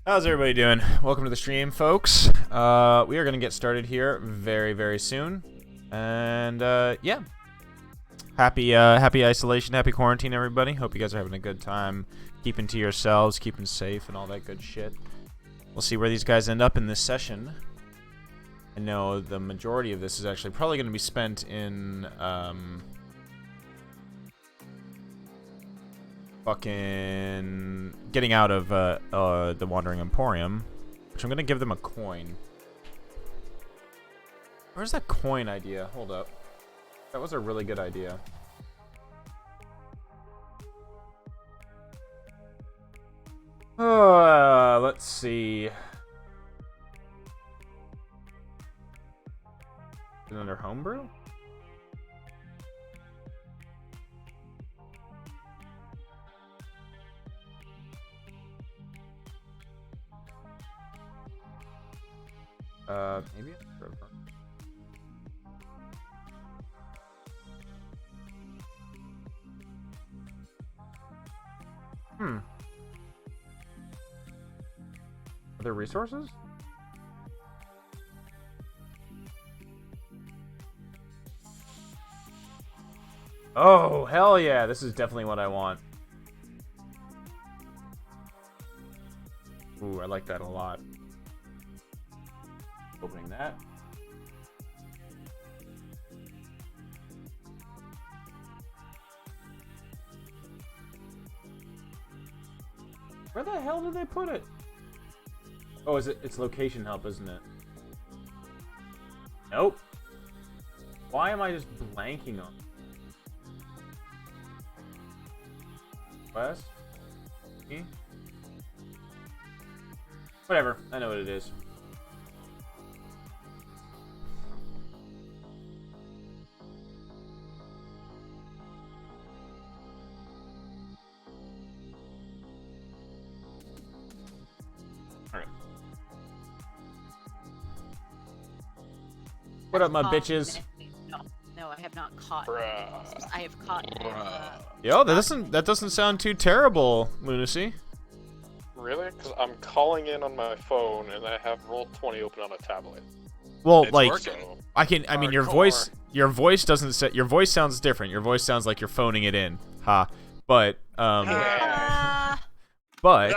How's everybody doing? Welcome to the stream, folks. We are going to get started here very, very soon. And, yeah. Happy isolation, happy quarantine, everybody. Hope you guys are having a good time, keeping to yourselves, keeping safe, and all that good shit. We'll see where these guys end up in this session. I know the majority of this is actually probably going to be spent in, fucking getting out of the Wandering Emporium, which I'm gonna give them a coin. Where's that coin idea? Hold up. That was a really good idea. Let's see. Is it under homebrew? Maybe it's river. Are there resources? Oh, hell yeah. This is definitely what I want. Ooh, I like that a lot. Opening that. Where the hell did they put it? Oh, it's location help, isn't it? Nope. Why am I just blanking on West? Whatever, I know what it is. What up, my bitches? No, I have not caught. I have caught. Yo, that doesn't sound too terrible, Lunacy. Really? Because I'm calling in on my phone and I have Roll20 open on a tablet. Well, It's like working. I mean, your voice doesn't set. Your voice sounds different. Your voice sounds like you're phoning it in. Ha. But but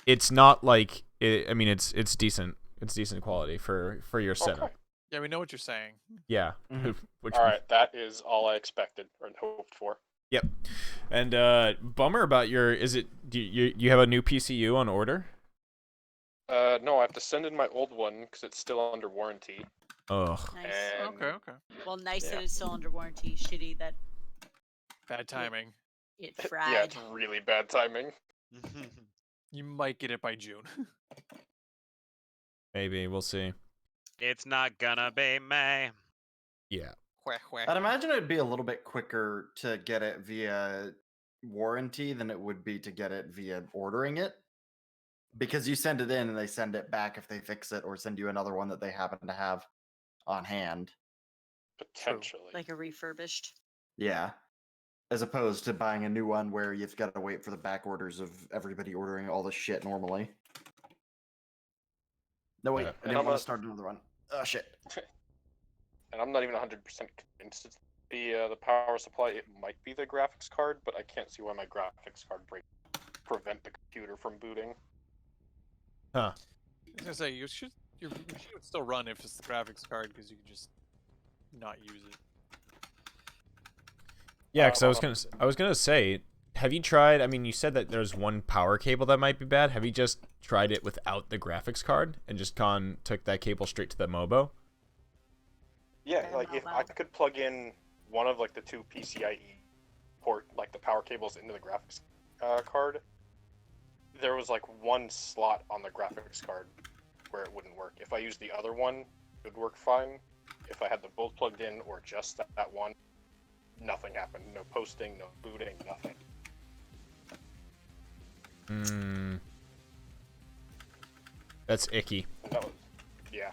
it's not like it, I mean, it's decent. It's decent quality for your setup. Okay. Yeah, we know what you're saying. Yeah. Alright, that is all I expected or hoped for. Yep. And bummer about your. Is it? Do you have a new PCU on order? No, I have to send in my old one because it's still under warranty. Ugh. Nice. And Okay. Well, nice Yeah. that it's still under warranty. Shitty that Bad timing. it fried. yeah, it's really bad timing. You might get it by June. Maybe we'll see. It's not gonna be me. Yeah. I'd imagine it'd be a little bit quicker to get it via warranty than it would be to get it via ordering it. Because you send it in and they send it back if they fix it or send you another one that they happen to have on hand. Potentially. Like a refurbished. Yeah. As opposed to buying a new one where you've got to wait for the back orders of everybody ordering all the shit normally. No, wait. Yeah. I didn't want to start another one. Oh, shit. And I'm not even 100% convinced it's the power supply. It might be the graphics card, but I can't see why my graphics card prevent the computer from booting. Huh. I was gonna say your machine would still run if it's the graphics card because you can just not use it. Yeah, because I was gonna say, have you tried? I mean, you said that there's one power cable that might be bad. Have you just tried it without the graphics card and just took that cable straight to the Mobo? Yeah, like if I could plug in one of like the two PCIe port, like the power cables into the graphics card, there was like one slot on the graphics card where it wouldn't work. If I used the other one, it would work fine. If I had them both plugged in or just that one, nothing happened. No posting, no booting, nothing. That's icky. And that was, yeah.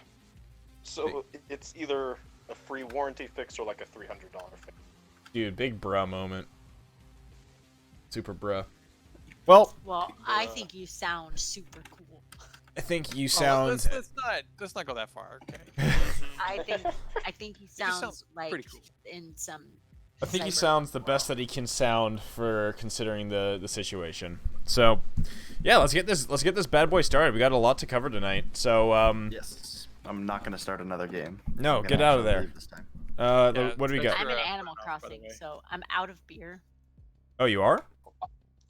So it's either a free warranty fix or like a $300 fix. Dude, big bruh moment. Super bruh. Well, I think you sound super cool. I think you Oh, sound. let's not go that far. Okay. I think he sounds sounds like pretty cool. in some. I think he cyber sounds the best that he can sound for considering the situation. So, yeah, let's get this bad boy started. We got a lot to cover tonight. So, Yes. I'm not going to start another game. no, I'm get gonna out of actually there. leave this time. What do we got? I'm in Sure, Animal by the Crossing, way. so I'm out of beer. Oh, you are?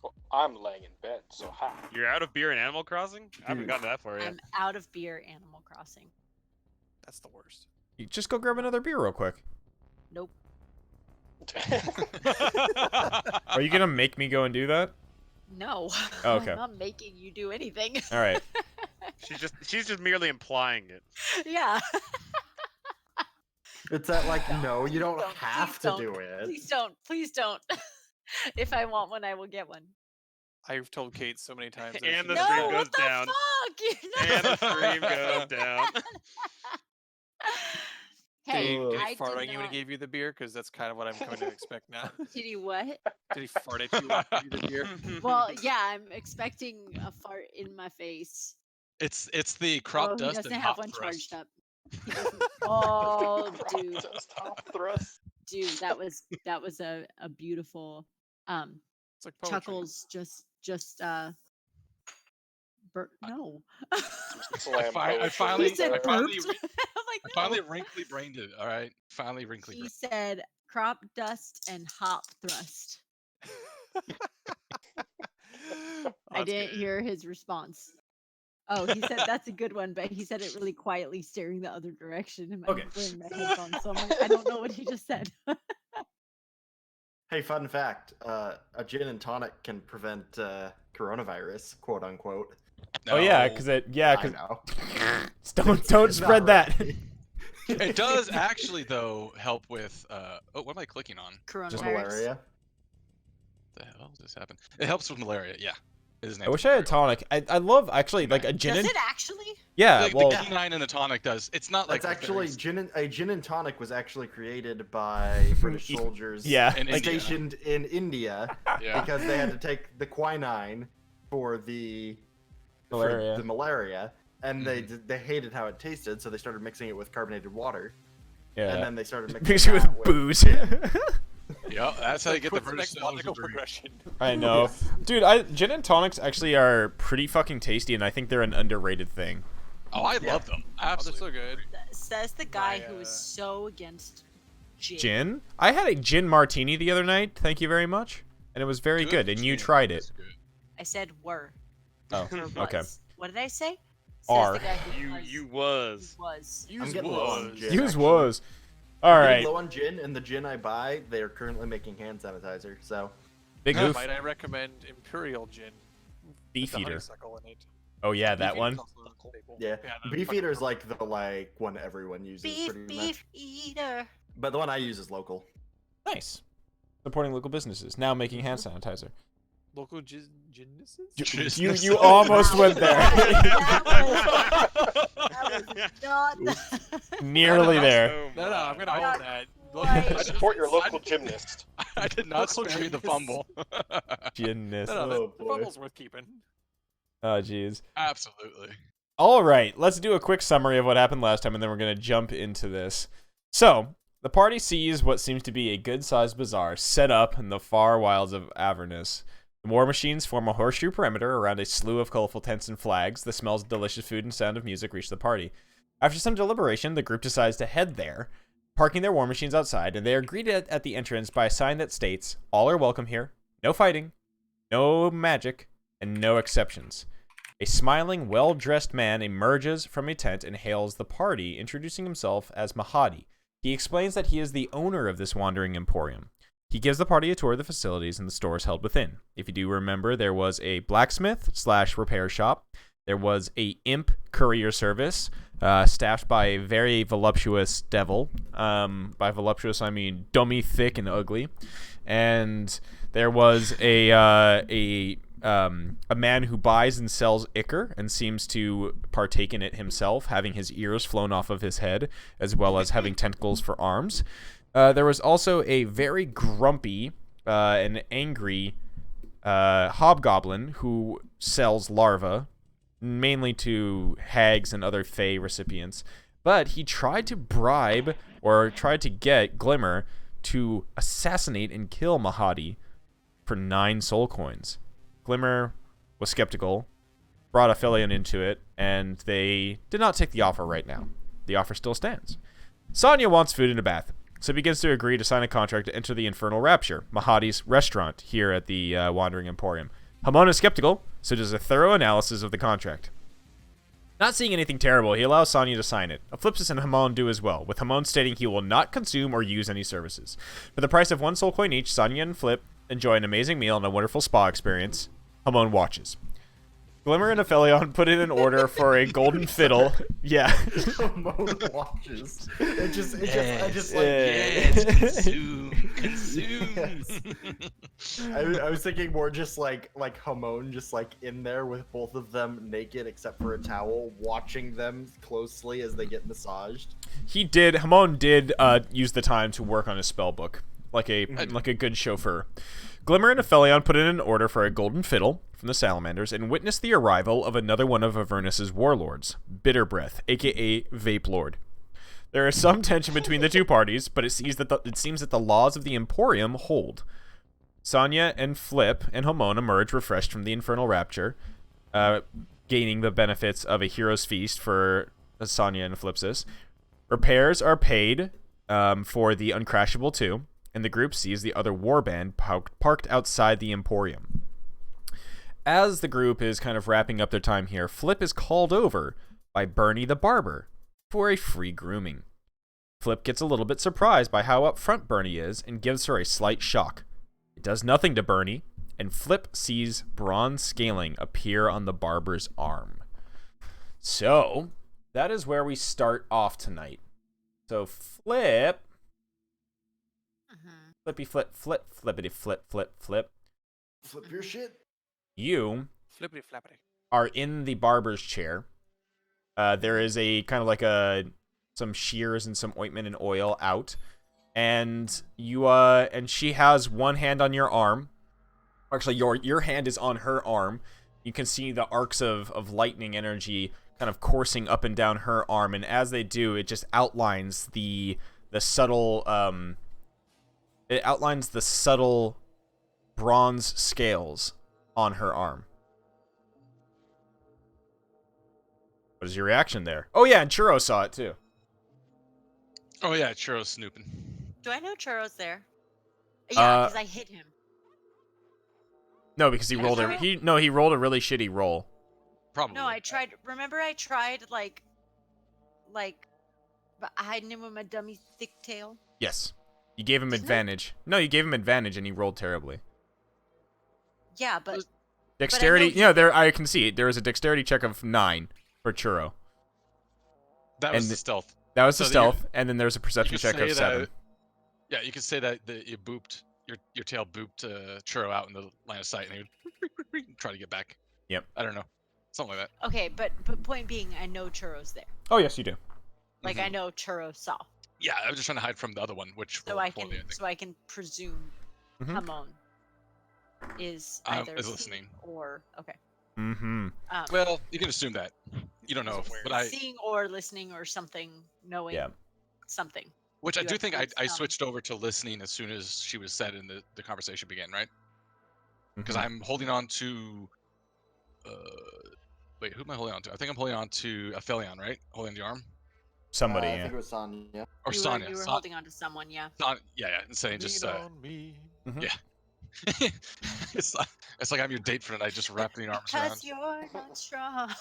Well, I'm laying in bed, so hi. You're out of beer in Animal Crossing? I haven't Dude. gotten to that far yet. I'm out of beer. Animal Crossing. That's the worst. You just go grab another beer real quick. Nope. Are you gonna make me go and do that? No. Oh, okay. I'm not making you do anything. All right. She's just merely implying it. Yeah. It's that, like, no, you don't Don't, have please to do don't. it. Please don't. Please don't. If I want one, I will get one. I've told Kate so many times. that And she the doesn't stream No, do goes what the down. fuck? You're And the not- stream goes down. Hey, Did I he fart did on you when not. he gave you the beer? Because that's kind of what I'm coming to expect now. Did he what? Did he fart at you when he gave you the beer? Well, yeah, I'm expecting a fart in my face. It's the crop Oh, he dust doesn't and have hop one thrust. charged up. He doesn't- Oh, dude, Just top thrust. dude, that was a beautiful It's like poetry. Chuckles no. Slam I poetry. finally- He said I finally burped. re- I'm like, I finally no. wrinkly brained it. All right, finally wrinkly He brained. said crop dust and hop thrust. I That's didn't good. hear his response. Oh, he said that's a good one, but he said it really quietly, staring the other direction. And Okay. I'm wearing my headphones, so I'm like, I don't know what he just said. Hey, fun fact: a gin and tonic can prevent coronavirus, quote unquote. Oh yeah, No. because I know. don't It's spread not that. right. It does actually though help with what am I clicking on? Coronavirus. Just malaria. The hell does this happen? It helps with malaria. Yeah. It is an I wish I had tonic. I love actually like a gin Does and it actually? yeah. The Well, quinine in a tonic does. It's not like That's the actually berries. a gin and tonic was actually created by British soldiers. yeah. In India. Stationed in India Yeah. because they had to take the quinine for the Malaria. for the malaria, and they hated how it tasted, so they started mixing it with carbonated water, Yeah. and then they started mixing Mix it with that booze. Yeah, that's how you get the What's British next logical soldiers. progression? I know, dude. Gin and tonics actually are pretty fucking tasty, and I think they're an underrated thing. Oh, I Yeah. love them. Oh, they're Absolutely. so good. Says the guy My, who is uh, so against gin. Gin? I had a gin martini the other night. Thank you very much, and it was very good. And you gin tried is it. good. I said were. Oh, Or okay. was. What did I say? Says Are. the guy who You was. was. Was. I'm getting low on was. gin. Use actually. was. All I'm getting right. low on gin, and the gin I buy, they are currently making hand sanitizer. So Big move. Might I recommend Imperial Gin? with Beef the eater. honeysuckle in it. Oh yeah, that Beefeater's one. also a staple. yeah, the Beefeater is like the one everyone uses Beef pretty much. eater. But the one I use is local. Nice. Supporting local businesses. Now making hand sanitizer. Local ginnesses? You almost went there. That was not. Nearly there. Oh No, no, I'm gonna my. own that. Quite. I support your local gymnast. I did not Local spare you the genius. fumble. Goodness. No, no, Oh, the boy. fumble's worth keeping. Oh jeez. Absolutely. All right, let's do a quick summary of what happened last time, and then we're going to jump into this. So, the party sees what seems to be a good-sized bazaar set up in the far wilds of Avernus. The war machines form a horseshoe perimeter around a slew of colorful tents and flags. The smells of delicious food and sound of music reach the party. After some deliberation, the group decides to head there, parking their war machines outside, and they are greeted at the entrance by a sign that states, "All are welcome here, no fighting, no magic, and no exceptions." A smiling, well-dressed man emerges from a tent and hails the party, introducing himself as Mahadi. He explains that he is the owner of this wandering emporium. He gives the party a tour of the facilities and the stores held within. If you do remember, there was a blacksmith/repair shop. There was a imp courier service, staffed by a very voluptuous devil. By voluptuous, I mean dummy, thick, and ugly. And there was a man who buys and sells ichor and seems to partake in it himself, having his ears flown off of his head, as well as having tentacles for arms. There was also a very grumpy and angry hobgoblin who sells larvae, mainly to hags and other fey recipients. But he tried to bribe, or tried to get Glimmer to assassinate and kill Mahadi for 9 soul coins. Glimmer was skeptical, brought Aphelion into it, and they did not take the offer right now. The offer still stands. Sonya wants food and a bath, so begins to agree to sign a contract to enter the Infernal Rapture, Mahadi's restaurant here at the Wandering Emporium. Hamon is skeptical, so does a thorough analysis of the contract. Not seeing anything terrible, he allows Sonya to sign it. Eclipsis and Hamon do as well, with Hamon stating he will not consume or use any services. For the price of 1 soul coin each, Sonya and Flip enjoy an amazing meal and a wonderful spa experience. Hamon watches. Glimmer and Aphelion put in an order for a golden fiddle. Yeah. Hamon watches. I just like. Yes, consume. I was thinking more just like Hamon just like in there with both of them naked except for a towel, watching them closely as they get massaged. Hamon did use the time to work on his spell book, like a good chauffeur. Glimmer and Aphelion put in an order for a golden fiddle from the Salamanders and witnessed the arrival of another one of Avernus's warlords, Bitterbreath, aka Vape Lord. There is some tension between the two parties, but it seems that the laws of the Emporium hold. Sonya and Flip and Hamon emerge refreshed from the Infernal Rapture, gaining the benefits of a hero's feast for Sonya and Flipsis. Repairs are paid for the Uncrashable 2, and the group sees the other warband parked outside the Emporium. As the group is kind of wrapping up their time here, Flip is called over by Bernie the Barber for a free grooming. Flip gets a little bit surprised by how upfront Bernie is and gives her a slight shock. It does nothing to Bernie, and Flip sees bronze scaling appear on the barber's arm. So, that is where we start off tonight. So, Flip... Flippy flip, flippity flip, flip. Flip your shit. You Flippity flappity. are in the barber's chair. There is a kind of like some shears and some ointment and oil out, and she has one hand on your arm. Actually, your hand is on her arm. You can see the arcs of lightning energy kind of coursing up and down her arm, and as they do, it just outlines the subtle bronze scales on her arm. What is your reaction there? Oh yeah, and Churro saw it too. Oh yeah, Churro's snooping. Do I know Churro's there? Yeah, because I hit him. No, because he rolled he rolled a really shitty roll. Probably. No, I tried. Remember, I tried like hiding him with my dummy thick tail. Yes. You gave him Didn't I? advantage. No, you gave him advantage and he rolled terribly. Yeah, but Dexterity, I can see it. There was a dexterity check of 9 for Churro. That was the stealth. That was the So stealth, and then there's a perception could check say of 7. Yeah, you could say that you booped your tail booped Churro out in the line of sight, and he would try to get back. Yep. I don't know, something like that. okay, but point being, I know Churro's there. Oh, yes, you do. Like I know Churro saw, Yeah, I was just trying to hide from the other one, which so rolled I poorly, think. can presume Mhm. Hamon is either is asleep listening. or okay. Mm-hmm. Well, you can assume that. You don't know, Somewhere. but I, Seeing or listening or something, knowing Yeah. something. which I You do have think good I sound. switched over to listening as soon as she was said and the conversation began, right? Because Mhm. I'm holding on to. Wait, who am I holding on to? I think I'm holding on to Aphelion, right? Holding on the arm, Somebody. I Yeah. think it was Sonya. or You Sonya. were holding on to someone, yeah. Yeah, and saying just Lean on me. Mhm. yeah. It's like I'm your date for the night, just wrapping your arms around. Because you're not strong.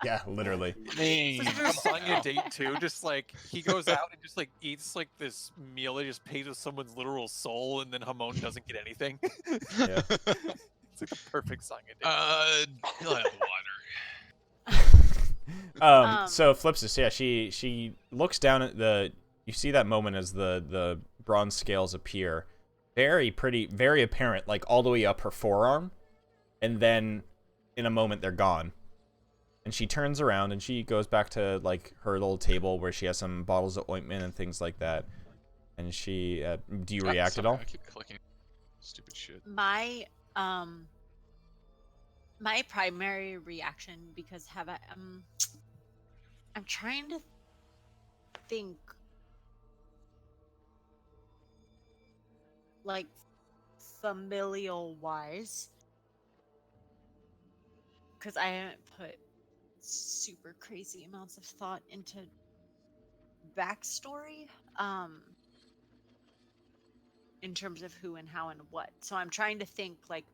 Yeah, literally. Me. Such a Sonya date too. Just like he goes out and just like eats like this meal that just pays with someone's literal soul, and then Hamon doesn't get anything. Yeah. It's like the perfect Sonya date. He'll have water. So Flipsis, yeah, she looks down at the. You see that moment as the bronze scales appear, very apparent, like all the way up her forearm, and then in a moment they're gone. And she turns around and she goes back to like her little table where she has some bottles of ointment and things like that. And she, do you react at Sorry, all? I keep clicking. Stupid shit. My my primary reaction, because I'm trying to think like familial wise, because I haven't put super crazy amounts of thought into backstory in terms of who and how and what. So I'm trying to think like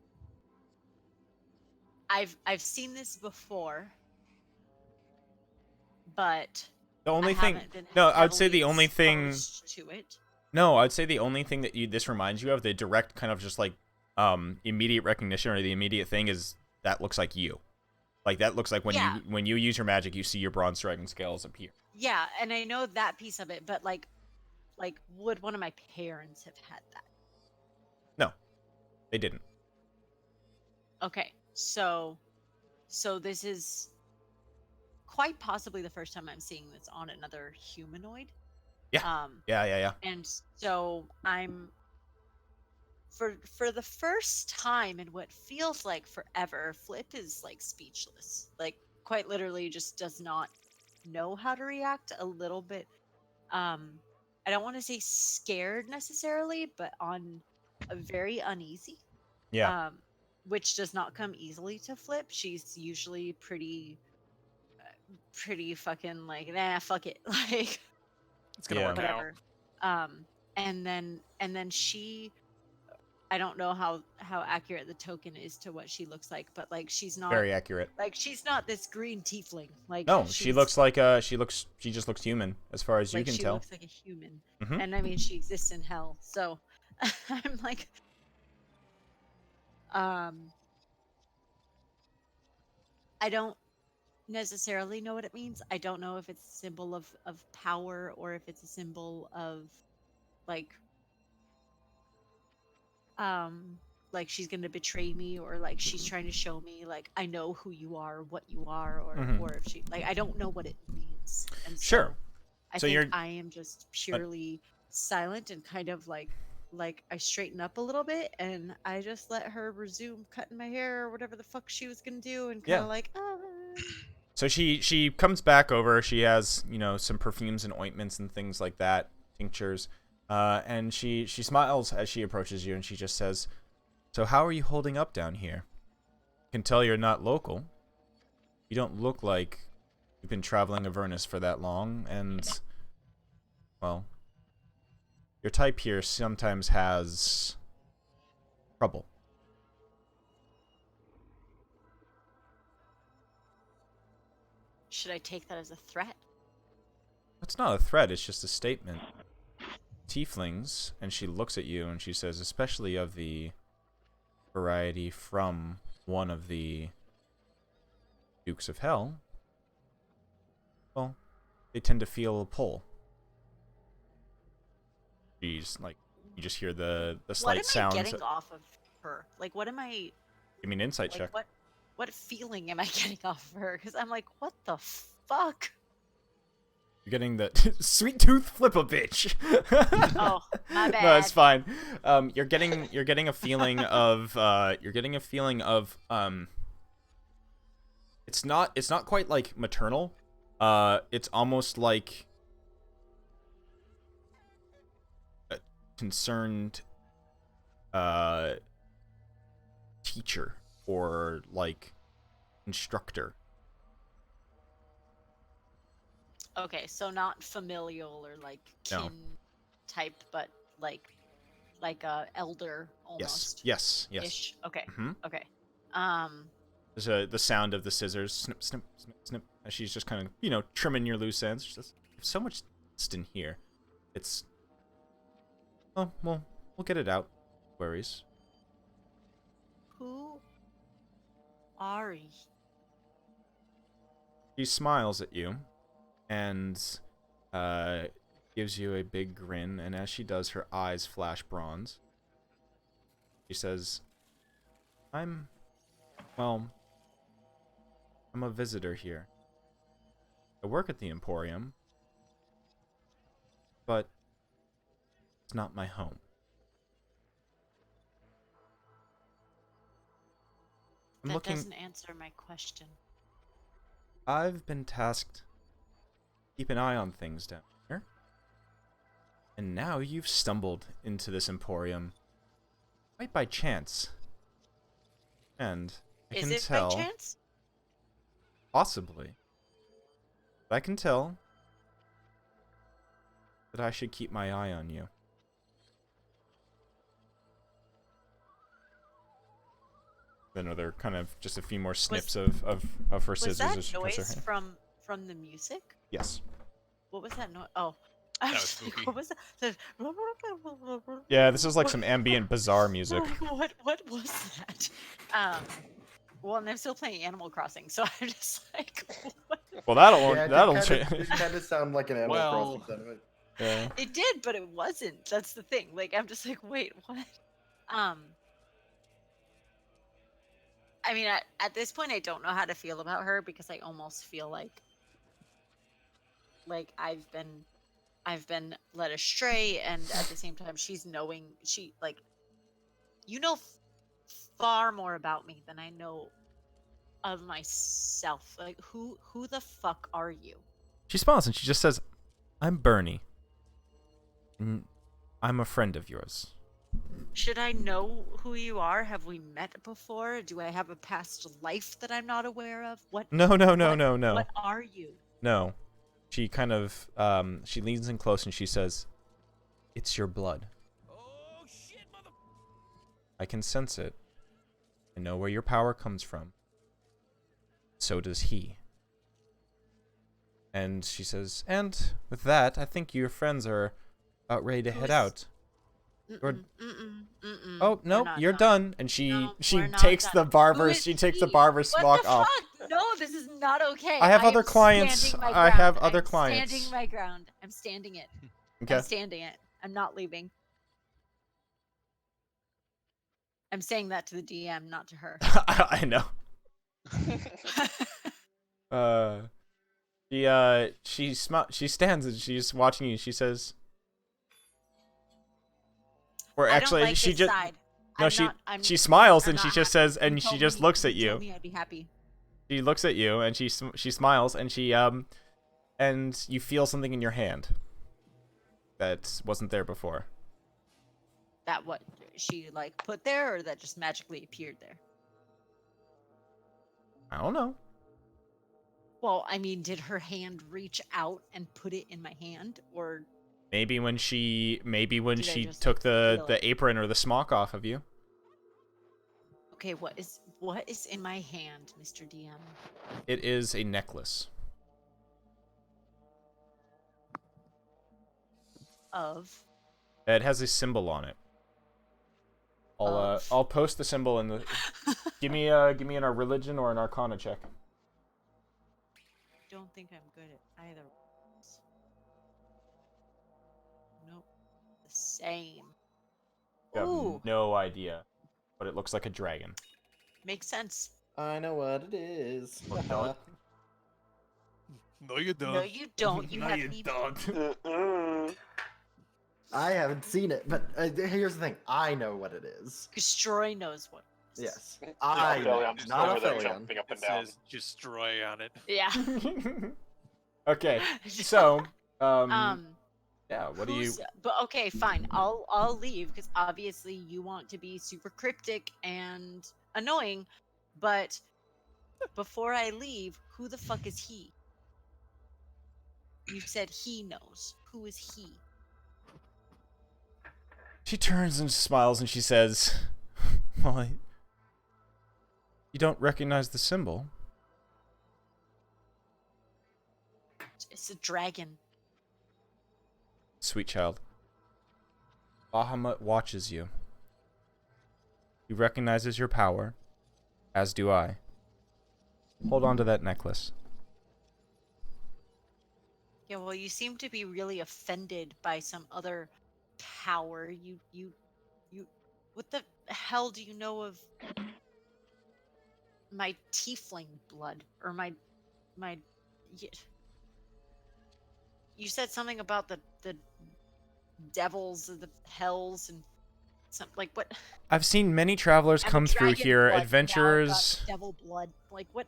I've seen this before, but The only I thing, haven't been no, I would say heavily the only thing, exposed to it. no, I'd say the only thing that this reminds you of, the direct kind of just like, immediate recognition or the immediate thing is that looks like you. Like that looks like when you use your magic, you see your bronze dragon scales appear. Yeah, and I know that piece of it, but like would one of my parents have had that? No, they didn't. Okay, so this is quite possibly the first time I'm seeing this on another humanoid. Yeah. Yeah. And so I'm for the first time in what feels like forever, Flip is like speechless. Like quite literally just does not know how to react, a little bit I don't want to say scared necessarily, but on a very uneasy. Yeah. Which does not come easily to Flip. She's usually pretty fucking like, nah, fuck it. Like It's gonna Yeah. work out. whatever. And then she, I don't know how accurate the token is to what she looks like, but like she's not Very accurate. like she's not this green tiefling. Like No, she she's- looks like she just looks human as far as you like can she tell. looks like a human. Mhm. And I mean she exists in hell. So I'm like I don't necessarily know what it means. I don't know if it's a symbol of power or if it's a symbol of like she's gonna betray me, or like she's trying to show me like I know who you are, what you are, or Mhm. or if she like I don't know what it means. And Sure. I So think you're- I am just purely silent and kind of like I straighten up a little bit and I just let her resume cutting my hair or whatever the fuck she was gonna do, and kind of Yeah. like So she comes back over. She has, some perfumes and ointments and things like that, tinctures. And she smiles as she approaches you and she just says, "So how are you holding up down here? Can tell you're not local. You don't look like you've been traveling Avernus for that long, and well, your type here sometimes has trouble." should I take that as a threat? It's not a threat, it's just a statement. Tieflings, and she looks at you and she says, especially of the variety from one of the Dukes of Hell, well, they tend to feel a pull. She's like, you just hear the slight What am sounds. I getting off of her? Like, what am I Give me an insight like? check. What feeling am I getting off of her? Because I'm like, what the fuck? You're getting the sweet tooth flip a bitch. Oh, my bad. No, it's fine. You're getting a feeling of it's it's not quite like maternal. It's almost like a concerned teacher or like instructor. Okay, so not familial or like No. kin type, but like a elder almost. Yes. Ish. Okay. Hmm. Okay. There's the sound of the scissors, snip, snip, snip, snip, as she's just kind of, trimming your loose ends. She says, "There's so much dust in here. It's... Oh, well, we'll get it out. No worries." Who are you? She smiles at you, and gives you a big grin, and as she does, her eyes flash bronze. She says, I'm a visitor here. I work at the Emporium, but it's not my home. That doesn't answer my question. I've been tasked to keep an eye on things down here. And now you've stumbled into this Emporium quite by chance. And I can tell... Is it by chance? Possibly. But I can tell that I should keep my eye on you. Another kind of just a few more snips of her scissors. Was as she that cuts her noise hand. from the music? Yes. What was that noise? Oh, I That was was like, spooky. what was that? Yeah, this is like some ambient bizarre music. What was that? Well, and I'm still playing Animal Crossing, so I'm just like, what? Well, that'll Yeah, that'll it change. kind of sound like an Animal Well- Crossing sentiment. Yeah. It did, but it wasn't. That's the thing. Like, I'm just like, wait, what? I mean, at this point, I don't know how to feel about her because I almost feel like I've been led astray, and at the same time, she's knowing far more about me than I know of myself. Like, who the fuck are you? She smiles and she just says, "I'm Bernie. And I'm a friend of yours." Should I know who you are? Have we met before? Do I have a past life that I'm not aware of? What? No. What are you? No. She kind of she leans in close and she says, "It's your blood. Oh shit, mother! I can sense it. I know where your power comes from. So does he." And she says, "And with that, I think your friends are about ready to head Who's- out." Or- Oh, We're no, not you're done. done. And she No, she we're not takes done. the Who barber's is she takes the he? barber's What smock the off. fuck? No, this is not okay. I have other am clients. standing my I have ground. other I'm clients. Standing my ground. I'm standing it. Okay. I'm standing it. I'm not leaving. I'm saying that to the DM, not to her. I know. She stands and she's watching you. She says, or I actually don't like she this just side. no I'm she not, I'm, she smiles I'm and she not just happy. says, and You she told just me- looks at you you. told me I'd be happy. She looks at you and she smiles and she and you feel something in your hand that wasn't there before. That what she like put there, or that just magically appeared there? I don't know. Well, I mean, did her hand reach out and put it in my hand, or Maybe when she Did I just, took like, the feel it? apron or the smock off of you. okay, what is in my hand, Mr. DM? It is a necklace. Of It has a symbol on it. Of? I'll post the symbol in the. give me an religion or an arcana check. don't think I'm good at either. Nope. The same. You have Ooh, no idea, but it looks like a dragon. makes sense. I know what it is. Or don't. No, you don't. No, you don't. You No, haven't you even. don't. I haven't seen it, but here's the thing. I know what it is. Destroy knows what. Yes. Not I Ophelia, know, I'm just not over there Ophelia. jumping up It and down. says destroy on it. Yeah. Okay, so Um. yeah, what do you? But okay, fine. I'll leave because obviously you want to be super cryptic and annoying. But before I leave, who the fuck is he? You said he knows. Who is he? She turns and smiles and she says, "Well, you don't recognize the symbol." It's a dragon. Sweet child. Bahamut watches you. He recognizes your power, as do I. Hold on to that necklace. Yeah, well, you seem to be really offended by some other power. You. What the hell do you know of my tiefling blood or my? y- You said something about the devils or the hells and something like what? I've seen many travelers I'm a come through dragon here, blood, and now I've got adventurers. devil blood. Like what?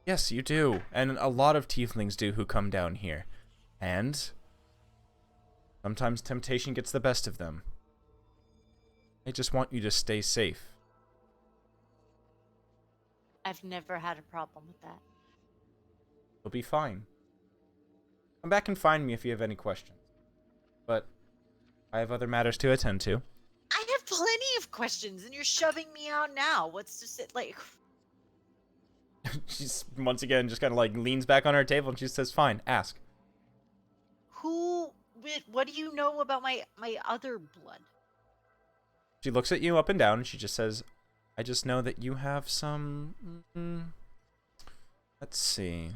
Yes, you do. And a lot of tieflings do who come down here. And sometimes temptation gets the best of them. They just want you to stay safe. I've never had a problem with that. You'll be fine. Come back and find me if you have any questions. But I have other matters to attend to. I have plenty of questions, and you're shoving me out now. What's to sit like? She's once again just kind of like leans back on her table and she says, "Fine, ask." Who? What do you know about my other blood? She looks at you up and down and she just says, "I just know that you have some. Let's see.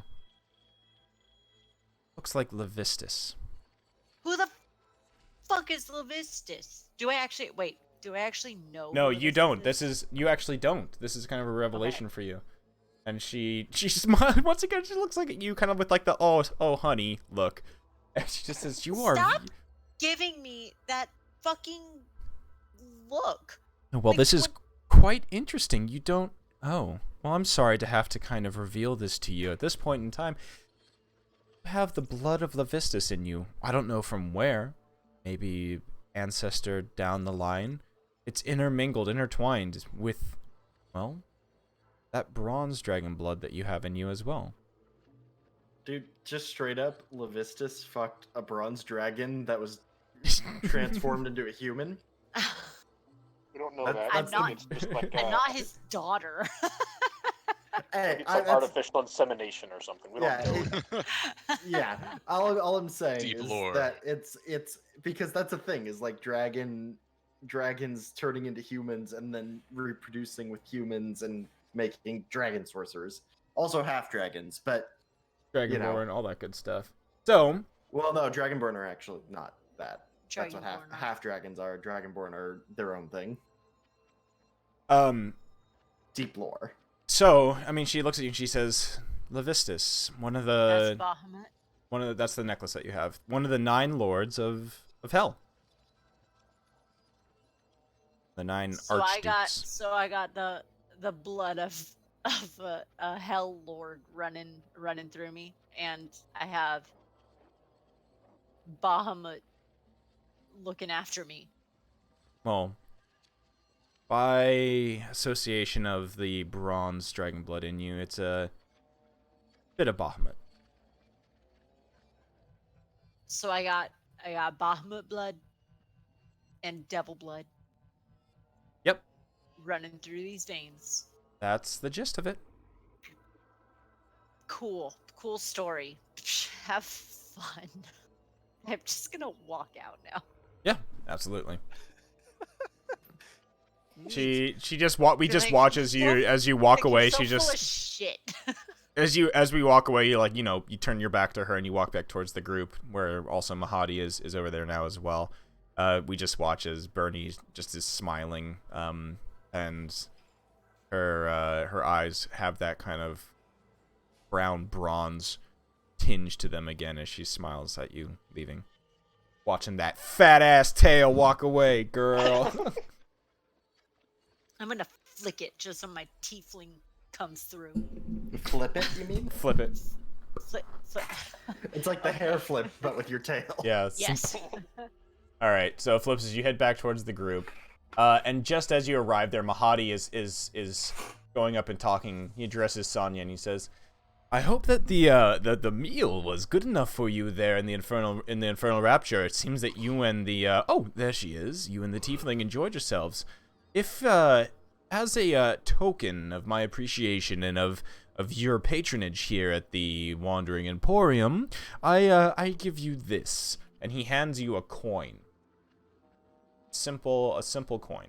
Looks like Levistus." Who the fuck is Levistus? Do I actually wait? Do I actually know? No, who you Levistus don't. is? You actually don't. This is kind of a revelation for you. And she smiles once again. She looks like at you, kind of with like the oh honey look, and she just says, "You are." Stop giving me that fucking look. Well, Like, this is what- quite interesting. You don't. Oh, well, I'm sorry to have to kind of reveal this to you at this point in time. You have the blood of Levistus in you. I don't know from where. Maybe ancestor down the line. It's intertwined with, well, that bronze dragon blood that you have in you as well. Dude, just straight up, Levistus fucked a bronze dragon that was transformed into a human. We don't know That- that. I'm I not- think it's just like I'm not his daughter. Hey, it's some that's- artificial insemination or something. We Yeah, don't know. it- yeah. All I'm saying Deep is lore. that it's because that's a thing is like dragons turning into humans and then reproducing with humans and making dragon sorcerers. Also half dragons, but Dragonborn, all that good stuff. So, well, no, dragonborn are actually not that. That's what Dragonborn are- half dragons are. Dragonborn are their own thing. Deep lore. So, I mean, she looks at you and she says, "Levistus, That's Bahamut. that's the necklace that you have. One of the 9 lords of hell. The 9 archdukes." So I got the blood of a hell lord running through me, and I have Bahamut looking after me. Well, by association of the bronze dragon blood in you, it's a bit of Bahamut. So I got Bahamut blood and devil blood Yep, running through these veins. that's the gist of it. Cool story. Have fun. I'm just gonna walk out now. Yeah, absolutely. She just we You're just like, watch as you walk Like, you're away. so She full just of shit. as we walk away, you turn your back to her and you walk back towards the group where also Mahadi is over there now as well. We just watch as Bernie just is smiling, and her eyes have that kind of brown bronze tinge to them again as she smiles at you leaving. Watching that fat ass tail walk away, girl. I'm gonna flick it just so my tiefling comes through. Flip it, you mean? Flip it. Flip, flip. It's like the hair flip, but with your tail. Yeah. Yes. All right. So Flips, as you head back towards the group, and just as you arrive there, Mahadi is going up and talking. He addresses Sonya and he says, "I hope that the meal was good enough for you there in the infernal rapture. It seems that you and the oh, there she is. You and the tiefling enjoyed yourselves. If as a token of my appreciation and of your patronage here at the Wandering Emporium, I give you this." And he hands you a coin. A simple coin.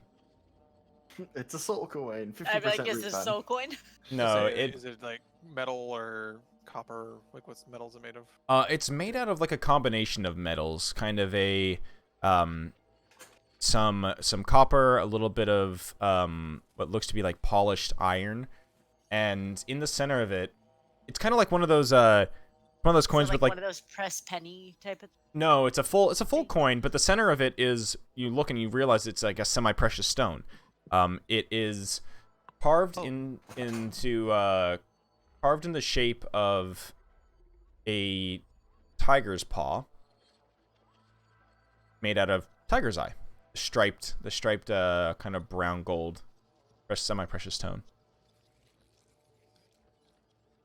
It's a soul coin. 50% I'd be like, is this refund. soul coin? No, is it like metal or copper? Like, what's metal is it made of? it's made out of like a combination of metals, kind of a some copper, a little bit of what looks to be like polished iron, and in the center of it, it's kind of like one of those coins like with like one of those press penny type of. no, it's a full coin, but the center of it is, you look and you realize it's like a semi-precious stone. It is carved carved in the shape of a tiger's paw, made out of tiger's eye, the striped kind of brown gold, semi-precious stone.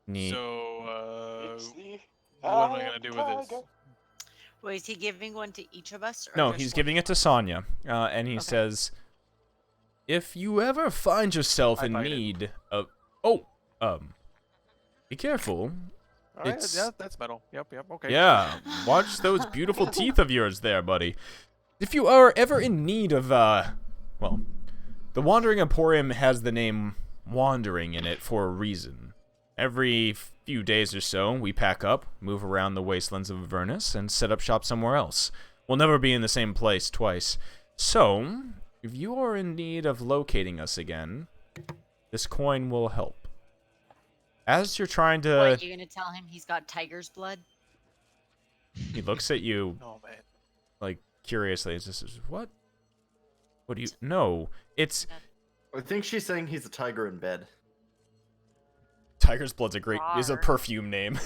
Neat. So, It's the what am I gonna do with this? tiger. Wait, is he giving one to each of us? Or No, just he's one? giving it to Sonya, and he Okay. says, "If you ever find yourself I in bite it. need of, be careful. All right, It's- yeah, that's metal. Yep, okay. Yeah, watch those beautiful teeth of yours there, buddy. If you are ever in need of, well, the Wandering Emporium has the name Wandering in it for a reason. Every few days or so, we pack up, move around the wastelands of Avernus, and set up shop somewhere else. We'll never be in the same place twice. So, if you are in need of locating us again, this coin will help. As you're trying to..." What, you gonna tell him he's got tiger's blood? He looks at you, Oh man. like, curiously. Is this, what? What do you... No, it's... I think she's saying he's a tiger in bed. Tiger's Blood's is a Rawr. perfume name.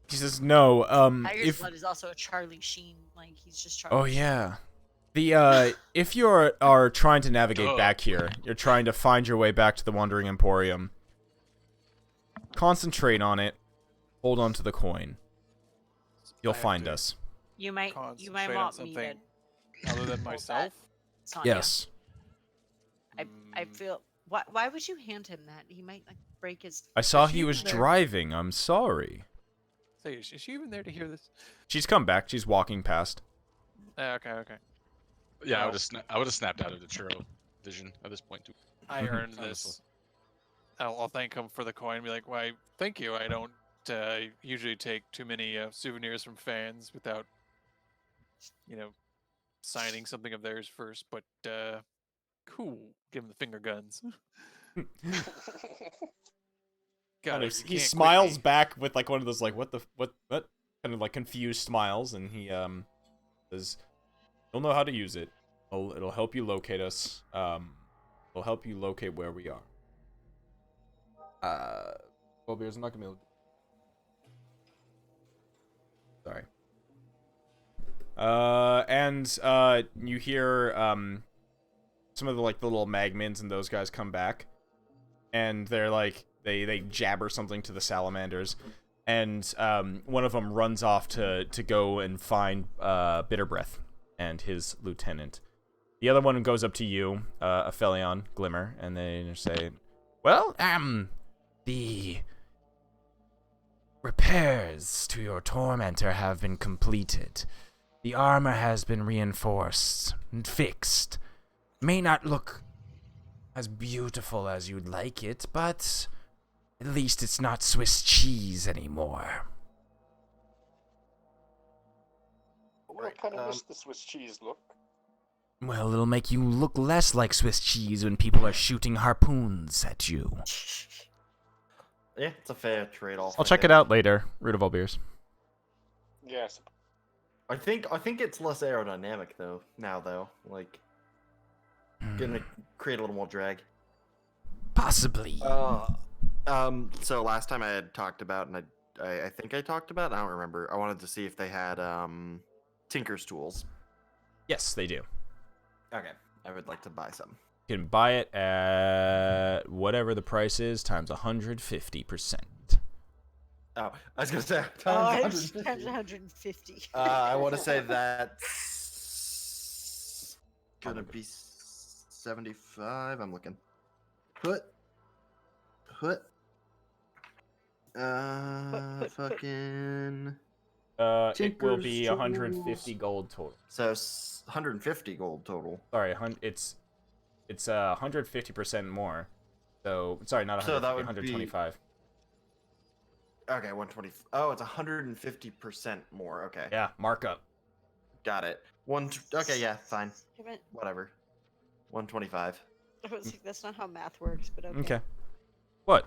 He says, "No, Tiger's blood is also a Charlie Sheen. Like, he's just Charlie. Oh yeah. The if you are trying to navigate Duh. back here, you're trying to find your way back to the Wandering Emporium. Concentrate on it. Hold on to the coin. You'll I have find to us. You might Concentrate on want me to. something other than myself. Sonya. Yes. I feel. Why would you hand him that? He might like break his. I saw Is she he was even there? driving. I'm sorry. Say, is she even there to hear this? She's come back. She's walking past. Okay. Yeah, I would have snapped out of the churro vision at this point too. I earned Honestly. this. I'll thank him for the coin. And be like, why? Thank you. I don't usually take too many souvenirs from fans without, signing something of theirs first. But cool. Give him the finger guns. God, He smiles back with like one of those like what kind of like confused smiles, and he says, "You'll know how to use it. It'll help you locate us. It'll help you locate where we are." Well, Beers, I'm not gonna be able to... Sorry. And you hear some of the like the little magmins and those guys come back, and they're like they jabber something to the salamanders, and one of them runs off to go and find Bitterbreath and his lieutenant. The other one goes up to you, Aphelion, Glimmer, and they say, "Well, the repairs to your tormentor have been completed. The armor has been reinforced and fixed. May not look as beautiful as you'd like it, but at least it's not Swiss cheese anymore." I kind of miss the Swiss cheese look. Well, it'll make you look less like Swiss cheese when people are shooting harpoons at you. Yeah, it's a fair trade-off. I'll I check it think. out later. Root of all beers. Yes. I think it's less aerodynamic though. Now though, like Gonna create a little more drag. Possibly. So last time I had talked about, and I think I talked about, I don't remember. I wanted to see if they had Tinker's tools. Yes, they do. Okay, I would like to buy some. You can buy it at whatever the price is times 150%. Oh, I was gonna say Times times 150. I want to say that's gonna be 75. I'm looking. Put. Fucking. It will be Tinker's 150 tools. gold total. So 150 gold total. Sorry, it's 150% more. So sorry, not 150, So that would 125. Okay, 120. Oh, it's 150% more. Okay, Yeah, markup. got it. Okay, yeah, fine. Damn it. Whatever. 125. I was like, that's not how math works, but okay. Okay. What?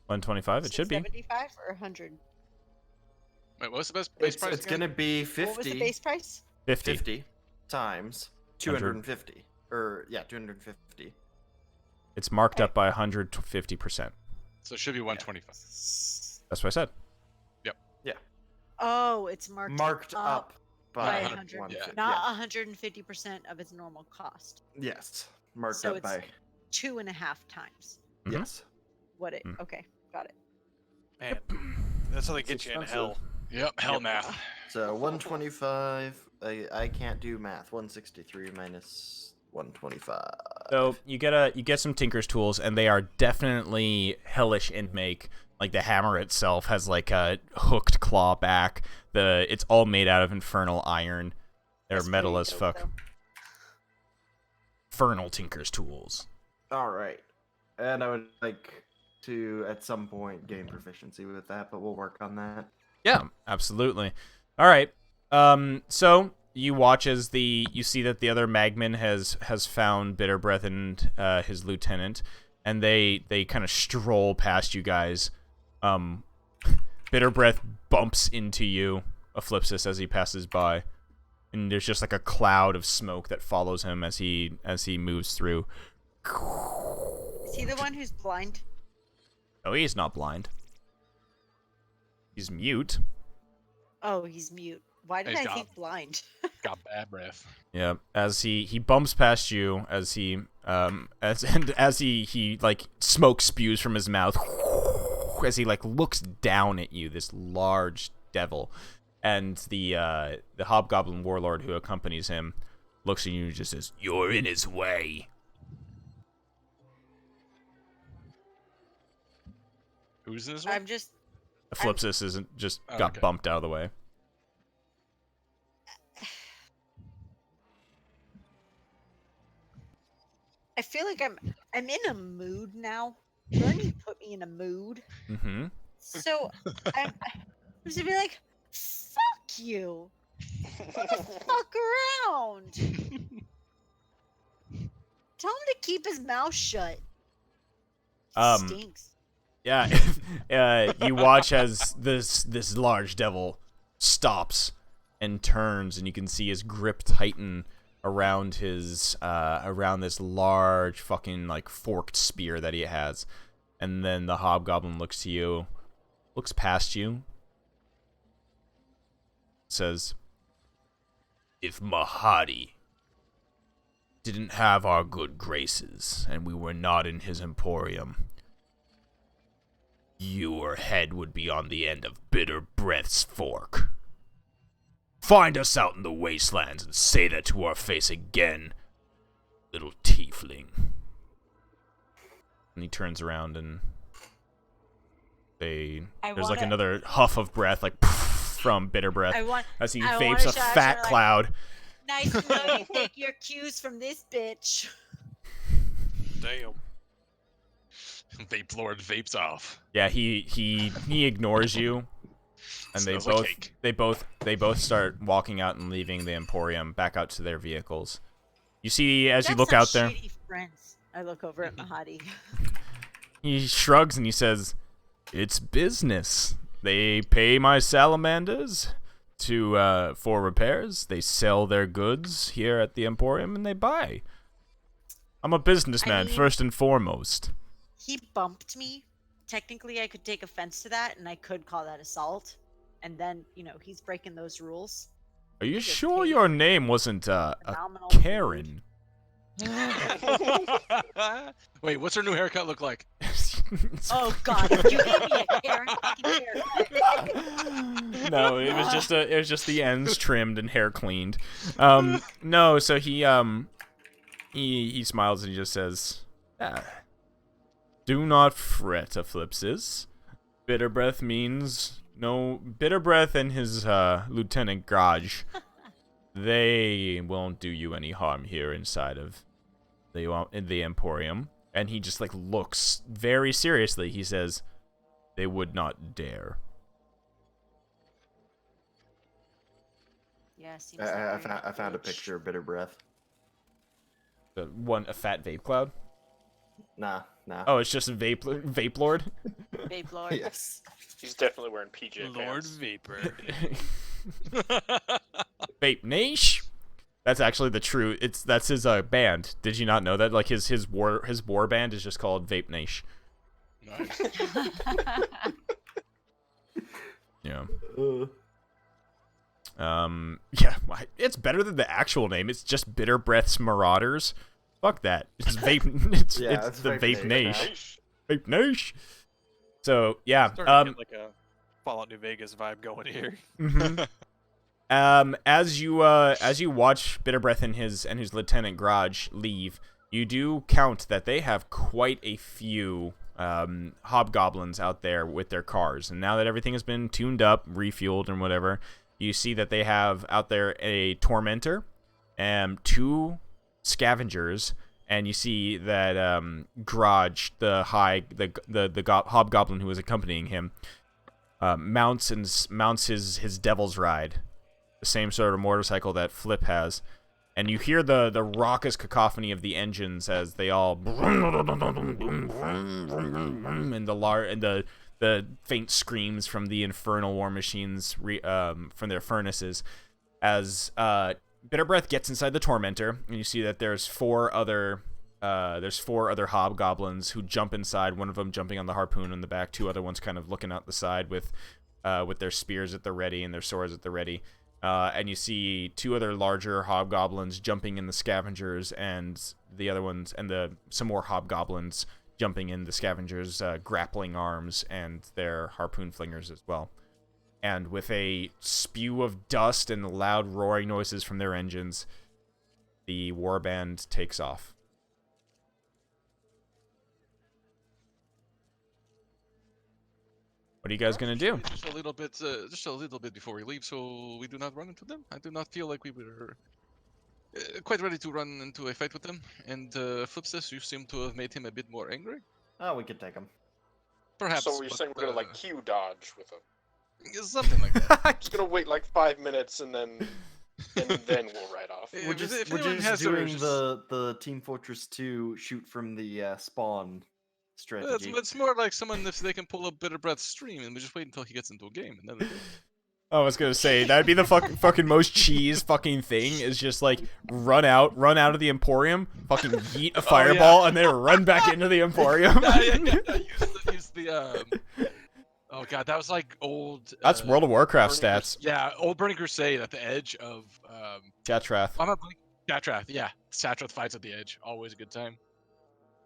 125. It should be. 75 or 100? Wait, what's the base price? It's again? gonna be 50. What was the base price? 50. 50 times 250. Or yeah, 250. It's marked up by 150%. So it should be 125. That's what I said. Oh, it's marked up by 100, 150. not 150% of its normal cost. Yes, marked So up it's by 2.5 times Mhm. yes. what it. Mm. Okay, got it. Man, that's how they It's get you in expensive. hell. Yep, hell Yep. math. So 125. I can't do math. 163 minus 125. So you get some Tinker's tools, and they are definitely hellish in make. Like the hammer itself has like a hooked claw back. It's all made out of infernal iron. They're That's metal pretty as dope, fuck. though. Infernal Tinker's tools. All right, and I would like to at some point gain proficiency with that, but we'll work on that. Yeah, absolutely. All right. So you watch as you see that the other Magman has found Bitter Breath and his lieutenant, and they kind of stroll past you guys. Bitter Breath bumps into you, Eclipsis, as he passes by, and there's just like a cloud of smoke that follows him as he moves through. Is he the one who's blind? Oh, he's not blind. He's mute. Oh, he's mute. Why did He's I think got- blind? Got bad breath. Yeah, as he bumps past you, as he like smoke spews from his mouth, as he like looks down at you, this large devil, and the hobgoblin warlord who accompanies him looks at you and just says, "You're in his way." Who's in this one? I'm just. Eclipsis isn't just Oh, got okay. bumped out of the way. I feel like I'm in a mood now. Bernie put me in a mood, Mm-hmm. so I'm just gonna be like, "Fuck you! Fuck around! Tell him to keep his mouth shut." Stinks. Yeah, you watch as this large devil stops and turns, and you can see his grip tighten around his around this large fucking like forked spear that he has, and then the hobgoblin looks to you, looks past you, says, "If Mahadi didn't have our good graces and we were not in his emporium, your head would be on the end of Bitter Breath's fork. Find us out in the wastelands and say that to our face again, little tiefling." And he turns around and there's like wanna- another huff of breath, like from Bitter Breath, as he I vapes wanna a shout fat like, cloud. "Nice to know you take your cues from this bitch." Damn. Vape Lord vapes off. Yeah, he ignores you, and Smells like cake. they both start walking out and leaving the Emporium back out to their vehicles. You see, as you That's look some out there, shitty friends. I look over at Mahadi. he shrugs and he says, "It's business. They pay my salamanders, for repairs. They sell their goods here at the Emporium, and they buy. I'm a businessman, mean- first and foremost. He bumped me. Technically, I could take offense to that, and I could call that assault. And then, he's breaking those rules. Are you Just sure paid your name wasn't a phenomenal Karen? Wait, what's her new haircut look like? Oh God! If you gave me a Karen fucking haircut. No, it was just the ends trimmed and hair cleaned. No, so he smiles and he just says, "Do not fret, Eclipses. Bitter breath means no bitter breath and his Lieutenant Graj. They won't do you any harm here inside of the Emporium." And he just like looks very seriously. He says, "They would not dare." Yeah, seems I like found, I found a picture of Bitter Breath. A fat vape cloud. Nah. Oh, it's just a vape lord. Babe Lord. Yes. He's definitely wearing PJ Lord pants. Vapor. Vape Niche. That's actually the true. That's his band. Did you not know that? Like his war band is just called Vape Niche. Nice. Yeah. Yeah. It's better than the actual name. It's just Bitter Breath's Marauders. Fuck that. It's vape. It's the Vape Niche. Vape Niche. So yeah. Starting to get like a Fallout New Vegas vibe going here. Mhm. As you watch Bitterbreath and his Lieutenant Graj leave, you do count that they have quite a few hobgoblins out there with their cars. And now that everything has been tuned up, refueled, and whatever, you see that they have out there a tormentor and 2 scavengers, and you see that Graj, the hobgoblin who was accompanying him, mounts his devil's ride. The same sort of motorcycle that Flip has, and you hear the raucous cacophony of the engines as they all and the faint screams from the infernal war machines from their furnaces as Bitterbreath gets inside the Tormentor, and you see that there's 4 other hobgoblins who jump inside. One of them jumping on the harpoon in the back. 2 other ones kind of looking out the side with their spears at the ready and their swords at the ready. And you see 2 other larger hobgoblins jumping in the scavengers, and the other ones, and some more hobgoblins jumping in the scavengers' grappling arms and their harpoon flingers as well. And with a spew of dust and loud roaring noises from their engines, the warband takes off. What are you guys gonna do? Just a little bit before we leave, so we do not run into them. I do not feel like we were quite ready to run into a fight with them. And Flipsis, you seem to have made him a bit more angry. Oh, we could take him. Perhaps. So you're saying we're gonna like Q dodge with him? Something like that. Just gonna wait like 5 minutes and then we'll ride off. Yeah, We're if just anyone has doing just- the Team Fortress 2 shoot from the spawn strategy. It's more like someone if they can pull up Bitter Breath's stream, and we just wait until he gets into a game, and then. I was gonna say that'd be the fucking most cheese fucking thing is just like run out of the Emporium, fucking yeet a fireball, and then run back into the Emporium. Use the oh god, that was like old. That's World of Warcraft Burning stats. Yeah, old Burning Crusade at the edge of Chatrath. I'm not Chatrath. Yeah, Chatrath fights at the edge. Always a good time.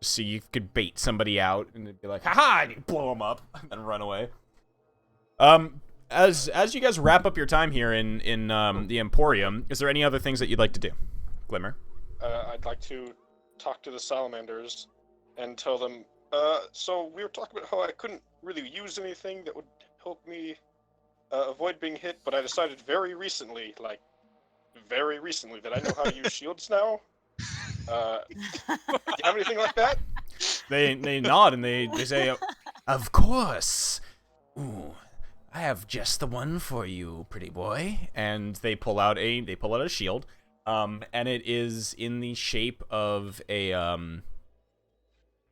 So you could bait somebody out and it'd be like, haha, and you blow them up and then run away. As you guys wrap up your time here in the Emporium, is there any other things that you'd like to do? Glimmer. I'd like to talk to the salamanders and tell them, so we were talking about how I couldn't really use anything that would help me avoid being hit, but I decided very recently that I know how to use shields now. Do you have anything like that? They nod and they say, of course. Ooh, I have just the one for you, pretty boy. And they pull out a shield, and it is in the shape of a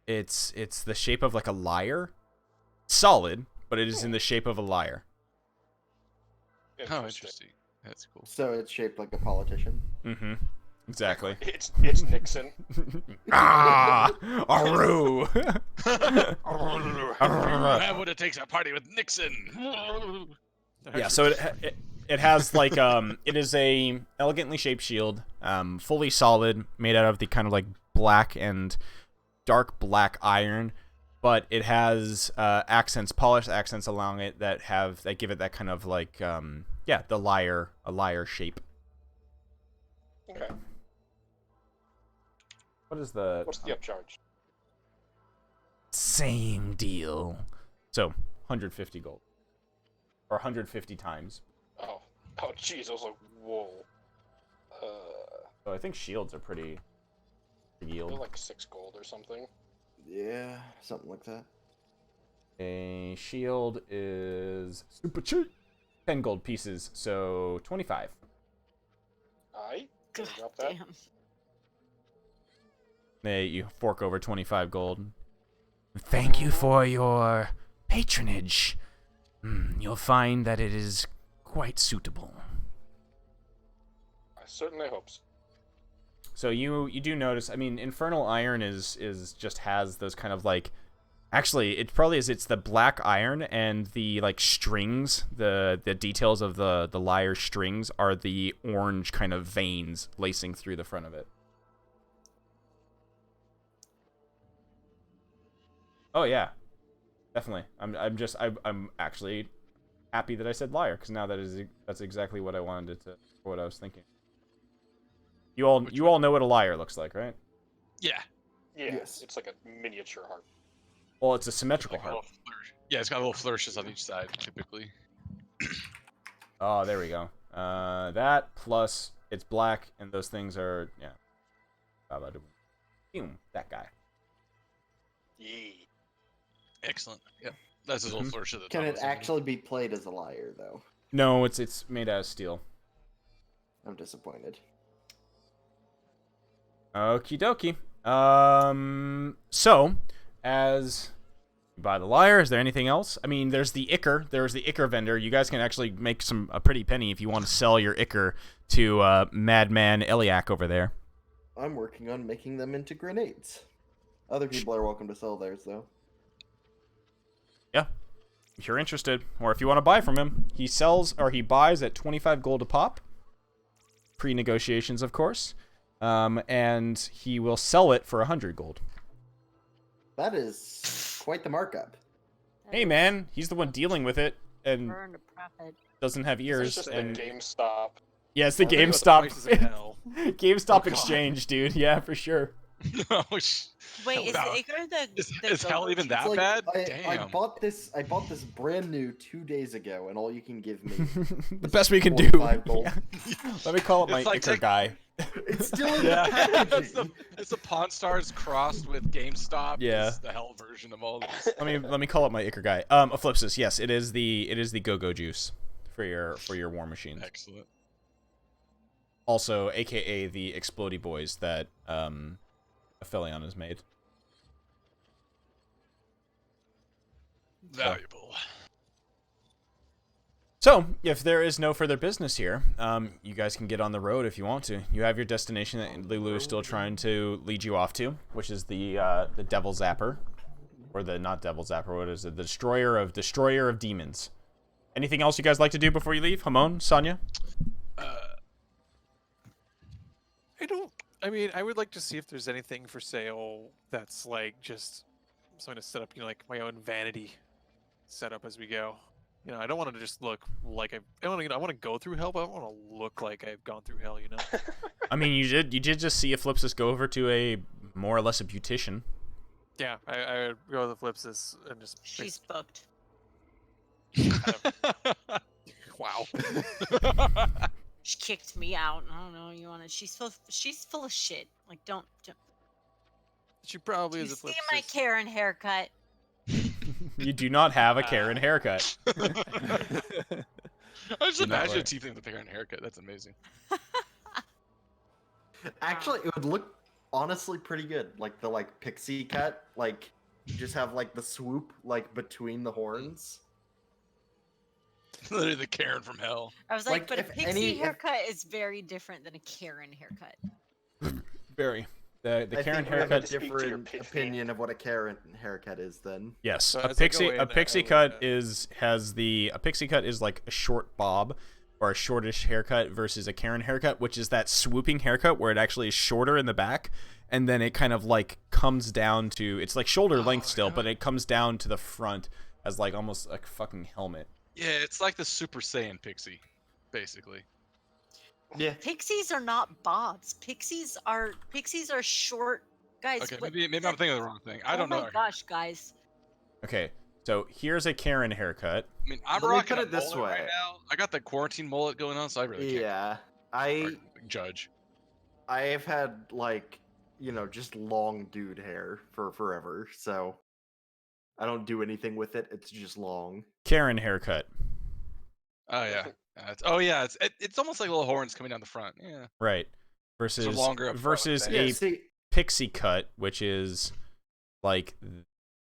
it's the shape of like a lyre, solid, but it is in the shape of a lyre. Oh, interesting. That's cool. So it's shaped like a politician. Mm-hmm. Exactly. It's Nixon. Ah, Aru. Have what it takes a party with Nixon. Yeah, so it has like it is a elegantly shaped shield, fully solid, made out of the kind of like black and dark black iron, but it has accents, polished accents along it that give it that kind of like a lyre shape. Okay. What's the upcharge? Same deal. So 150 gold. Or 150 times. Oh, jeez, I was like, whoa. So I think shields are pretty They're yield. like 6 gold or something. Yeah, something like that. A shield is super cheap. 10 gold pieces, so 25. Aye. God Drop that. damn. You fork over 25 gold. Thank you for your patronage. You'll find that it is quite suitable. I certainly hope so. So you do notice, I mean, Infernal Iron is just has those kind of like, actually it probably is, it's the black iron and the like strings, the details of the lyre strings are the orange kind of veins lacing through the front of it. Oh yeah, definitely. I'm actually happy that I said lyre, because now that's exactly what I wanted what I was thinking. You all know what a lyre looks like, right? Yeah. Yeah, Yes. it's like a miniature harp. Well, it's a symmetrical Like a harp. little flourish. Yeah, it's got little flourishes on each side, typically. Oh, there we go. That plus it's black, and those things are Boom, that guy. Yeah. Excellent. Yep. That's his little flourish at the top. Can of it the symbol. actually be played as a lyre, though? No, it's made out of steel. I'm disappointed. Okie dokie. So, as you buy the lyre, is there anything else? I mean, there's the Ichor. There's the Ichor vendor. You guys can actually make a pretty penny if you want to sell your Ichor to Madman Eliak over there. I'm working on making them into grenades. Other people are welcome to sell theirs, though. Yeah, if you're interested, or if you want to buy from him, he buys at 25 gold a pop. Pre-negotiations, of course. And he will sell it for 100 gold. That is quite the markup. Hey man, he's the one dealing with it and Burn a profit. doesn't have It's ears. just And the GameStop. yeah, it's the I think about the GameStop. prices of hell. GameStop Oh, God. exchange, dude. Yeah, for sure. Oh, Wait, is Wow. the Ichor the Is hell even that It's bad? I Damn. bought this brand new 2 days ago, and all you can give me The best we can do. 45 gold. Yeah. Let me call it my It's like Ichor guy. It's still in Yeah, the packaging. it's the Pawn Stars crossed with GameStop. Yeah. It's the hell version of all this. Let me call it my Ichor guy. Eclipsis, yes, it is the go-go juice for your war machines. Excellent. Also, aka the Explodey Boys that Aphelion has made. Valuable. So, if there is no further business here, you guys can get on the road if you want to. You have your destination that Lulu is still trying to lead you off to, which is the Devil Zapper, or the not Devil Zapper. What is it? The Destroyer of Demons. Anything else you guys like to do before you leave? Hamon, Sonya? I mean, I would like to see if there's anything for sale that's like just something to set up, like my own vanity setup as we go. I don't want to just look like I want to go through hell, but I don't want to look like I've gone through hell. I mean, you did just see Eclipsis go over to a more or less a beautician. Yeah, I would go with the Flipsis and just. She's booked. Wow. She kicked me out. I don't know. You want to? She's full of shit. Like don't. She probably You is a see Flipsis. my Karen haircut? You do not have a Karen haircut. I just Did not imagine work. Tiefling with a Karen haircut. That's amazing. Actually, it would look honestly pretty good. Like the pixie cut, you just have the swoop between the horns. Literally the Karen from hell. I was like, Like, but a if pixie any- if- haircut is very different than a Karen haircut. Very. The I Karen think we have a haircut. Speak to your different pitch opinion of what a Karen haircut is. Then Yes, So a as I go pixie in, a pixie I would, cut a pixie cut is like a short bob or a shortish haircut versus a Karen haircut, which is that swooping haircut where it actually is shorter in the back and then it kind of like comes down to it's like shoulder length still, but it comes down to the front as like almost like a fucking helmet. Yeah, it's like the Super Saiyan pixie, basically. yeah, Pixies are not bobs. Pixies are short guys. Okay, what maybe the- I'm thinking of the wrong thing. I don't know. Oh my gosh, guys. Okay, so here's a Karen haircut. I mean, I'm Let me rocking put a it this mullet right way. now. I got the quarantine mullet going on, so I really can't yeah. I judge. have had like just long dude hair for forever, so I don't do anything with it. It's just long. Karen haircut. Oh yeah. It's almost like little horns coming down the front. Yeah. Right. Versus longer up front, versus like a that. See, pixie cut, which is like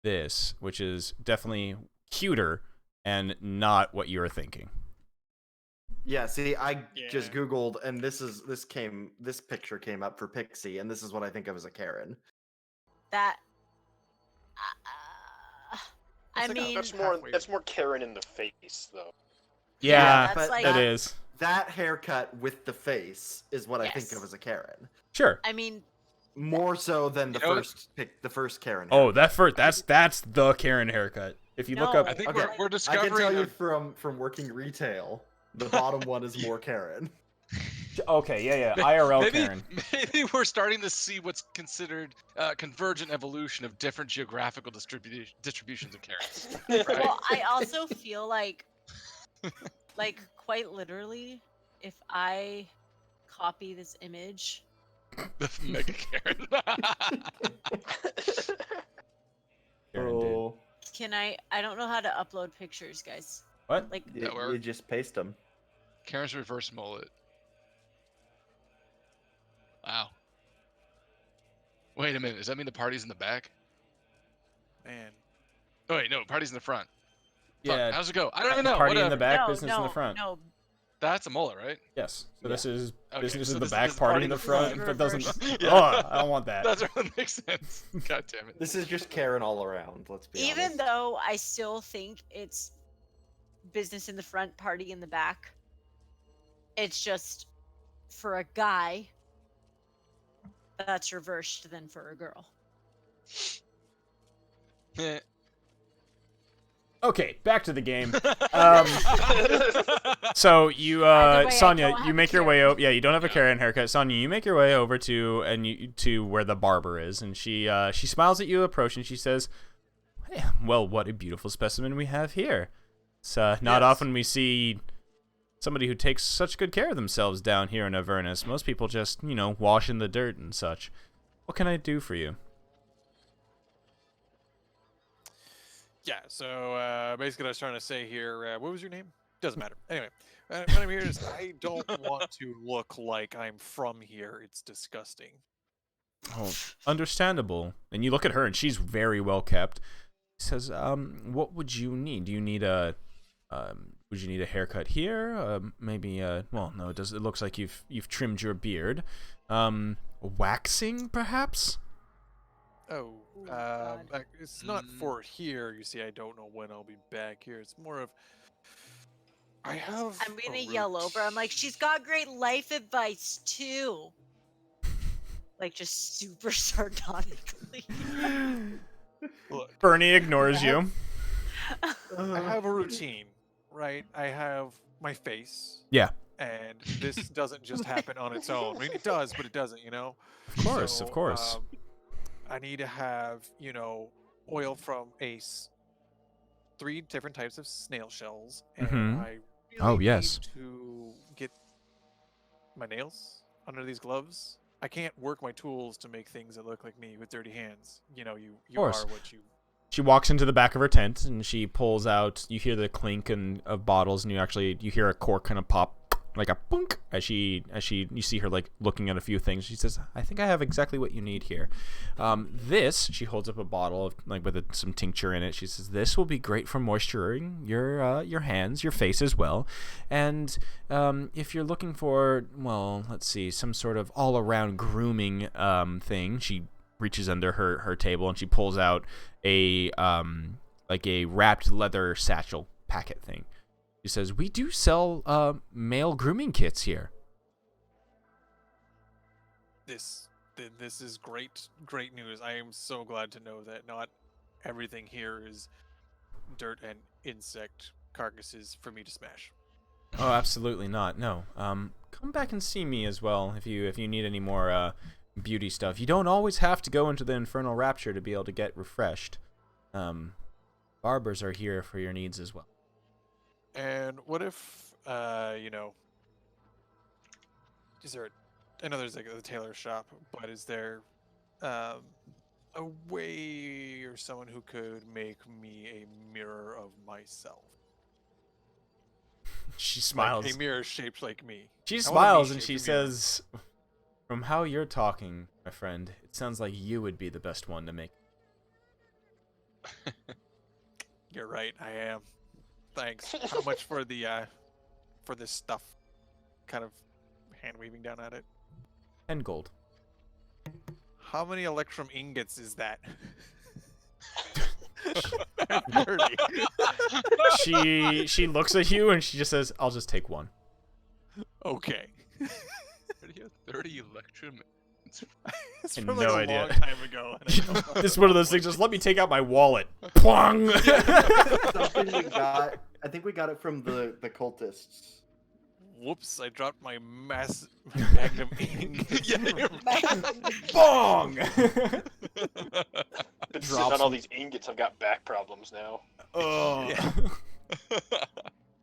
this, which is definitely cuter and not what you were thinking. yeah. See, I just Yeah. googled, and this picture came up for Pixie, and this is what I think of as a Karen. That. I It's like a- mean, That's more Karen in the face, though. Yeah, that's but like. it is. That haircut with the face is what I think Yes. of as a Karen. Sure. I mean, More so than the You know what? first Karen. Oh, haircut. that's the Karen haircut. If you look No. up, I think Okay, we're I discovering. can tell you from working retail, the bottom one is more Karen. okay, yeah, IRL maybe, Karen. maybe we're starting to see what's considered convergent evolution of different geographical distributions of Karens. Right? well, I also feel like quite literally, if I copy this image, The Mega Karen. Karen did. can I don't know how to upload pictures, guys. What? Like, That work? You just paste them. Karen's reverse mullet. Wow. Wait a minute. Does that mean the party's in the back? Man. Oh wait, no. Party's in the front. Fuck, Yeah. how's it go? I don't even know. Party in Whatever. the back, no, business no, in the front. no. That's a mullet, right? Yes. So Yeah. this is Okay, business so in the this back, is party in the front. front. That doesn't. Yeah. Oh, I don't want that. That's what makes sense. God damn it. This is just Karen all around. Let's be Even honest. though I still think it's business in the front, party in the back, it's just for a guy that's reversed than for a girl. Eh. Okay, back to the game. So you, Either way, I Sonya, don't you have make a your way Karen. over. Yeah, you don't have a Yeah. Karen haircut. Sonya, you make your way over to where the barber is, and she smiles at you, approach, and she says, "Hey, well, what a beautiful specimen we have here. It's not Yes. often we see somebody who takes such good care of themselves down here in Avernus. Most people just, wash in the dirt and such. What can I do for you?" Yeah, so basically what I was trying to say here, what was your name? Doesn't matter. Anyway, what I'm here is I don't want to look like I'm from here. It's disgusting. Oh, understandable. And you look at her, and she's very well kept. She says, what would you need? Do you need a, would you need a haircut here? Maybe, well, no, it looks like you've trimmed your beard. Waxing, perhaps? Oh, God. it's not for here. You see, I don't know when I'll be back here. It's more of I have. I'm a gonna yell over. I'm like, she's got great life advice too. Like, just super sardonically. Look, Bernie ignores you. I have a routine, right? I have my face. Yeah. And this doesn't just happen on its own. I mean, it does, but it doesn't, you know? Of course, So, of course. I need to have, oil from 3 different types of snail shells. And Mhm. I really Oh, yes. need to get my nails under these gloves. I can't work my tools to make things that look like me with dirty hands. You course. are what you. She walks into the back of her tent, and she pulls out, you hear the clink of bottles, and you hear a cork kind of pop, like a punk as she you see her like looking at a few things. She says, "I think I have exactly what you need here. This," she holds up a bottle of like with some tincture in it. She says, "This will be great for moisturizing your hands, your face as well. And if you're looking for, well, let's see, some sort of all-around grooming thing," she reaches under her table and she pulls out a like a wrapped leather satchel packet thing. She says, "We do sell male grooming kits here." This is great news. I am so glad to know that not everything here is dirt and insect carcasses for me to smash. Oh, absolutely not. No. Come back and see me as well if you need any more beauty stuff. You don't always have to go into the Infernal Rapture to be able to get refreshed. Barbers are here for your needs as well. And what if, is there, I know there's like a tailor shop, but is there a way or someone who could make me a mirror of myself? She smiles. Like a mirror shaped like me. She I wanna be smiles and shaped she a mirror. says, "From how you're talking, my friend, it sounds like you would be the best one to make." You're right, I am. Thanks. How much for the for this stuff? Kind of hand waving down at it. 10 gold. How many electrum ingots is that? 30. She looks at you and she just says, "I'll just take one." Okay. 30 electrum. It's had from like no a idea. long time ago. and I don't know. This is one of those things. Just let me take out my wallet. Plong. Something we got. I think we got it from the cultists. Whoops! I dropped my magnum ingot. Bong. Been Drops sitting on all them. these ingots. I've got back problems now. Oh. Yeah.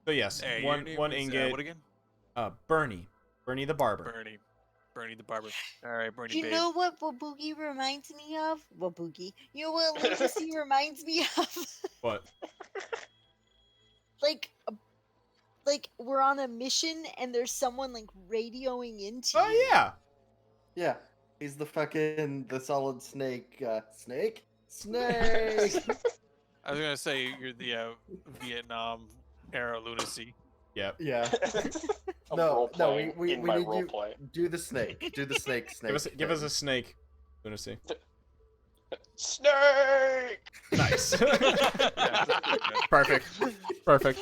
So yes, Hey, your one name one is, ingot. what again? Bernie the barber. Bernie the barber. All right, Bernie. You babe. know what Wabugi reminds me of? Wabugi. You know what Lunacy reminds me of? What? like we're on a mission and there's someone like radioing into you. Oh yeah. Yeah, he's the solid snake. Snake. I was gonna say you're the Vietnam era lunacy. Yep. Yeah. I'm No, role-playing we in my need you. roleplay. Do the snake. Do the snake. Give us a snake. Lunacy. Snake! Nice. Yeah, Perfect. Perfect.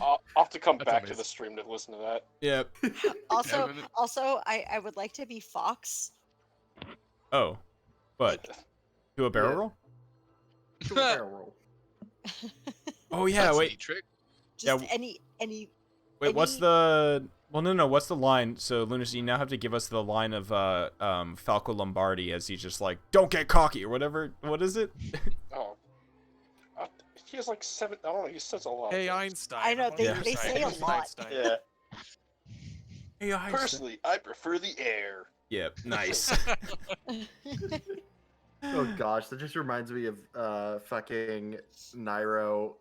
I'll have to come That's back to amazing. the stream to listen to that. Yep. Also, Evan- I would like to be Fox. Oh. What? Do a barrel Yeah. roll? Do a barrel roll. Oh yeah. That's a Wait. neat trick. Just Yeah. any. Wait. What's any- the? Well, no. What's the line? So Lunacy, you now have to give us the line of Falco Lombardi as he's just like, "Don't get cocky" or whatever. What is it? Oh. He has like 7. I don't know. He says a lot. Hey of things. Einstein. I know, I'm on they- your they side. say a Who's lot. Einstein? Yeah. Hey, I Personally, I prefer the air. Yep. Nice. Oh gosh, that just reminds me of fucking Nairo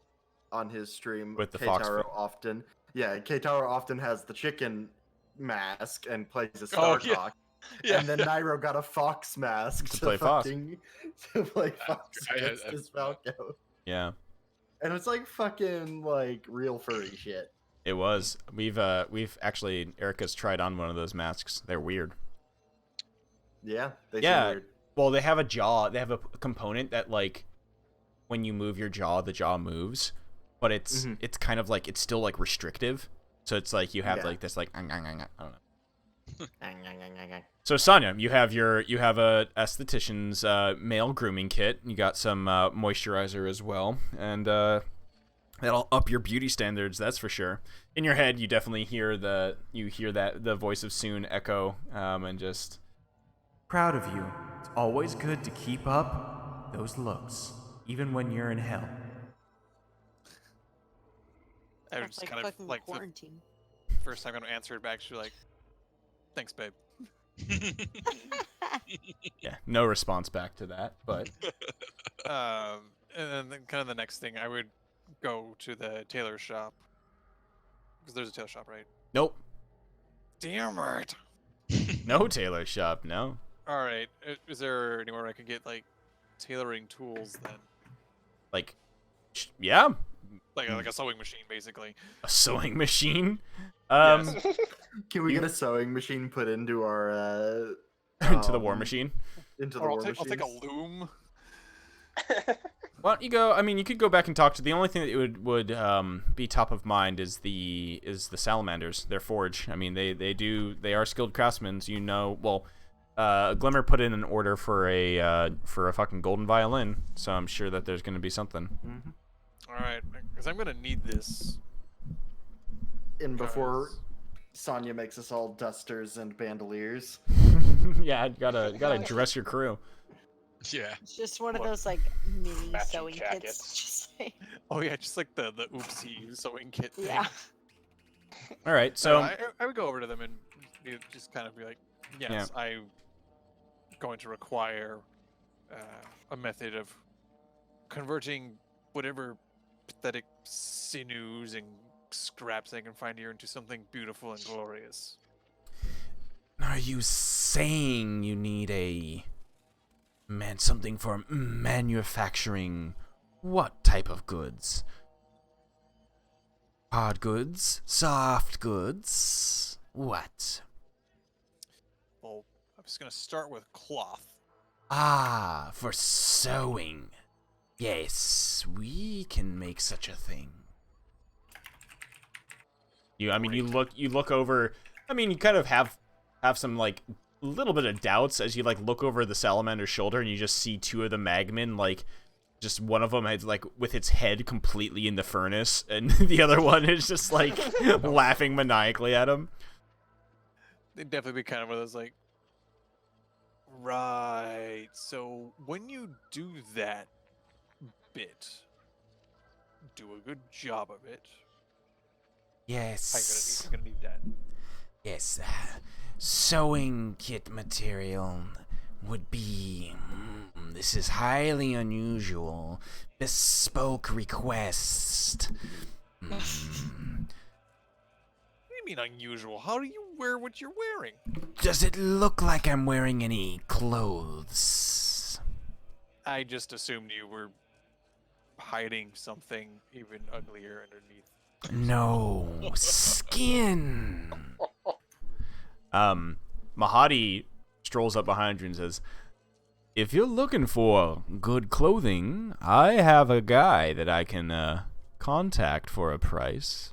on his stream. With the fox Keitaro fin. often. Yeah, Keitaro often has the chicken mask and plays a Oh, Startalk. yeah. Yeah. And then Nairo got a fox mask To play Fox. to play Fox I had- against his Falco. Yeah. And it's like fucking like real furry shit. It was. We've actually Erica's tried on one of those masks. They're weird. Yeah, they Yeah. seem weird. Well, they have a jaw. They have a component that like when you move your jaw, the jaw moves, but it's Mhm. it's kind of like it's still like restrictive. So it's like you have Yeah. like this like I don't know. So Sonya, you have a esthetician's male grooming kit. You got some moisturizer as well, and that'll up your beauty standards. That's for sure. In your head, you definitely hear the voice of Soon echo, and just proud of you. It's always good to keep up those looks, even when you're in hell. I was That's just like kind of fucking like the quarantine. first time I'm gonna answer it back. She's like, "Thanks, babe." Yeah, no response back to that, but And then kind of the next thing, I would go to the tailor shop because there's a tailor shop, right? nope. damn it. No tailor shop, no. All right. Is there anywhere I could get like tailoring tools then? Like, yeah, Like a sewing machine, basically. a sewing machine. Yes. Can we get a sewing machine put into our Into the war machine. Into the Or war I'll take a machines? loom. Why don't you go? I mean, you could go back and talk to. The only thing that would be top of mind is the salamanders. Their forge. I mean, they are skilled craftsmen. You know, well, Glimmer put in an order for a fucking golden violin, so I'm sure that there's going to be something. Mhm. All right, because I'm gonna need this. And before Because- Sonya makes us all dusters and bandoliers. Yeah, you gotta dress your crew. Yeah. It's just one of What? those like mini Matching sewing jackets. kits. Just like, Oh yeah, just like the oopsie sewing kit thing. yeah. All right, So so I would go over to them and just kind of be like, yes, I'm going to require a method of converting whatever pathetic sinews and scraps I can find here into something beautiful and glorious. are you saying you need something for manufacturing what type of goods? Hard goods? Soft goods? What? Well, I'm just going to start with cloth. Ah, for sewing. Yes, we can make such a thing. You look over. I mean, you kind of have some like little bit of doubts as you like look over the salamander's shoulder and you just see two of the magmen, like just one of them is like with its head completely in the furnace and the other one is just like laughing maniacally at him. They'd definitely be kind of one of those like, right. So when you do that bit, do a good job of it. Yes. I'm gonna need that. Yes, sewing kit material would be. This is highly unusual. Bespoke request. What do you mean unusual? How do you wear what you're wearing? Does it look like I'm wearing any clothes? I just assumed you were hiding something even uglier underneath. No, skin. Mahadi strolls up behind you and says, "If you're looking for good clothing, I have a guy that I can contact for a price."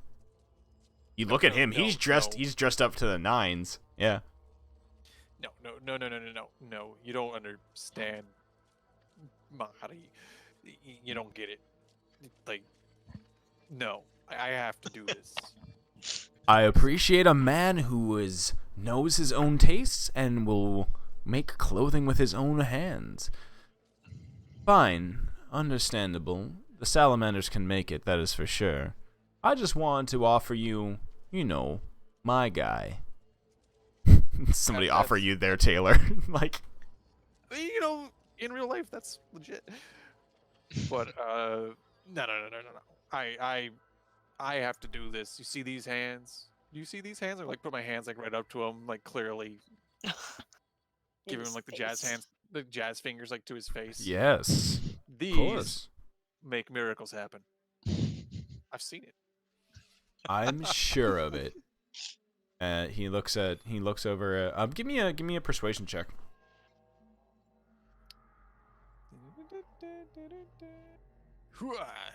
You look at him; he's dressed up to the nines. Yeah. No. You don't understand, Mahari. You don't get it. Like, no. I have to do this. I appreciate a man who knows his own tastes and will make clothing with his own hands. Fine, understandable. The salamanders can make it, that is for sure. I just wanted to offer you, my guy. Somebody offer you their tailor. Like, In real life, that's legit. But, no. I have to do this. You see these hands? Do you see these hands? I like put my hands like right up to him, like clearly giving him like the jazz hands, the jazz fingers like to his face. yes. These make miracles happen. I've seen it. I'm sure of it. He looks over. Give me a persuasion check.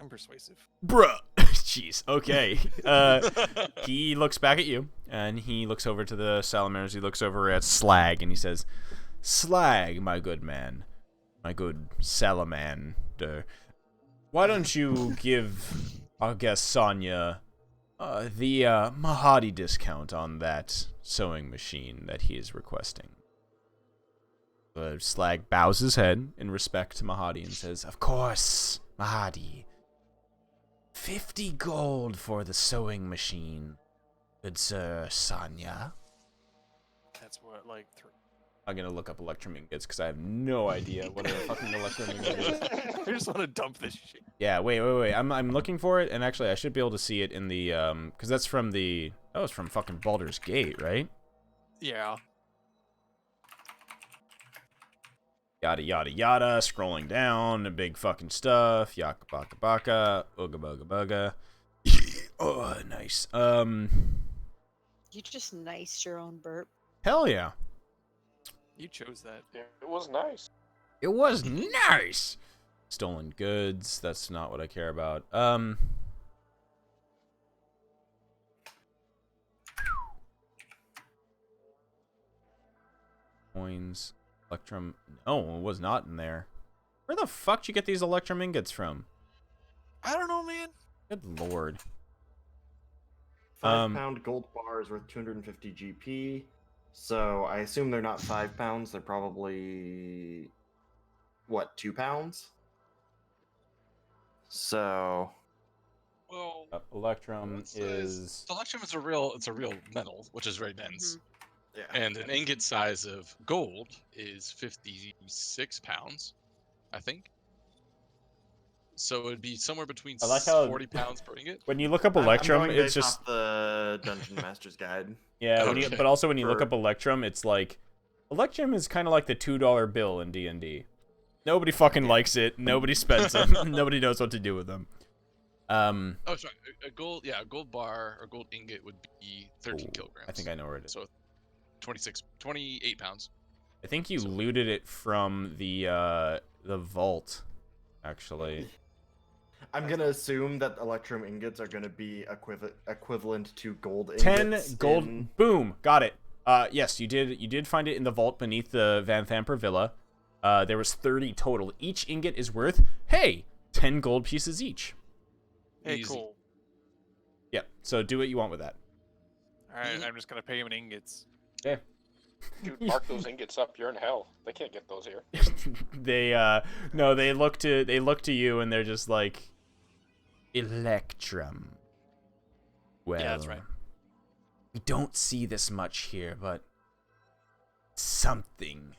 I'm persuasive. Bruh. Jeez. Okay. He looks back at you, and he looks over to the salamanders. He looks over at Slag, and he says, "Slag, my good man, my good salamander, why don't you give our guest Sonya the Mahadi discount on that sewing machine that he is requesting?" Slag bows his head in respect to Mahadi and says, "Of course, Mahadi. 50 gold for the sewing machine, good sir Sonya." That's what, like, I'm gonna look up electromagnets because I have no idea what a fucking electromagnet is. I just want to dump this shit. Yeah, wait. I'm looking for it, and actually I should be able to see it in the because that's from the it's from fucking Baldur's Gate, right? Yeah. Yada yada yada. Scrolling down, the big fucking stuff. Yaka baka baka. Ooga booga booga. Oh, nice. You just niced your own burp. Hell yeah. You chose that. Yeah, it was nice. It was nice. Stolen goods. That's not what I care about. Coins. Electrum. No, it was not in there. Where the fuck did you get these Electrum ingots from? I don't know, man. Good lord. 5-pound gold bar is worth 250 GP. So I assume they're not 5 pounds. They're probably what, 2 pounds? So Well, Electrum the electrum is a real metal, which is very dense. yeah. And an ingot size of gold is 56 pounds, I think. So it'd be somewhere between I like how 40 pounds per ingot. when you look up I'm Electrum, going it's based just off the Dungeon Master's Guide. yeah. Okay. But also when you look For- up Electrum, it's like Electrum is kind of like the $2 bill in D&D. Nobody fucking likes it. Nobody spends them. Nobody knows what to do with them. Oh, sorry. A gold bar or gold ingot would be 13 Ooh, kilograms. I think I know where it is. So 28 pounds. I think you so- looted it from the vault, actually. I'm gonna assume that Electrum ingots are gonna be equivalent to gold 10 ingots. gold. in- Boom. Got it. Yes, you did. You did find it in the vault beneath the Van Thamper Villa. There was 30 total. Each ingot is worth, hey, 10 gold pieces each. Hey, Easy. cool. Yep. So do what you want with that. All right, I'm just gonna pay him in ingots. Yeah. Dude, mark those ingots up. You're in hell. They can't get those here. They no, they look to you and they're just like Electrum. Well, Yeah, that's right. We don't see this much here, but something.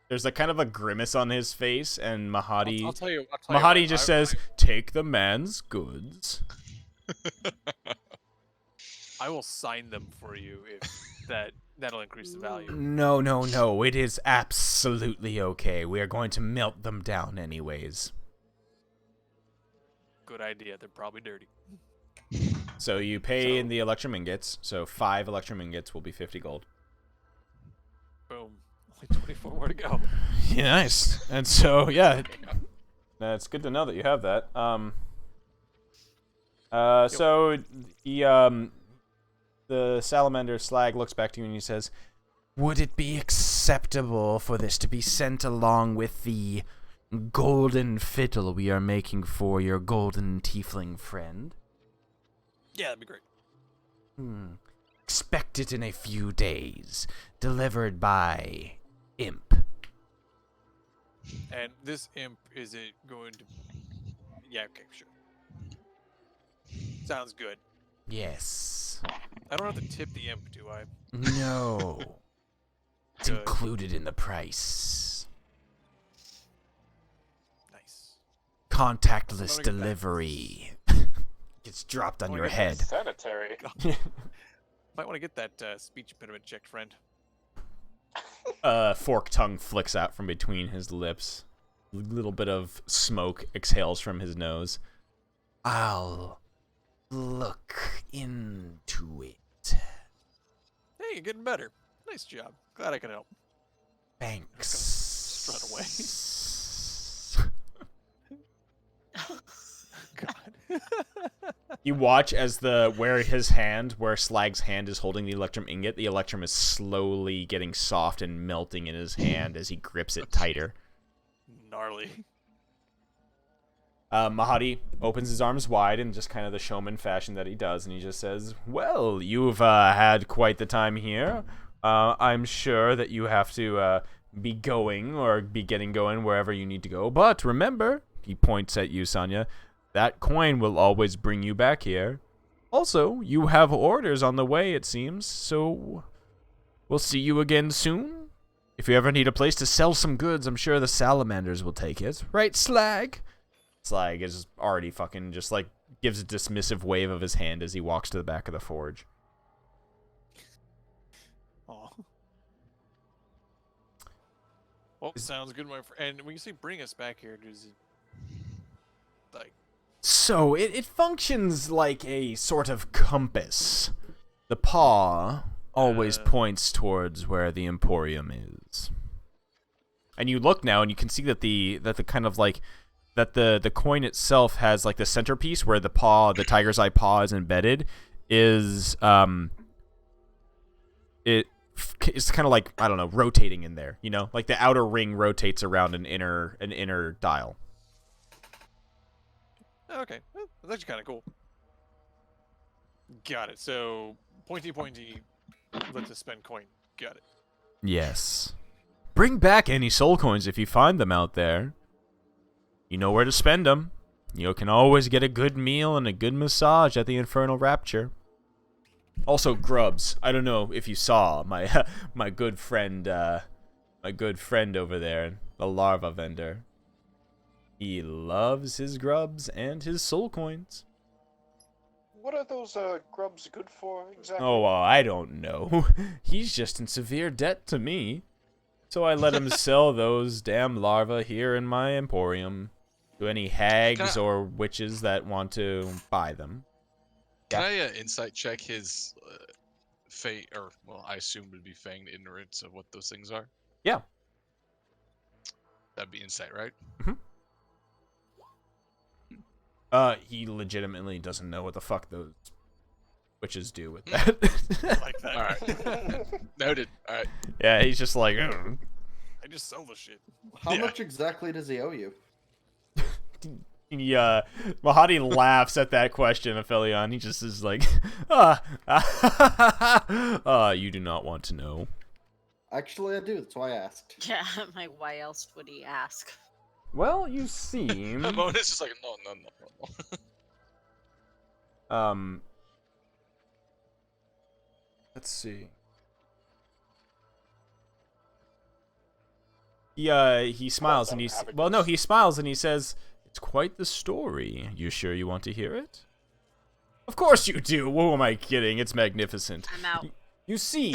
There's a kind of a grimace on his face, and Mahadi I'll tell you. Mahadi just says, "Take the man's goods." I will sign them for you if that'll increase the value. No, no, no. It is absolutely okay. We are going to melt them down anyways. Good idea. They're probably dirty. So you pay in the Electrum ingots. So 5 Electrum ingots will be 50 gold. Boom. Only 24 more to go. Yeah, nice. And so, yeah, it's good to know that you have that. So the salamander Slag looks back to you and he says, "Would it be acceptable for this to be sent along with the golden fiddle we are making for your golden tiefling friend?" Yeah, that'd be great. Expect it in a few days. Delivered by Imp. And this imp, is it going to... Yeah, okay, sure. Sounds good. Yes. I don't have to tip the imp, do I? No. It's Good. included in the price. Nice. Contactless I'm gonna get that. delivery. Gets dropped on I'm your gonna get head. Sanitary. Might want to get that speech impediment checked, friend. Fork tongue flicks out from between his lips. A little bit of smoke exhales from his nose. I'll look into it. Hey, you're getting better. Nice job. Glad I could help. Thanks. Just run away. God. You watch as where Slag's hand is holding the Electrum ingot, the Electrum is slowly getting soft and melting in his hand as he grips it tighter. Gnarly. Mahadi opens his arms wide in just kind of the showman fashion that he does, and he just says, "Well, you've had quite the time here. I'm sure that you have to be going or be getting going wherever you need to go. But remember," he points at you, Sonya, "that coin will always bring you back here. Also, you have orders on the way, it seems, so we'll see you again soon. If you ever need a place to sell some goods, I'm sure the salamanders will take it. Right, Slag?" Slag is already fucking just like gives a dismissive wave of his hand as he walks to the back of the forge. Oh, Well, sounds good, my friend. And when you say bring us back here, does it like? So it functions like a sort of compass. The paw always points towards where the Emporium is. And you look now, and you can see that the kind of like that the coin itself has like the centerpiece where the tiger's eye paw is embedded. It's kind of like, I don't know, rotating in there. You know, like the outer ring rotates around an inner dial. Okay, well, that's actually kind of cool. Got it. So pointy, let's us spend coin. Got it. Yes. Bring back any soul coins if you find them out there. You know where to spend them. You can always get a good meal and a good massage at the Infernal Rapture. Also, grubs. I don't know if you saw my my good friend over there, the larva vendor. He loves his grubs and his soul coins. What are those grubs good for exactly? Oh, I don't know. He's just in severe debt to me. So I let him sell those damn larvae here in my emporium to any hags or witches that want to buy them. Can I insight check his I assume would be feigned ignorance of what those things are? Yeah. That'd be insight, right? Mm-hmm. He legitimately doesn't know what the fuck those witches do with that. Like that. All right. Noted. All right. Yeah, he's just like, I just sell the shit. How much exactly does he owe you? Mahadi laughs at that question, Aphelion. He just is like, you do not want to know. Actually, I do. That's why I asked. Yeah, I'm like, why else would he ask? Well, you seem... Bonus is just like, no. Let's see. He smiles and he smiles and he says, "It's quite the story. You sure you want to hear it?" Of course you do. Who am I kidding? It's magnificent. I'm out. You see,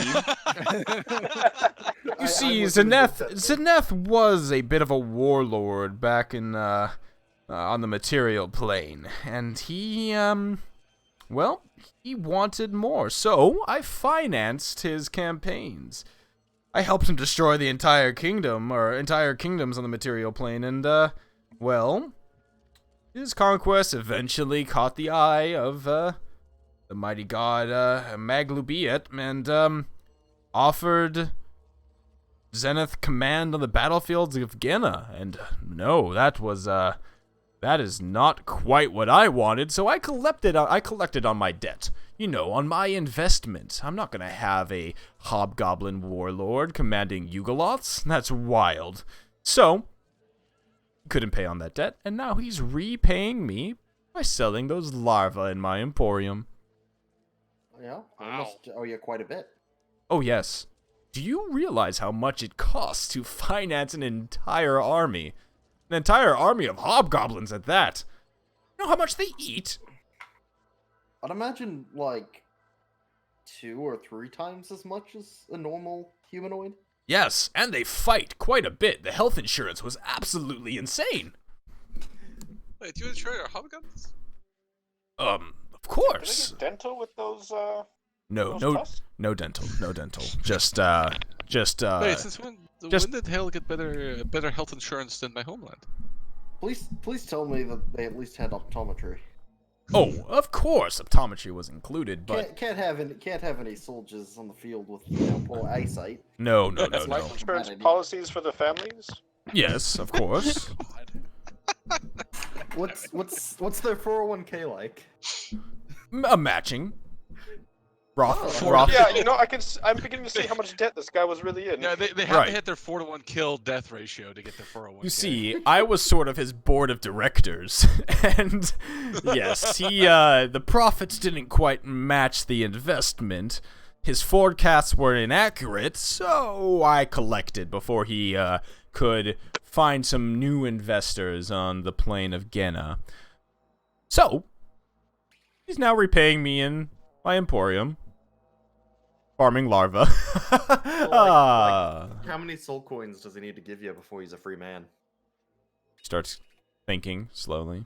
Zeneth was a bit of a warlord back in on the material plane, and he wanted more. So I financed his campaigns. I helped him destroy the entire kingdom, or entire kingdoms on the material plane, and, his conquest eventually caught the eye of, the mighty god, Maglubiet, and, offered Zenith command on the battlefields of Genna, and no, that is not quite what I wanted, so I collected on my debt. You know, on my investment. I'm not gonna have a hobgoblin warlord commanding Yugoloths. That's wild. So, couldn't pay on that debt, and now he's repaying me by selling those larvae in my emporium. Yeah, I must owe you quite a bit. Oh, yes. Do you realize how much it costs to finance an entire army? An entire army of hobgoblins at that. You know how much they eat? I'd imagine, like, 2 or 3 times as much as a normal humanoid. Yes, and they fight quite a bit. The health insurance was absolutely insane. Wait, do you insure your hobgoblins? Of Do course. they get dental with those, No tusks? dental. Just, Wait, since when did Hale get better health insurance than my homeland? Please tell me that they at least had optometry. Oh, of course, optometry was included, but Can't have any soldiers on the field with poor eyesight. no. Life insurance policies for the families? Yes, of course. What's their 401k like? A matching. Roth. Yeah, you know, I'm beginning to see how much debt this guy was really in. Yeah, they have to hit their 4-to-1 kill death ratio to get their 401k. You see, I was sort of his board of directors, and yes, the profits didn't quite match the investment. His forecasts were inaccurate, so I collected before he could find some new investors on the plane of Genna. So, he's now repaying me in my emporium. farming larva. How many soul coins does he need to give you before he's a free man? Starts thinking slowly.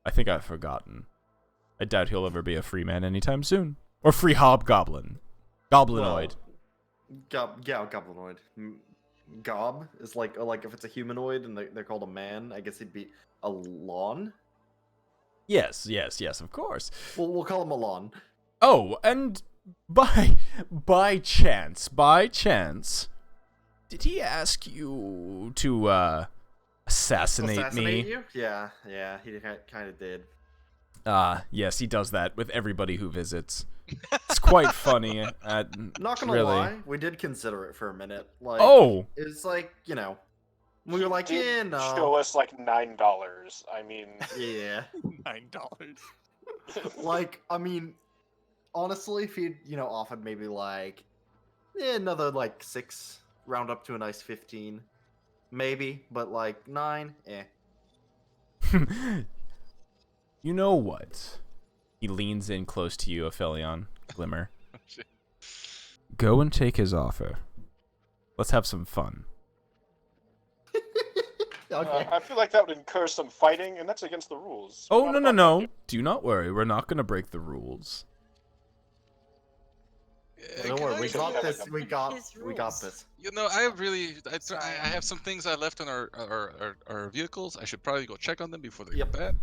I think I've forgotten. I doubt he'll ever be a free man anytime soon. Or free hobgoblin. Goblinoid. Goblinoid. Gob is like if it's a humanoid and they're called a man, I guess he'd be a lawn. Yes, of course. We'll call him a lawn. Oh, and by chance, did he ask you to assassinate me? You? Yeah, he kind of did. Yes, he does that with everybody who visits. It's quite funny. Not gonna really. lie, we did consider it for a minute. Like, Oh, it's like, you know, we were like, yeah, no. Show us like $9. I mean, Yeah. $9. Like, I mean, honestly, if he'd, offered maybe like, another like 6, round up to a nice 15, maybe, but like 9, you know what? He leans in close to you, Aphelion, Glimmer. Go and take his offer. Let's have some fun. Okay. I feel like that would incur some fighting, and that's against the rules. Oh, no. Do not worry. We're not going to break the rules. Don't worry, we got this. We got rules. this. You know, I have some things I left on our vehicles. I should probably go check on them before they Yep. go bad.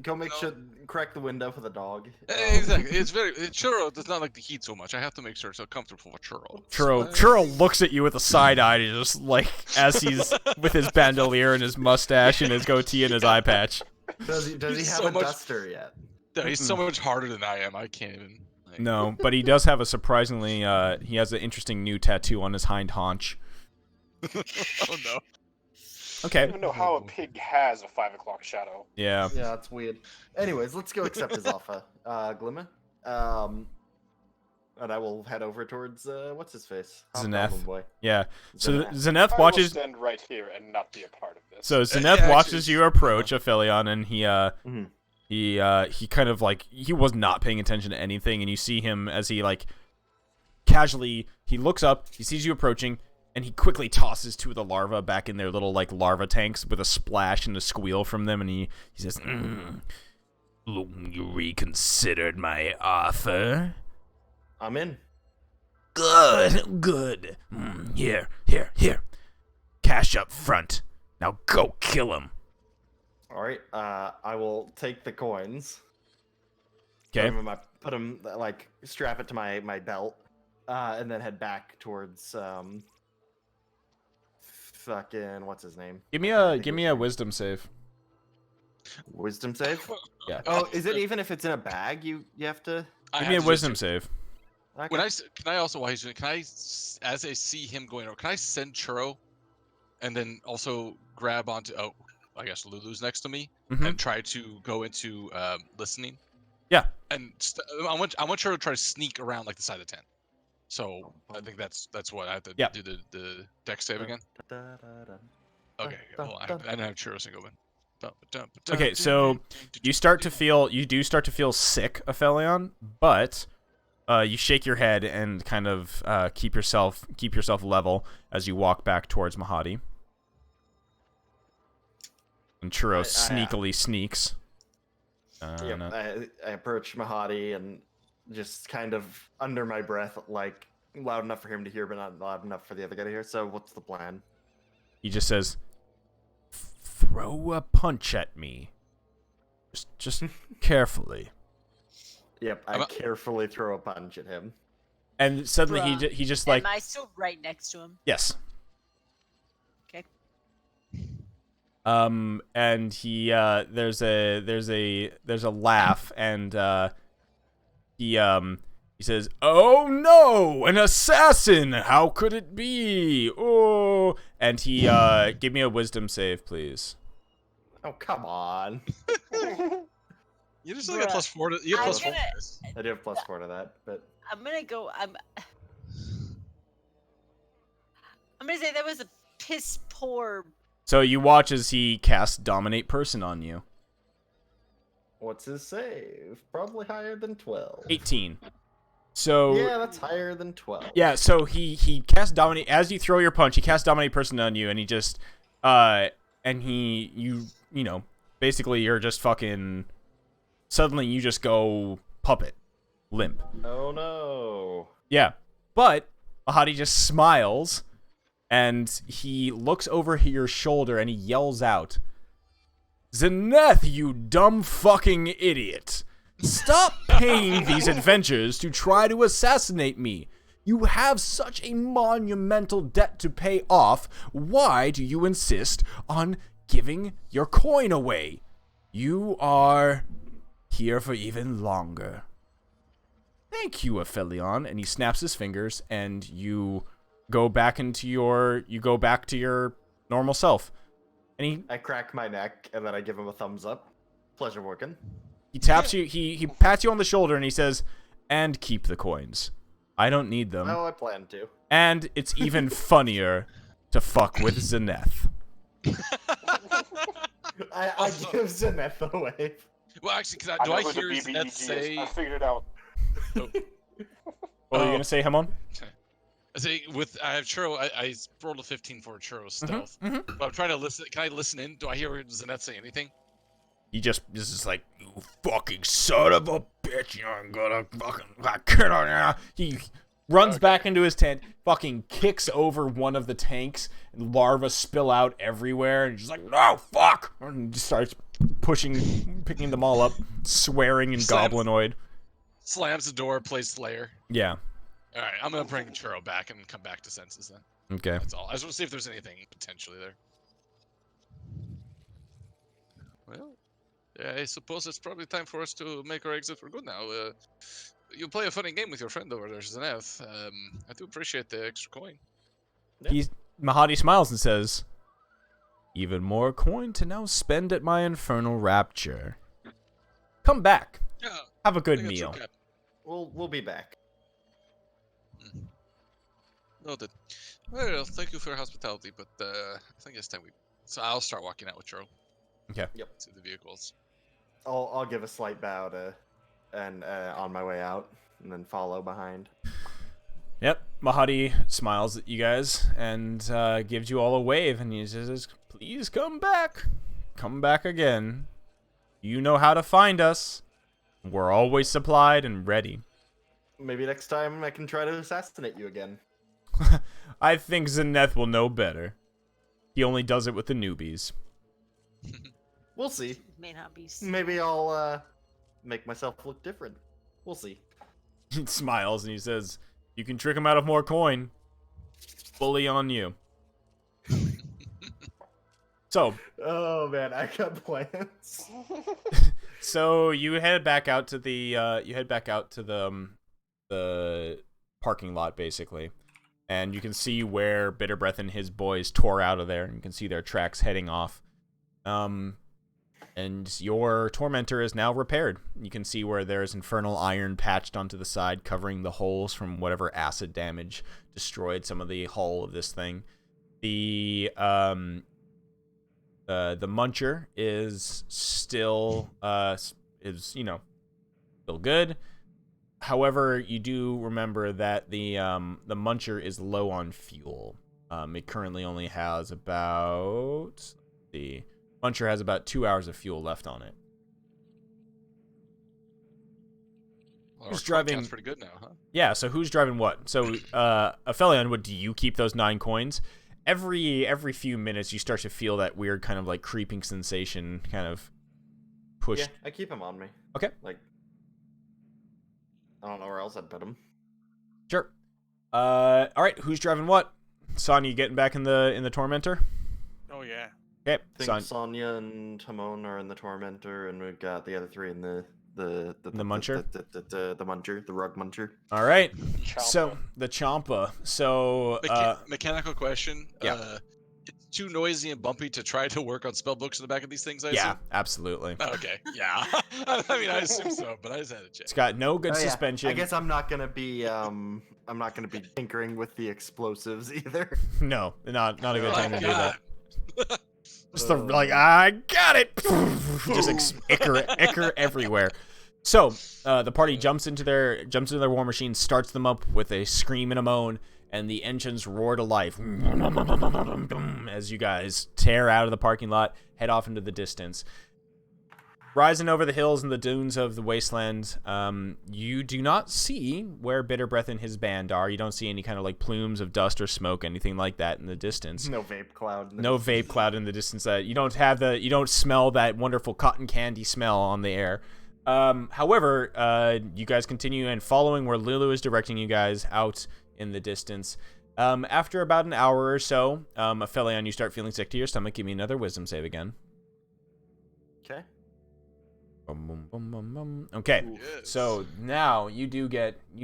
Go make sure, crack the window for the dog. Exactly. Churro does not like the heat so much. I have to make sure it's so comfortable for Churro. Churro looks at you with a side eye, just like as he's with his bandolier and his mustache and his goatee and his eye patch. Does he He's have so a much- duster yet? Yeah, he's so much harder than I am. I can't even. Like... No, but he does have a surprisingly, he has an interesting new tattoo on his hind haunch. Oh no. I Okay. don't even know how a pig has a 5 o'clock shadow. Yeah. Yeah, that's weird. Anyways, let's go accept his offer, Glimmer. And I will head over towards what's his face? Zeneth. Hobgoblin Boy. Yeah. So Zeneth. Zeneth I watches. will stand right here and not be a part of this. So Zeneth Yeah, watches actually- you approach Aphelion, and Mhm. he kind of like he was not paying attention to anything, and you see him as he like casually he looks up, he sees you approaching, and he quickly tosses 2 of the larvae back in their little like larva tanks with a splash and a squeal from them, and he says, "You reconsidered my offer? I'm in. Good. Here. Cash up front. Now go kill him." All right. I will take the coins. Okay. Put them like strap it to my belt, and then head back towards fucking what's his name? Give me a wisdom save. Wisdom save. Yeah. Oh, is it even if it's in a bag? You have to. Give me a wisdom save. Okay. Can I also while he's doing? Can I, as I see him going over, can I send Churro, and then also grab onto? Oh, I guess Lulu's next to me, Mhm. and try to go into listening. Yeah. And I want Churro to try to sneak around like the side of the tent. So I think that's what I have to Yeah. do the dex save again. Okay, well I don't have Churro single win. Okay, so you do start to feel sick, Aphelion, but you shake your head and kind of keep yourself level as you walk back towards Mahadi. And Churro sneakily sneaks. Yep, no. I approach Mahadi and just kind of under my breath, like loud enough for him to hear, but not loud enough for the other guy to hear. So what's the plan? He just says, "Throw a punch at me. Just carefully." Yep, I carefully throw a punch at him. And suddenly Bruh. he just like, Am I still right next to him? yes. Okay. And he there's a laugh, and he says, "Oh no, an assassin! How could it be? Oh!" And he give me a wisdom save, please. Oh, come on. You just got +4 to. You have I'm +4 gonna- to this. I do have +4 to that, but I'm gonna go. I'm gonna say that was a piss poor. So you watch as he casts Dominate Person on you. what's his save? Probably higher than 12. 18. So Yeah, that's higher than 12. yeah, so he casts dominate as you throw your punch. He casts dominate person on you, and he just you know, basically you're just fucking suddenly you just go puppet limp. Oh no. Yeah, but Mahadi just smiles, and he looks over your shoulder and he yells out, "Zeneth, you dumb fucking idiot! Stop paying these adventures to try to assassinate me. You have such a monumental debt to pay off. Why do you insist on giving your coin away? You are here for even longer. Thank you, Aphelion." And he snaps his fingers, and you go back to your normal self. And I crack my neck, and then I give him a thumbs up. Pleasure working. he taps you, he pats you on the shoulder, and he says, "And keep the coins. I don't need them. Oh, I plan to. And it's even funnier to fuck with Zeneth." I give Zeneth away. Well, actually, I do know I who the hear BBEG that is. say? I figured it out. Oh, What were you gonna say, Hamon? I say I have churro. I rolled a 15 for a churro stealth. But I'm trying to listen. Can I listen in? Do I hear Zeneth say anything? He just is like, "You fucking son of a bitch! I'm gonna fucking get on ya." He runs back into his tent, fucking kicks over one of the tanks, and larvae spill out everywhere. And he's just like, "No, fuck!" And just starts picking them all up, swearing in Slams. goblinoid. Slams the door, plays Slayer. Yeah. All right, I'm gonna bring churro back and come back to senses then. Okay. That's all. I just want to see if there's anything potentially there. Well, yeah, I suppose it's probably time for us to make our exit for good now. You play a funny game with your friend over there, Zeneth. I do appreciate the extra coin. Mahadi smiles and says, "Even more coin to now spend at my infernal rapture. Come back. Yeah, Have a good I got you, meal." Cap. We'll be back. Noted. Well, thank you for your hospitality, but I think it's time we. So I'll start walking out with Churro. Okay. Yep. To the vehicles. I'll give a slight bow to, and on my way out, and then follow behind. Yep. Mahadi smiles at you guys and gives you all a wave, and he says, "Please come back. Come back again. You know how to find us. We're always supplied and ready." Maybe next time I can try to assassinate you again. I think Zeneth will know better. He only does it with the newbies. We'll see. May not be. Maybe I'll make myself look different. We'll see. He smiles and he says, "You can trick him out of more coin. Fully on you." So, Oh man, I got plans. so you head back out to the the parking lot basically, and you can see where Bitter Breath and his boys tore out of there, and you can see their tracks heading off. And your tormentor is now repaired. You can see where there's infernal iron patched onto the side, covering the holes from whatever acid damage destroyed some of the hull of this thing. The muncher is still still good. However, you do remember that the muncher is low on fuel. It currently only has about muncher has about 2 hours of fuel left on it. Well, Who's our driving- count's pretty good now, huh? Yeah, so who's driving what? So, Aphelion, what do you keep those 9 coins? Every few minutes, you start to feel that weird kind of like creeping sensation, kind of push. Yeah, I keep him on me. Okay. Like, I don't know where else I'd put him. Sure. All right. Who's driving what? Son, you getting back in the tormentor? Oh yeah. Okay. I think Son, Sonya and Timon are in the Tormentor, and we've got the other 3 in the Muncher? the Muncher, the Rug Muncher. all right. Champa. So the Champa. So Mechanical question. Yeah. It's too noisy and bumpy to try to work on spell books in the back of these things, I yeah, assume? absolutely. Okay, yeah. I mean, I assume so, but I just had to check. It's got no good Oh, yeah. suspension. I guess I'm not gonna be tinkering with the explosives either. No, not a good Oh, time to do that. God. Just the like, I got it. Just ichor everywhere. So the party jumps into their war machine, starts them up with a scream and a moan, and the engines roar to life as you guys tear out of the parking lot, head off into the distance. Rising over the hills and the dunes of the wasteland, you do not see where Bitter Breath and his band are. You don't see any kind of like plumes of dust or smoke, anything like that in the distance. No vape cloud. No vape cloud in the distance. You don't smell that wonderful cotton candy smell on the air. However, you guys continue and following where Lulu is directing you guys out in the distance. After about an hour or so, Aphelion, you start feeling sick to your stomach. Give me another wisdom save again. Okay. Okay, so now you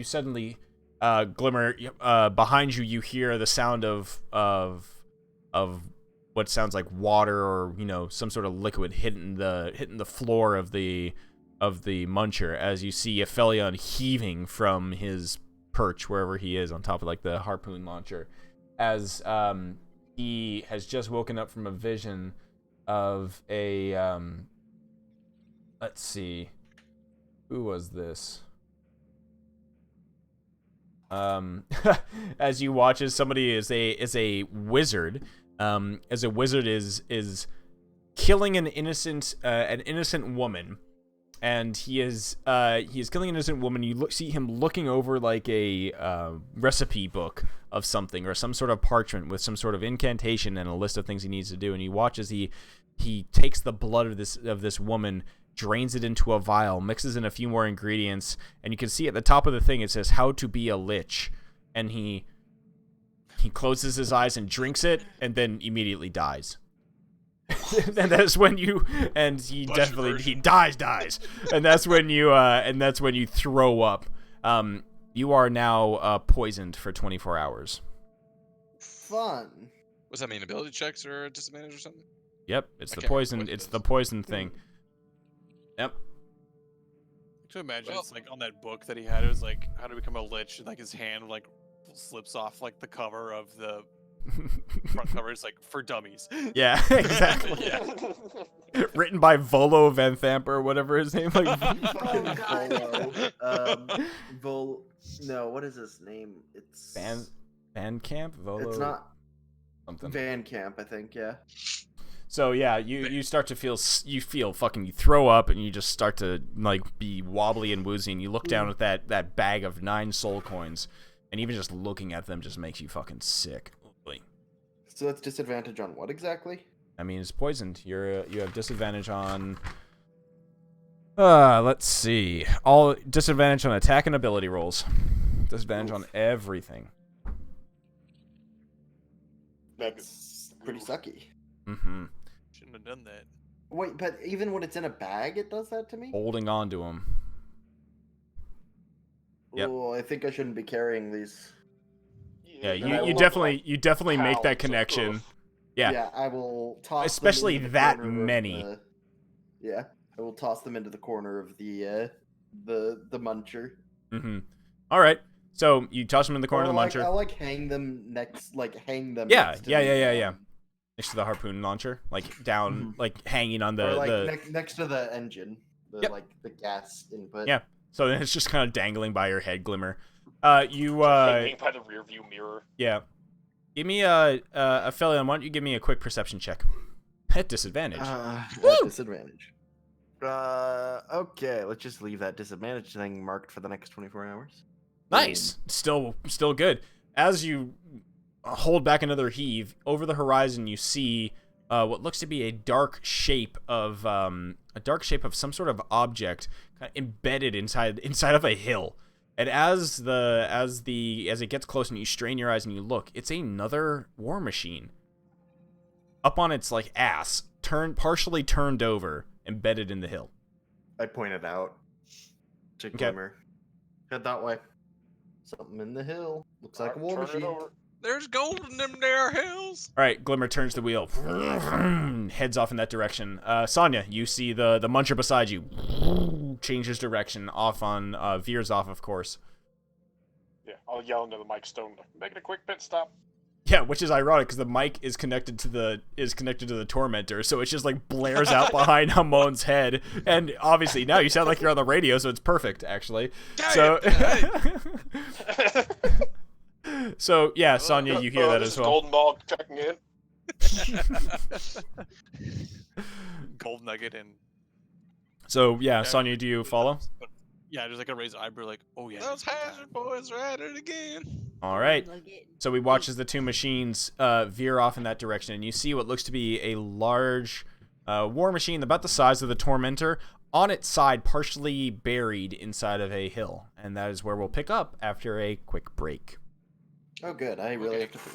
suddenly, Glimmer, behind you, you hear the sound of what sounds like water or, some sort of liquid hitting the floor of the muncher as you see Aphelion heaving from his perch wherever he is on top of like the harpoon launcher, as he has just woken up from a vision of a let's see, who was this? As you watch, as somebody is a wizard, as a wizard is killing an innocent woman, and he is killing an innocent woman. You see him looking over like a recipe book of something or some sort of parchment with some sort of incantation and a list of things he needs to do. And you watch as he takes the blood of this woman, drains it into a vial, mixes in a few more ingredients, and you can see at the top of the thing it says "How to be a lich," and he closes his eyes and drinks it, and then immediately dies. And that's when he dies, and that's when you throw up. You are now poisoned for 24 hours. Fun. What's that mean? Ability checks or a disadvantage or something? Yep, it's Okay, the poison. It's the poison thing. Yep. To imagine it's like on that book that he had, it was like how to become a lich, and like his hand like slips off like the cover of the front cover. It's like for dummies. Yeah, exactly. Yeah. Written by Volo Van Thamp or whatever his name. Like, No, what is his name? It's Van Camp. Volo. It's not something. Van Camp, I think. Yeah. So yeah, you start to feel you throw up, and you just start to like be wobbly and woozy, and you look down at that bag of 9 soul coins, and even just looking at them just makes you fucking sick. So that's disadvantage on what exactly? I mean, it's poisoned. You have disadvantage on. Let's see. All disadvantage on attack and ability rolls. Disadvantage on everything. That's pretty sucky. Mm-hmm. Shouldn't have done that. Wait, but even when it's in a bag, it does that to me? Holding on to them. Yep. Oh, I think I shouldn't be carrying these. Yeah, you definitely make that pounds of connection. oof. Yeah. I will toss Especially them into the that corner of many. I will toss them into the corner of the muncher. Mm-hmm. All right. So you toss them in the corner of the muncher. I'll hang them next. Yeah, next to yeah. Next to the harpoon launcher, like down, like hanging on the next to the engine, Yep. like the gas input. Yeah. So then it's just kind of dangling by your head, Glimmer. Hanging by the rear view mirror. Yeah. Give me a Aphelion, why don't you give me a quick perception check? At disadvantage. At disadvantage. Okay, let's just leave that disadvantage thing marked for the next 24 hours. Nice. Still good. As you hold back another heave, over the horizon you see what looks to be a dark shape of some sort of object kind of embedded inside of a hill. And as it gets close and you strain your eyes and you look, it's another war machine. Up on its like ass, partially turned over, embedded in the hill. I pointed out to Okay. Glimmer. Head that way. Something in the hill. Looks like a war Turn it machine. over. There's gold in them there hills. All right, Glimmer turns the wheel, heads off in that direction. Sonya, you see the muncher beside you, changes direction, veers off, of course. Yeah, I'll yell into the mic stone, making a quick pit stop. Yeah, which is ironic because the mic is connected to the tormentor, so it just like blares out behind Hamon's head, and obviously now you sound like you're on the radio, so it's perfect actually. So, so yeah, Sonya, you hear that this as is well. Golden Ball checking in. Gold nugget and So yeah, Sonya, do you follow? yeah, just like a raised eyebrow, like, oh yeah. Those hazard boys are at it again. All right. Nugget. So we watch as the two machines veer off in that direction, and you see what looks to be a large war machine about the size of the Tormentor on its side, partially buried inside of a hill. And that is where we'll pick up after a quick break. Oh, good. I really have to pee.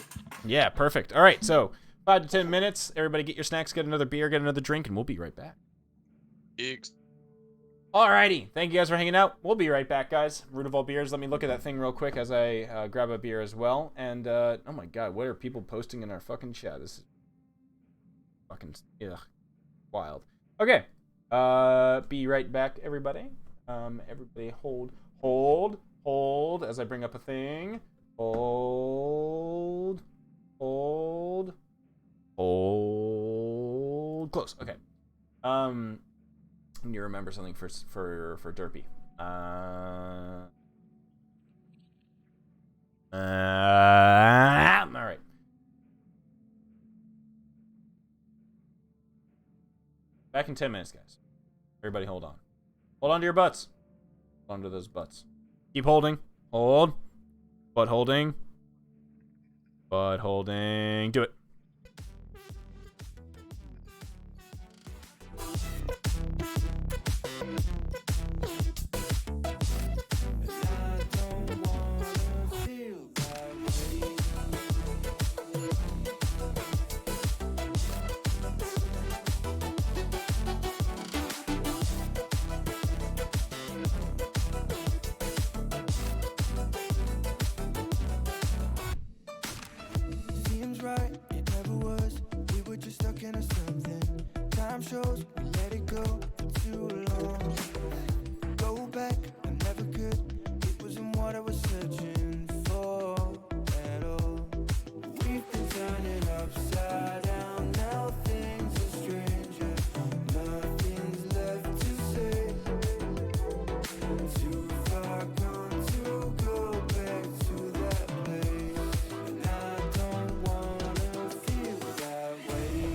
Yeah, perfect. All right, so 5 to 10 minutes. Everybody get your snacks, get another beer, get another drink, and we'll be right back. Alrighty, thank you guys for hanging out. We'll be right back, guys. Root of all beers. Let me look at that thing real quick as I grab a beer as well. And oh my god, what are people posting in our fucking chat? This is fucking wild. Okay, be right back, everybody. Everybody hold as I bring up a thing. Hold. Close. Okay. I need to remember something for Derpy. All right. Back in 10 minutes, guys. Everybody hold on. Hold on to your butts. Hold on to those butts. Keep holding. Hold. Butt holding. Butt holding. Do it. Right, it never was. We were just stuck into something. Time shows we let it go for too long. Go back, I never could. It wasn't what I was searching for at all. We've been turning upside down. Now things are stranger. Nothing's left to say. Too far gone to go back to that place. And I don't wanna feel that way.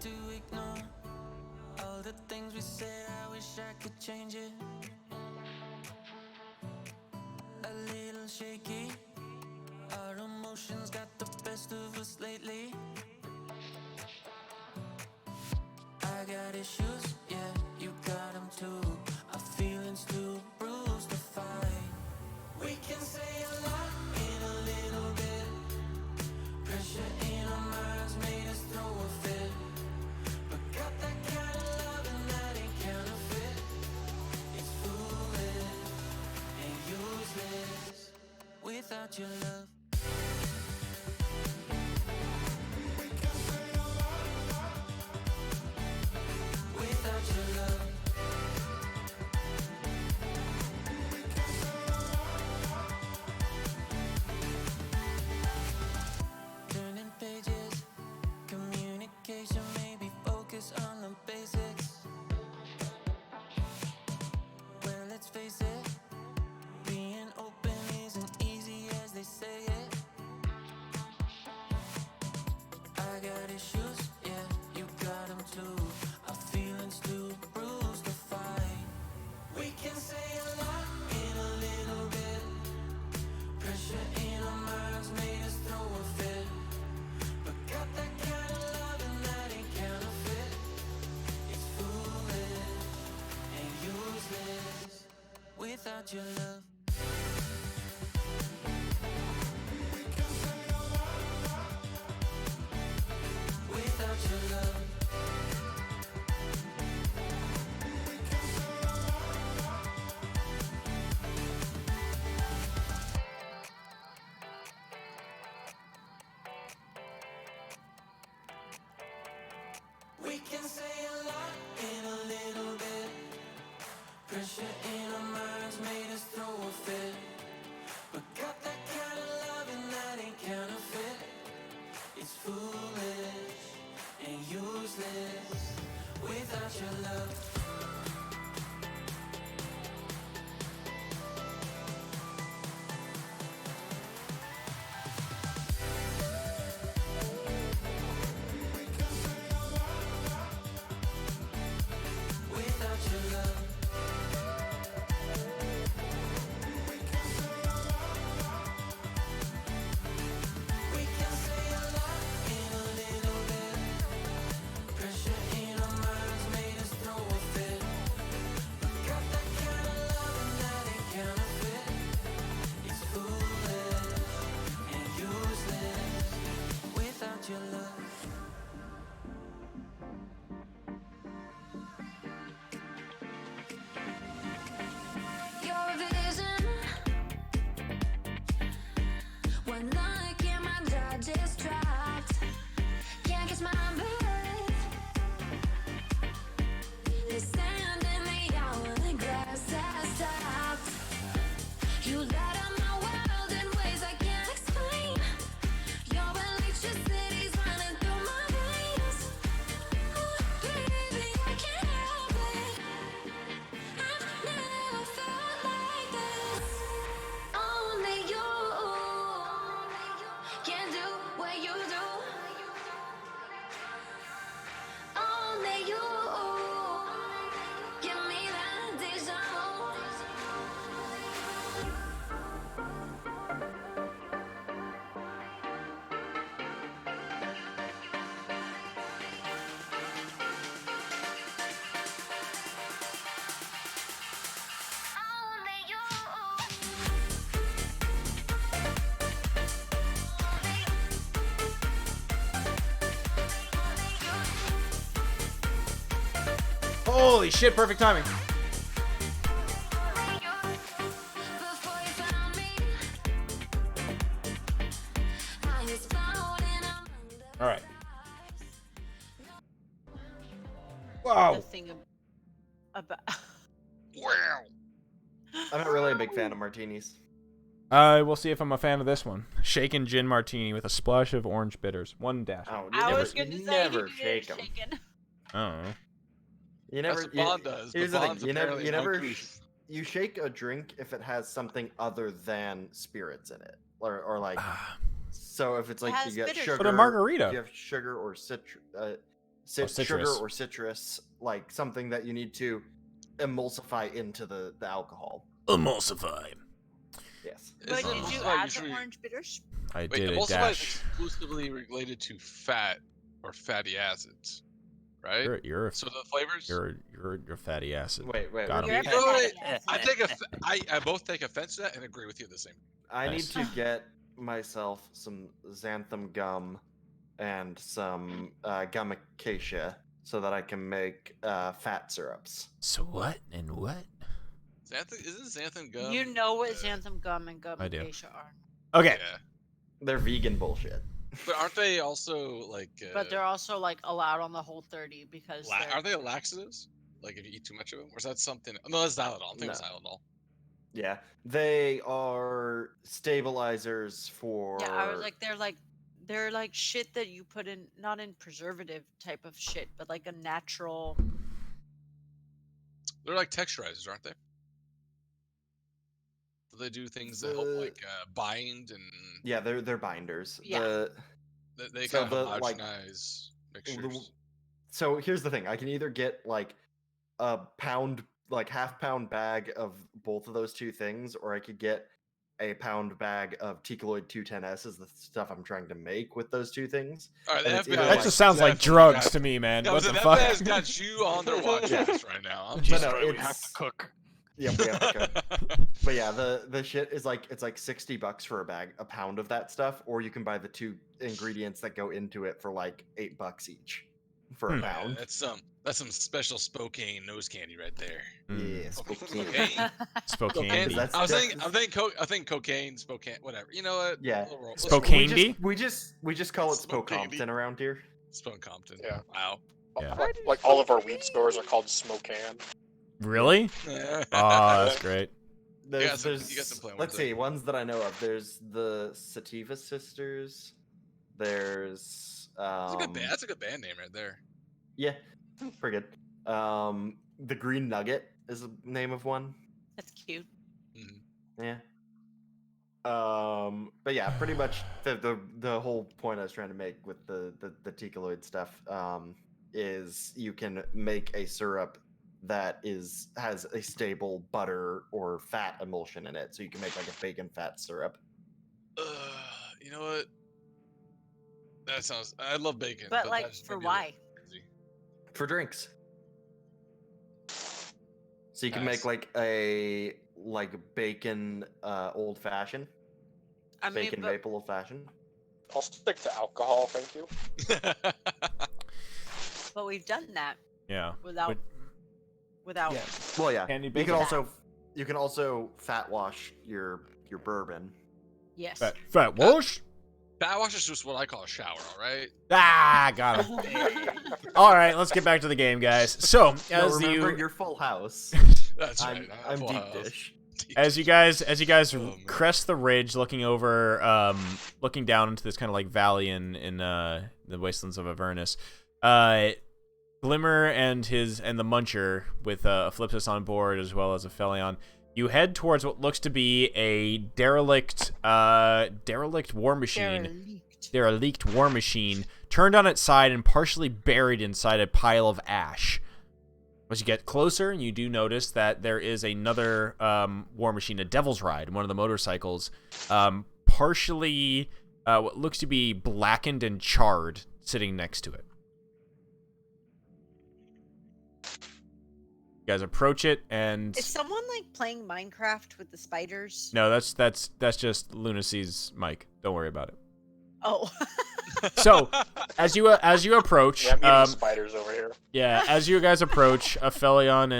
to ignore all the things we said. I wish I could change it. A little shaky, our emotions got the best of us lately. I got issues, yeah, you got them too. Our feelings too bruised to fight. We can say a lot in a little bit. Pressure in our minds made us throw a fit. But got that kind of love and that ain't counterfeit. It's foolish and useless without your love. Without your love. Turning pages, communication, maybe focus on the basics. Well, let's face it, being open isn't easy as they say it. I got issues, yeah, you got them too. Our feelings too bruised to fight. We can say a lot in a little bit. Pressure in our minds made us throw a fit. But got that kind of love and that ain't counterfeit. It's foolish and useless without your love. Without your love. We can say a lot in a little bit. Pressure in our minds made us throw a fit. But got that kind of love and that ain't counterfeit. It's foolish and useless without your love. Without your love. We can say a lot in a little bit. Pressure in our minds made us throw a fit. But got that kind of love and that ain't counterfeit. It's foolish and useless without your love. Your vision, one look and my jaw just dropped. Can't catch my breath. The sand in the hourglass has stopped. You light up my world in ways I can't explain. Your electricity's running through my veins. Oh, baby, I can't help it. I've never felt like this. Only you can do what you do. Only you give me that deja vu. Only you. Holy shit! Perfect timing. Before you found me, I was floating among the All right. The Wow. thing about Wow. I'm not really a big fan of martinis. We'll see if I'm a fan of this one. Shaken gin martini with a splash of orange bitters. 1 dash. Oh, I was you gonna say never you shake them. shaken. Oh. You That's never. what Bond does. Here's The the thing. Bond's You never. apparently You never. uncouth. You shake a drink if it has something other than spirits in it, or like. Ah. So if it's like has you got bitters. sugar, But a margarita. if you have sugar or citrus. sugar citrus. or citrus, like something that you need to emulsify into the alcohol. Emulsify. Yes. But Isn't did you emulsify add usually- the orange bitters? I Wait, did a emulsify is dash. exclusively related to fat or fatty acids, right? You're So the flavors. you're fatty acid. Wait. Got You're him. a You know what? fatty acid. I take I both take offense to that and agree with you the same. I Nice. need to get myself some xanthan gum and some gum acacia so that I can make fat syrups. So what and what? Isn't xanthan gum? You know what xanthan gum and gum I do. acacia are. Okay. Yeah, They're vegan bullshit. but aren't they also like? But they're also like allowed on the Whole30 because they're... Are they laxatives? Like if you eat too much of them, or is that something? No, that's Tylenol. I think it's No. Tylenol. Yeah, they are stabilizers for. Yeah, I was like they're like shit that you put in, not in preservative type of shit, but like a natural. They're like texturizers, aren't they? Do they do things that help The- like bind and Yeah, they're binders. Yeah. they So kind of the, like, homogenize the- mixtures. So here's the thing: I can either get like a pound, like half-pound bag of both of those two things, or I could get a pound bag of Ticaloid 210S is the stuff I'm trying to make with those two things. All right, and the it's FBI either, That like, just sounds like definitely drugs got- to me, man. Yeah, What so the the fuck? FBI's got you on their watch Yeah. list right now. I'm But just no, Right, we it's have to cook. Yeah, we have to cook. But yeah, the shit is like it's like $60 for a pound of that stuff, or you can buy the two ingredients that go into it for like $8 each for a Hmm. pound. That's some special Spokane nose candy right there. Yeah, Okay. Spokane. Spokane. Cocaine. Because that's- I that's- think cocaine, Spokane, whatever. You know what? Yeah. Let's Spokane. We Candy? we just call it Spokane. Spokompton around here. Spokane Compton. Yeah. Wow. Yeah. Like all of our weed stores are called Smokan. Really? Oh, that's great. There's, you got some plain ones let's there. see, ones that I know of. There's the Sativa Sisters. There's That's a good band name right there. yeah, pretty good. The Green Nugget is the name of one. That's cute. Yeah. But yeah, pretty much the whole point I was trying to make with the Ticaloid stuff is you can make a syrup that has a stable butter or fat emulsion in it, so you can make like a bacon fat syrup. You know what? That sounds. I love bacon. But like, that's for maybe a little why? crazy. For drinks. So you can Nice. make like a bacon old fashioned, I mean, bacon but maple old fashioned. I'll stick to alcohol, thank you. we've done that Yeah. without Yeah. Well, yeah. Candy You bacon. can also fat wash your bourbon. yes. Fat wash? Fat wash is just what I call a shower. All right. Ah, got him. All right, let's get back to the game, guys. So, No, as remember you your full house. That's right. I'm Full deep house. dish. as you guys Oh, man. crest the ridge, looking over, looking down into this kind of like valley in the wastelands of Avernus, Glimmer and the Muncher with Eclipsis on board as well as Aphelion, you head towards what looks to be a derelict war machine. Derelict war machine turned on its side and partially buried inside a pile of ash. As you get closer, you do notice that there is another war machine, a Devil's Ride, one of the motorcycles, partially what looks to be blackened and charred, sitting next to it. You guys approach it, and Is someone like playing Minecraft with the spiders? no, that's just Lunacy's mic. Don't worry about it. Oh. So, as you approach, Yeah, I'm eating spiders over here. yeah, as you guys approach, Aphelion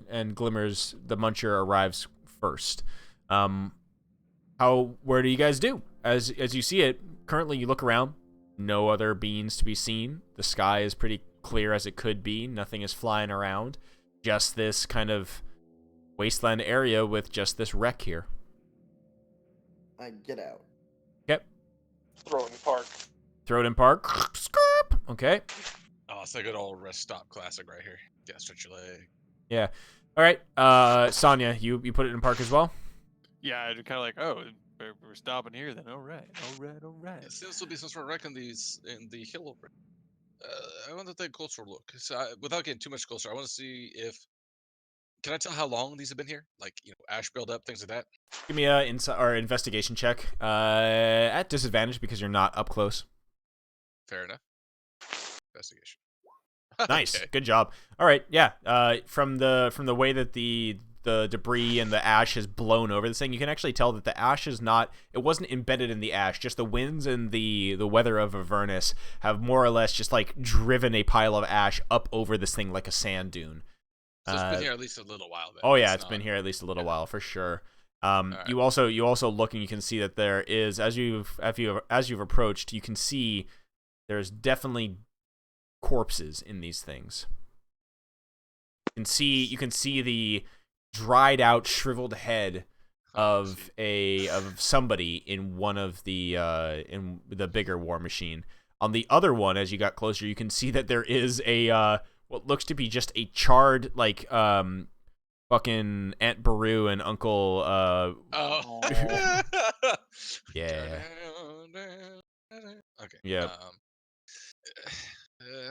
and Glimmers, the Muncher arrives first. Where do you guys do? As you see it, currently you look around, no other beings to be seen. The sky is pretty clear as it could be. Nothing is flying around. Just this kind of wasteland area with just this wreck here. I get out. Throw it in park. Throw it in park. Skirp. Okay. Oh, it's a good old rest stop classic right here. Yeah, stretch your leg. Yeah. All right. Sonya, you put it in park as well? Yeah, I kind of like, oh, we're stopping here then. All right. Yeah, seems to be some sort of wreck in the hill over. I want to take a closer look. So without getting too much closer, I want to see if can I tell how long these have been here? Like ash buildup, things like that. Give me a investigation check. At disadvantage because you're not up close. Fair enough. Investigation. Nice, Okay. good job. All right, yeah. From the way that the debris and the ash has blown over this thing, you can actually tell that the ash is not. It wasn't embedded in the ash. Just the winds and the weather of Avernus have more or less just like driven a pile of ash up over this thing like a sand dune. So it's been here at least a little while then. Oh yeah, it's been here at least a little while for sure. Right. You also look and you can see that there is as you've approached, you can see there's definitely corpses in these things. You can see the dried out, shriveled head of somebody in one of the in the bigger war machine. On the other one, as you got closer, you can see that there is a what looks to be just a charred fucking Aunt Beru and Uncle Oh. yeah. Okay. Yeah.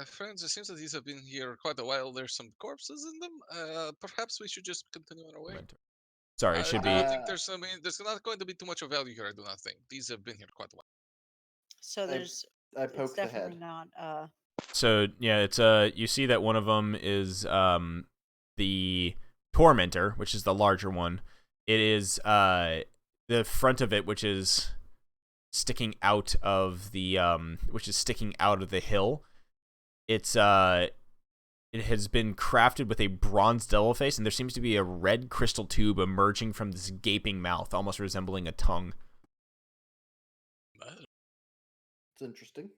Friends, it seems that these have been here quite a while. There's some corpses in them. Perhaps we should just continue on our way. Sorry, it should I be. think there's not going to be too much of value here. I do not think these have been here quite a while. So there's. I It's poked the definitely head. not. So yeah, it's you see that one of them is the Tormentor, which is the larger one. It is the front of it, which is sticking out of the hill. It's it has been crafted with a bronze devil face, and there seems to be a red crystal tube emerging from this gaping mouth, almost resembling a tongue. It's interesting.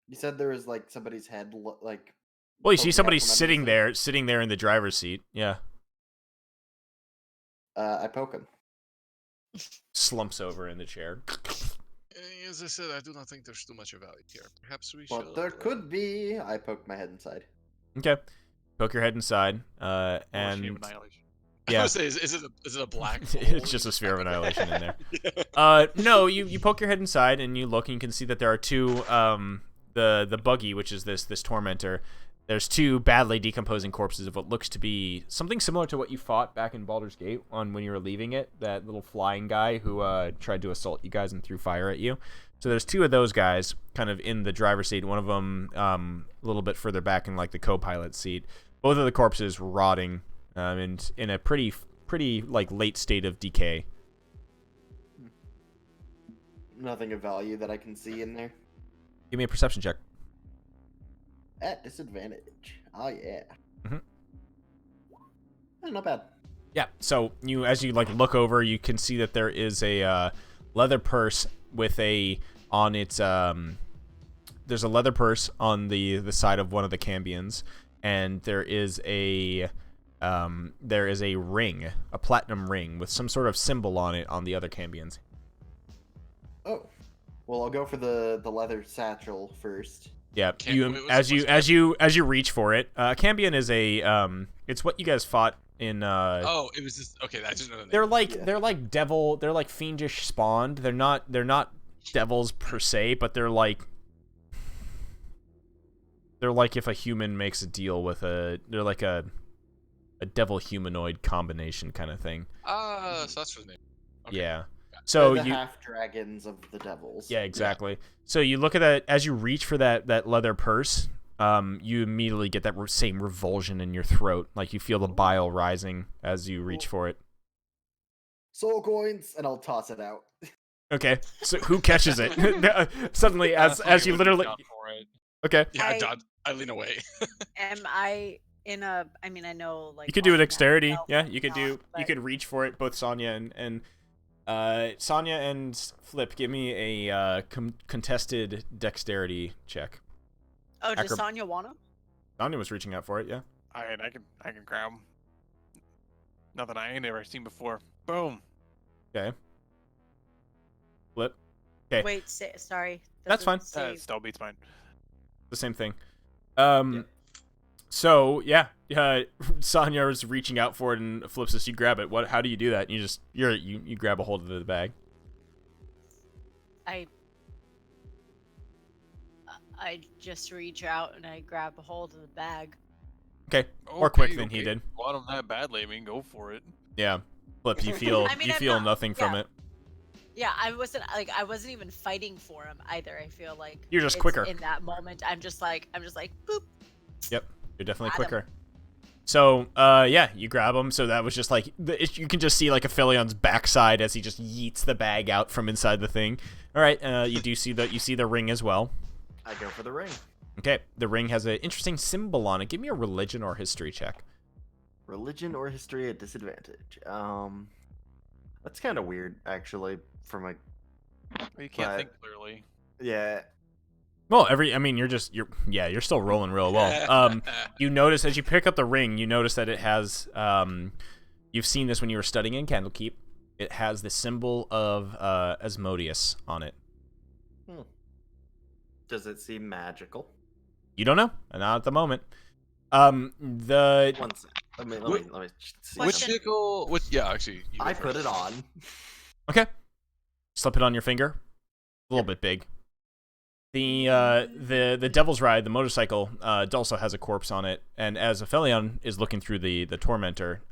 You said there was like somebody's head, like. Well, you see poking out somebody from sitting underneath it. there in the driver's seat. Yeah, I poke him. slumps over in the chair. As I said, I do not think there's too much of value here. Perhaps we should. But there could be. I poke my head inside. Okay, poke your head inside, Machine of and annihilation. I yeah, was gonna say, is it a black? it's just a sphere of annihilation in there. No, you poke your head inside and you look and you can see that there are two the buggy, which is this Tormentor. There's two badly decomposing corpses of what looks to be something similar to what you fought back in Baldur's Gate when you were leaving it. That little flying guy who tried to assault you guys and threw fire at you. So there's two of those guys kind of in the driver's seat. One of them a little bit further back in like the co-pilot seat. Both of the corpses rotting and in a pretty like late state of decay. Nothing of value that I can see in there. Give me a perception check. At disadvantage. Oh yeah. Mhm. Not bad. Yeah. So as you like look over, you can see that there is a leather purse with on its there's a leather purse on the side of one of the cambions, and there is a ring, a platinum ring with some sort of symbol on it on the other cambions. Oh. Well, I'll go for the leather satchel first. Yeah, Wait, as you reach for it, Cambion is it's what you guys fought in. Oh, it was just okay. I just know the name. They're like devil, they're like fiendish spawned. They're not devils per se, but they're like if a human makes a deal with they're like a devil humanoid combination kind of thing. So that's his name. Okay. Yeah. So They're the half dragons of the devils. Yeah, exactly. Yeah. So you look at that as you reach for that leather purse. You immediately get that same revulsion in your throat, like you feel the bile rising as you reach for it. Soul coins, and I'll toss it out. Okay, so who catches it? Suddenly, as you literally. Okay. Yeah, I lean away. Am I in a? I mean, I know like You could do a all that dexterity. stuff Yeah, and you could not, do. You but- could reach for it. Both Sonya and Sonya and Flip, give me a contested dexterity check. Oh, does Sonya want him? Sonya was reaching out for it. Yeah. I can grab him. Nothing I ain't ever seen before. Boom. Okay. Flip. Okay. Wait, sorry. That's fine. Save. Still beats mine. The same thing. So yeah, Sonya is reaching out for it and flips this. You grab it. How do you do that? You grab a hold of the I just reach out and I grab a hold of the bag. Okay, more quick Okay, than he okay. did. Want him that badly? I mean, go for it. Yeah. Flip, you feel I mean, you I'm feel not- nothing from yeah. it. Yeah, I wasn't even fighting for him either. I feel like You're just it's quicker. in that moment. I'm just like boop. Yep, you're definitely Got him. quicker. So, yeah, you grab him. So that was just like you can just see like Aphilion's backside as he just yeets the bag out from inside the thing. All right, you see the ring as well. I go for the ring. Okay, the ring has an interesting symbol on it. Give me a religion or history check. Religion or history at disadvantage. That's kind of weird, actually. From a You can't But- think clearly. yeah. Well, you're still rolling real well. You notice as you pick up the ring, you notice that it has you've seen this when you were studying in Candlekeep. It has the symbol of Asmodeus on it. Does it seem magical? You don't know, not at the moment. The One sec. Let me see. Which Question. vehicle? Which? Yeah, actually. you go I put first. it on. okay, slip it on your finger. A little bit big. The Devil's Ride, the motorcycle, also has a corpse on it. And as Aphelion is looking through the Tormentor,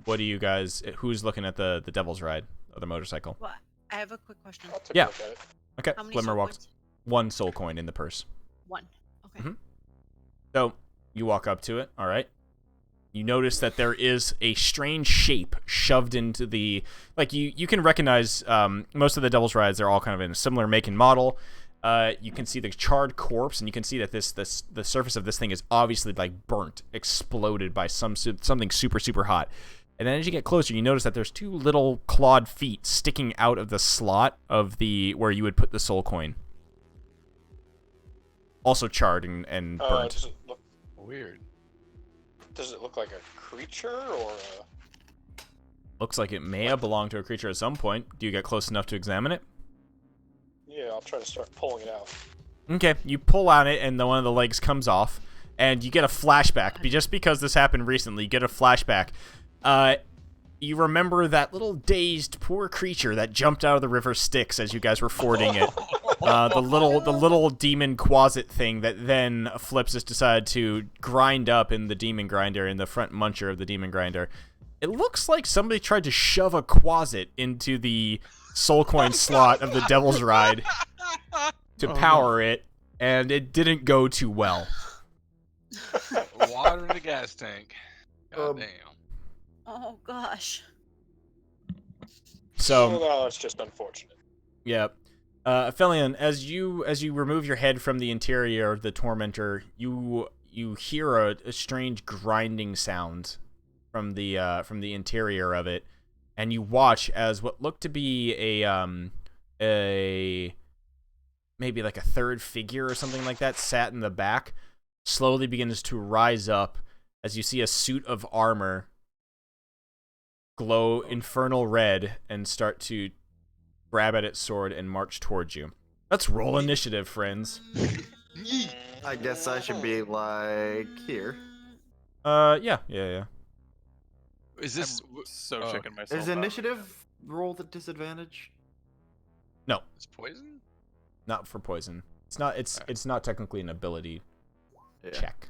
what do you guys? Who's looking at the Devil's Ride or the motorcycle? Well, I have a quick question. I'll take Yeah. a look at it. Okay, How many Glimmer soul walks points? 1 soul coin in the purse. 1. Okay. Mhm. So you walk up to it. All right. You notice that there is a strange shape shoved into the you can recognize most of the Devil's Rides. They're all kind of in a similar make and model. You can see the charred corpse, and you can see that the surface of this thing is obviously like burnt, exploded by something super hot. And then as you get closer, you notice that there's 2 little clawed feet sticking out of the slot of where you would put the soul coin. Also charred and burnt. Weird. Does it look like a creature or a... Looks like it may have belonged to a creature at some point. Do you get close enough to examine it? Yeah, I'll try to start pulling it out. Okay, you pull on it, and one of the legs comes off, and you get a flashback. Just because this happened recently, you get a flashback. You remember that little dazed poor creature that jumped out of the river Styx as you guys were fording it. The little demon quasit thing that then Flips decided to grind up in the demon grinder, in the front muncher of the demon grinder. It looks like somebody tried to shove a quasit into the soul coin slot of the Devil's Ride to power it, and it didn't go too well. Water in the gas tank. God damn. Oh gosh. So no, it's just unfortunate. yeah. Aphelion, as you remove your head from the interior of the Tormentor, you hear a strange grinding sound from the interior of it, and you watch as what looked to be a maybe like a third figure or something like that sat in the back, slowly begins to rise up as you see a suit of armor glow infernal red and start to grab at its sword and march towards you. Let's roll initiative, friends. I guess I should be like here. Yeah. Is this? I'm so checking myself Is out. initiative rolled at disadvantage? No, It's poison. not for poison. It's not. It's not technically an ability Yeah. check.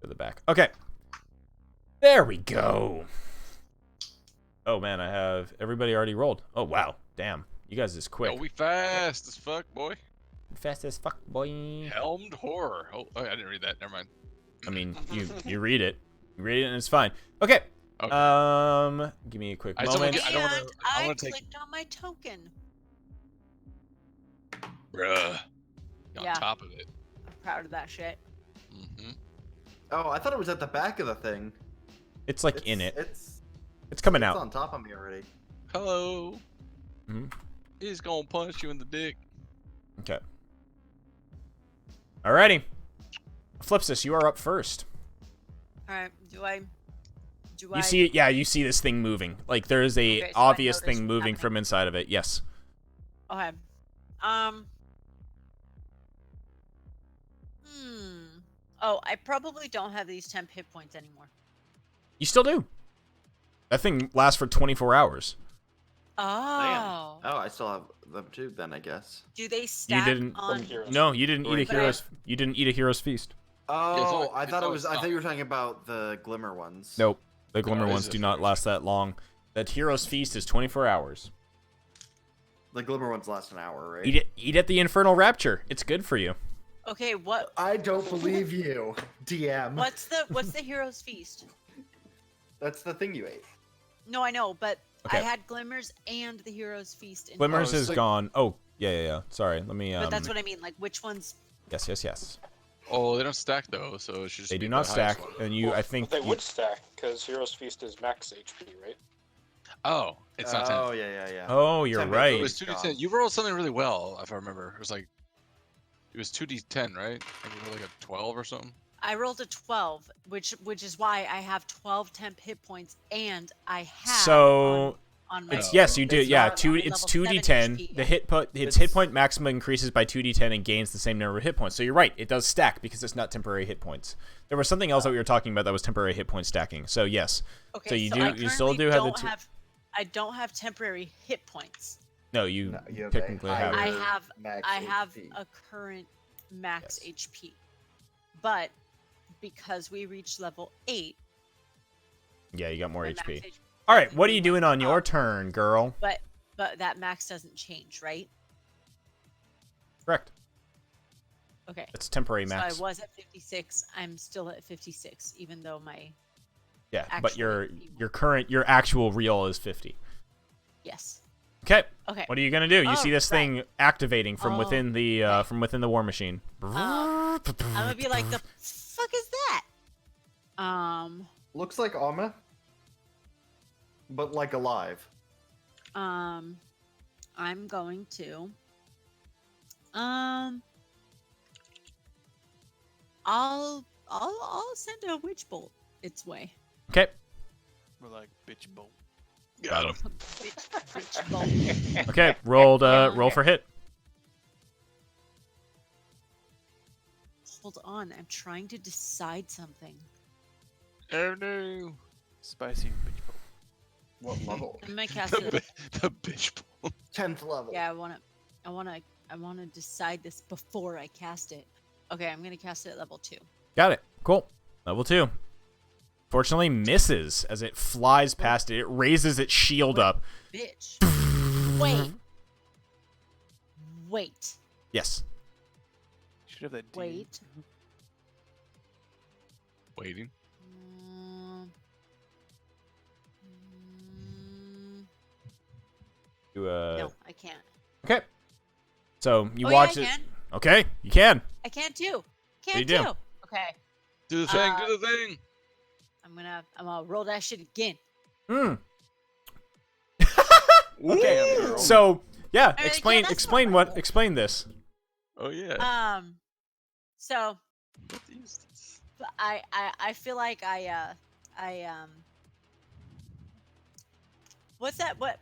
To the back. Okay. There we go. Oh man, I have everybody already rolled. Oh wow, damn, you guys is quick. Yo, we fast as fuck, boy. Fast as fuck, boy. Helmed horror. Oh, I didn't read that. Never mind. I mean, you read it, and it's fine. Okay. Okay. Give me a quick I just wanna moment. get- I don't wanna- And I I wanna take- clicked on my token. Bruh. On Yeah. top of it. I'm proud of that shit. Mm-hmm. Oh, I thought it was at the back of the thing. It's like in it. It's coming it's out. on top of me already. Hello. Mhm. He's gonna punch you in the dick. Okay. Alrighty. Flipsis, you are up first. All right. Do I? You see it? Yeah, you see this thing moving. Like there is a Okay, so I obvious noticed thing what's moving happening. from inside of it. Yes. Okay. Oh, I probably don't have these 10 hit points anymore. You still do. That thing lasts for 24 hours. Oh. Oh, I I still have them too. Then I guess. Do they You stack didn't. on? Heroes. No, you didn't eat a Wait, but I- hero's. You didn't eat a hero's feast. Oh, like- I it's thought it always was. I thought not. you were talking about the glimmer ones. Nope. The glimmer it is ones a do not feast. last that long. That hero's feast is 24 hours. The glimmer ones last an hour, right? Eat it. Eat at the infernal rapture. It's good for you. Okay, what? I don't believe you, DM. What's the hero's feast? That's the thing you ate. No, I know, but Okay. I had glimmers and the hero's feast. In Glimmers it's is like- gone. Oh, yeah. Sorry. Let me. But that's what I mean. Like, which ones? Yes. Oh, they don't stack though, so it should just They be do the not highest stack, one. and you. Well, I think. they you- would stack because Hero's Feast is max HP, right? Oh, it's not 10. Oh yeah. Oh, you're 10 right. It was 2d10. You rolled something really well, if I remember. It was like, it was 2d10, right? And you rolled like a 12 or something. I rolled a 12, which is why I have 12 temp hit points, and I have So on my it's yes, you do. It's Yeah, not- two. on It's level 2d10. 7 HP, The yeah. hit its It's- hit point maximum increases by 2d10 and gains the same number of hit points. So you're right. It does stack because it's not temporary hit points. There was something else that we were talking about that was temporary hit point stacking. So yes. Okay, So you I do. You still currently do have the don't two. I don't have temporary hit points. No, you No, you have technically a have. higher- I have max I have HP. a current max Yes. HP, but because we reached level 8, Yeah, you got more my max HP. HP All right, what are technically you doing went on your up, turn, girl? But that max doesn't change, right? Correct. Okay. It's temporary So max. I was at 56. I'm still at 56, even though my Yeah, but actually your actual real is 50. yes. Okay. Okay. What are you gonna do? You see Oh, this thing activating from Oh, within the right. war machine. I'm gonna be like, the fuck is that? Looks like Alma, but like alive. I'm going to I'll send a witch bolt its way. Okay. We're like bitch bolt. Got him. Witch bolt. Okay. Roll for hit. Hold on, I'm trying to decide something. Oh no. Spicy bitch bolt. What level? I'm gonna cast The, it. the bitch bolt. 10th level. Yeah, I wanna decide this before I cast it. Okay, I'm gonna cast it at level 2. Got it. Cool. Level 2. Fortunately, misses as it flies past it. It raises its shield up. Bitch. Wait. Yes. Should have that D. Wait. Waiting. Mm, You, no, I can't. Okay. So you Oh, watch yeah, I it. can. Okay, you can. I can't too. you Can't do? do. Okay. Do the thing. Do the thing. I'm gonna roll that shit again. Hmm. Okay. girl. So yeah, yeah, explain that's explain not what right. explain this. Oh yeah. So What is this? I feel like what's that? What?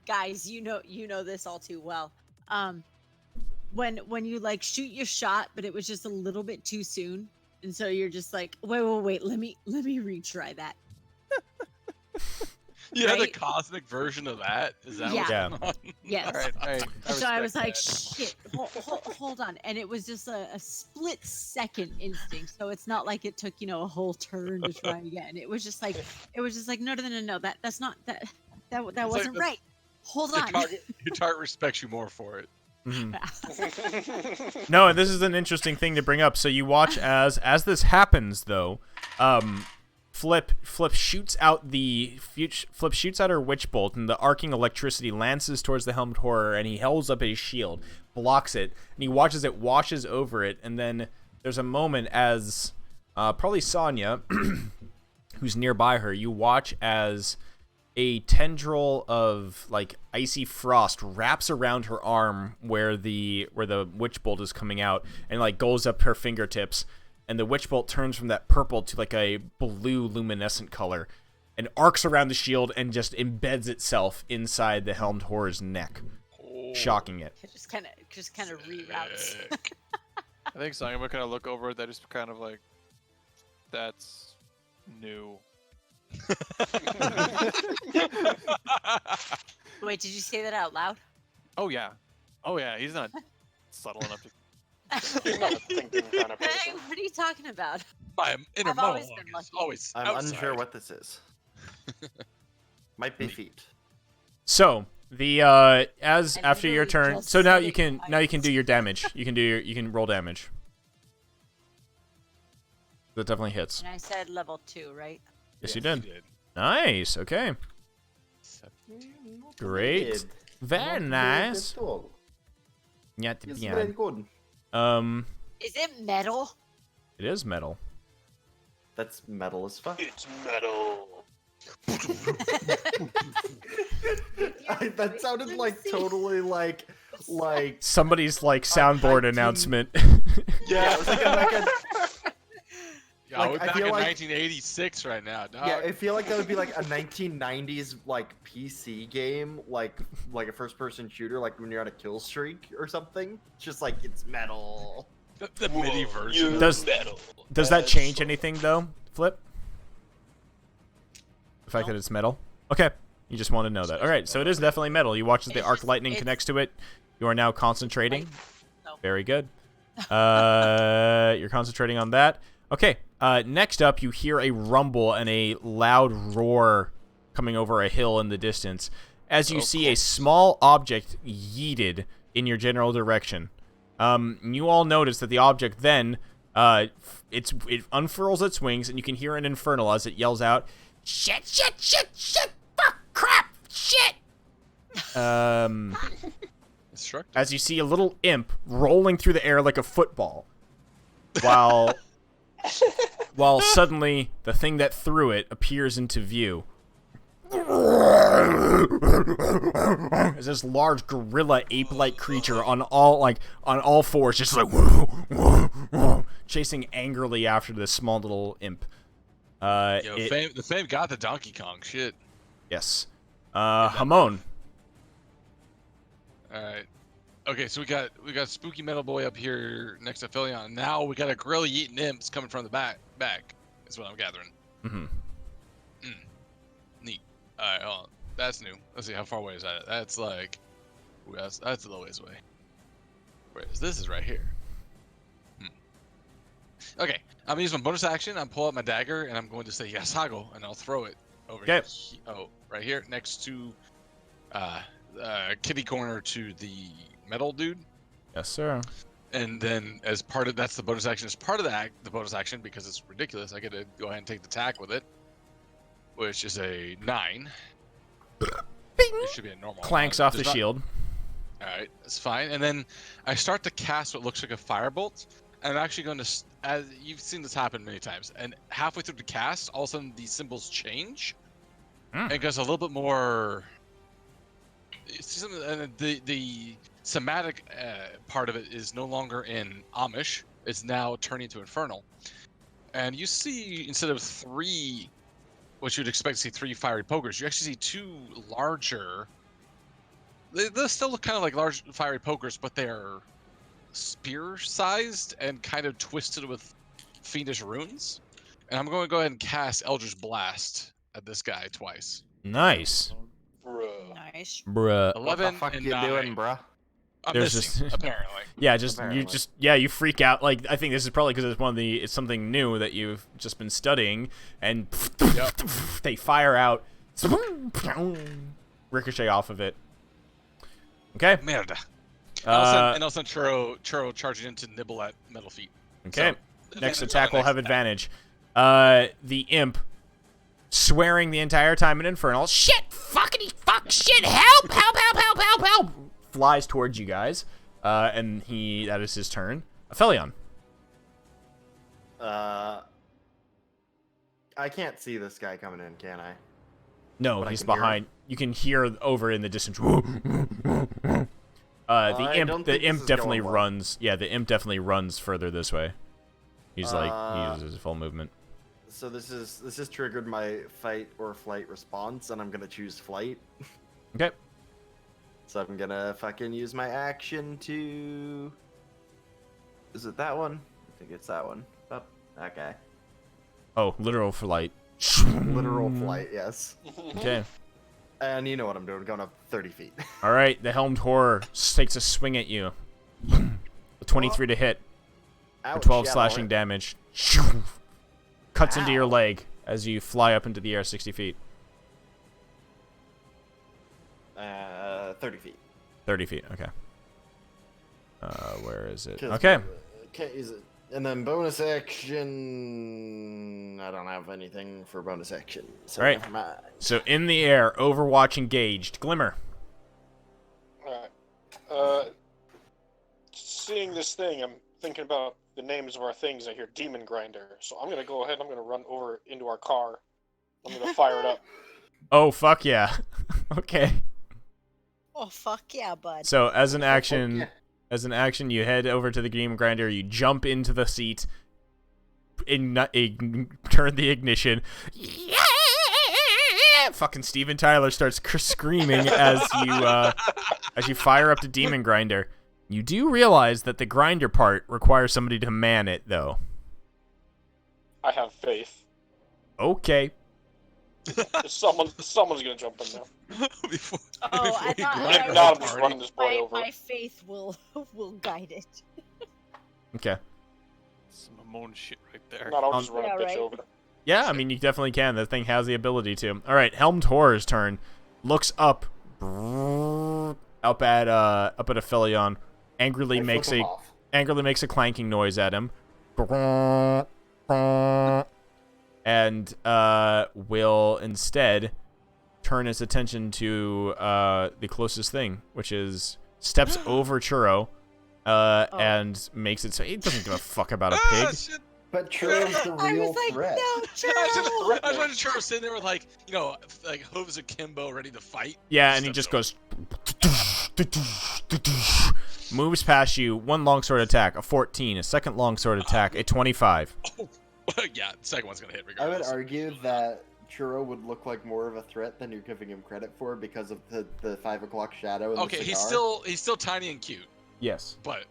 Guys, you know this all too well. When you like shoot your shot, but it was just a little bit too soon, and so you're just like, wait, let me retry that. You had the Right? cosmic version of that? Is that Yeah. what's Yeah. going on? Yes. All right, all right. So I was respect like, that. shit, hold on. And it was just a split second instinct. So it's not like it took, a whole turn to try again. It was just like, no, that's not, that wasn't the- right. Hold Your on. target respects you more for it. Mhm. No, and this is an interesting thing to bring up. So you watch as this happens, though. Flip shoots out her witch bolt, and the arcing electricity lances towards the helmed horror, and he holds up his shield, blocks it, and he watches it washes over it, and then there's a moment as probably Sonya, who's nearby her, you watch as a tendril of like icy frost wraps around her arm where the witch bolt is coming out, and like goes up her fingertips, and the witch bolt turns from that purple to like a blue luminescent color and arcs around the shield and just embeds itself inside the helmed horror's neck, shocking it. It just kind of reroutes. I think so. I'm gonna kind of look over it. That is kind of like, that's new. Wait, did you say that out loud? Oh yeah. Oh yeah. He's not subtle enough to. He's not a thinking kind of Hey, person. what are you talking about? My inner I've always monologue been is lucky. always I'm outside. unsure what this is. Might be feet. So the as I after your literally turn, just so now said you it can twice. do your damage. You can roll damage. That definitely hits. And I said level 2, right? Yes, you He did. did. Nice. Okay. Great. Good. Very Not nice. bad at all. Yeah, It's very yeah. good. Is it metal? It is metal. That's metal as fuck. It's metal. That sounded like totally like Somebody's like soundboard 19 announcement. yeah. It was like Yeah, Like, we're I back feel in like- 1986 right now, dog. yeah. I feel like that would be like a 1990s like PC game, like a first-person shooter, like when you're on a kill streak or something. It's just like it's metal. The MIDI version. of Does- metal. Does that change anything though, Flip? The fact No. that it's metal? Okay. You just want to know that. Alright, so it is definitely metal. You watch as the It's arc just- lightning it's- connects to it. You are now concentrating. No. Very good. You're concentrating on that. Okay. Next up, you hear a rumble and a loud roar coming over a hill in the distance as you see a small object yeeted in your general direction. You all notice that the object then it unfurls its wings, and you can hear an infernal as it yells out, "Shit! Shit! Shit! Shit! Fuck! Crap! Shit!" Instructor. As you see a little imp rolling through the air like a football, while suddenly the thing that threw it appears into view. As this large gorilla ape-like creature on all fours, just like chasing angrily after this small little imp. Yo, the fame got the Donkey Kong shit. Yes. Hamon. All right. Okay, so we got Spooky Metal Boy up here next to Philion. Now we got a gorilla eating imps coming from the back. Is what I'm gathering. Mm-hmm. Neat. All right, hold on. That's new. Let's see how far away is that. That's like, ooh, that's a little ways away. Whereas this is right here. Okay, I'm gonna use my bonus action. I'm pull out my dagger and I'm going to say Yasago, and I'll throw it over here. Oh, right here next to kitty corner to the metal dude. Yes, sir. And then as part of that's the bonus action. As part of that, the bonus action, because it's ridiculous, I get to go ahead and take the attack with it, which is a 9. It should be a normal. Clanks off the shield. All right, that's fine. And then I start to cast what looks like a firebolt. And I'm actually going to, as you've seen this happen many times, and halfway through the cast, all of a sudden these symbols change, and it goes a little bit more. The somatic part of it is no longer in Amish; it's now turning to Infernal. And you see, instead of 3, what you'd expect to see 3 fiery pokers, you actually see 2 larger. They still look kind of like large fiery pokers, but they're spear-sized and kind of twisted with fiendish runes. And I'm going to go ahead and cast Eldritch Blast at this guy twice. Nice. Bruh. Nice. Bruh. 11 What the fuck and you 9. doing, bruh? I'm There's missing, just- apparently. Yeah, Apparently. you freak out. Like, I think this is probably because it's something new that you've just been studying, and Yep. they fire out, ricochet off of it. Okay. Merda. And Uh, also Churro charging in to nibble at metal feet. okay. So, Next advantage on attack the will next have attack. advantage. The imp, swearing the entire time in Infernal, shit, fuckity fuck, shit, help, help, help, help, help, help, flies towards you guys. And that is his turn. Aphelion. I can't see this guy coming in, can I? No, But I he's can hear behind. You can hear over in the distance. I The don't imp think this definitely is going well. runs. Yeah, the imp definitely runs further this way. He's he Uh, uses his full movement. So this has triggered my fight or flight response, and I'm gonna choose flight. Okay. So I'm gonna fucking use my action to. Is it that one? I think it's that one. Oh, that guy. Oh, literal flight. Literal flight, yes. Okay. And you know what I'm doing, going up 30 feet. All right, the helmed horror takes a swing at you. A 23 to hit for Ouch, 12 yeah, slashing that damage. Cuts into your Ow. leg as you fly up into the air 60 feet. went, 30 feet. 30 feet, okay. Where is it? 'Cause, Okay. And then bonus action. I don't have anything for bonus action. So Right. never mind. So in the air, Overwatch engaged. Glimmer. Alright. Seeing this thing, I'm thinking about the names of our things. I hear Demon Grinder. So I'm going to go ahead. I'm going to run over into our car. I'm going to fire it up. Oh, fuck yeah. Okay. Oh fuck yeah, bud. So as an action, yeah. you head over to the Demon Grinder. You jump into the seat. Turn the ignition. Yeah! Fucking Steven Tyler starts screaming as you fire up the Demon Grinder. You do realize that the grinder part requires somebody to man it, though. I have faith. Okay. Someone's gonna jump in there. before, Oh, I we thought- grind I If our not, I'm just party. running this boy over. My faith will guide it. Okay. Some Mamone shit right there. If not, I'll just run Yeah, a bitch right. over. Yeah, I mean, you definitely can. The thing has the ability to. All right, Helmed Horror's turn. Looks up at Aphelion. Angrily I makes flip him a off. clanking noise at him. And will instead turn his attention to the closest thing, which is steps over Churro and makes it so he doesn't give a fuck about a Ah, pig. shit. But Churro's the I real was like, threat. no, I Churro. was just Churro sitting there with like hooves akimbo, ready to fight. Yeah, and he just goes moves past you. One longsword attack, a 14, a second longsword attack, a 25. Yeah, the second one's gonna hit I would regardless. argue that Churro would look like more of a threat than you're giving him credit for because of the 5 o'clock shadow. And Okay, the he's cigar. still tiny and cute, Yes. but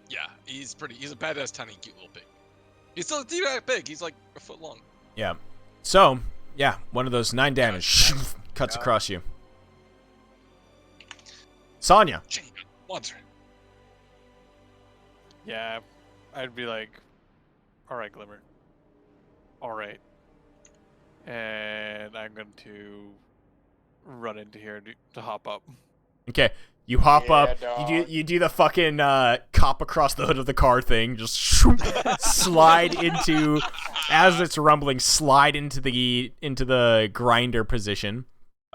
yeah, he's a badass tiny and cute little pig. He's still a teabag pig. He's like a foot long. Yeah. So, yeah, one of those 9 damage cuts across you. Sonya. Monster. Yeah, I'd be like, all right, Glimmer. All right. And I'm going to run into here to hop up. Okay, you hop Yeah, up. dog. You do the fucking cop across the hood of the car thing. Just slide into, as it's rumbling, slide into the grinder position,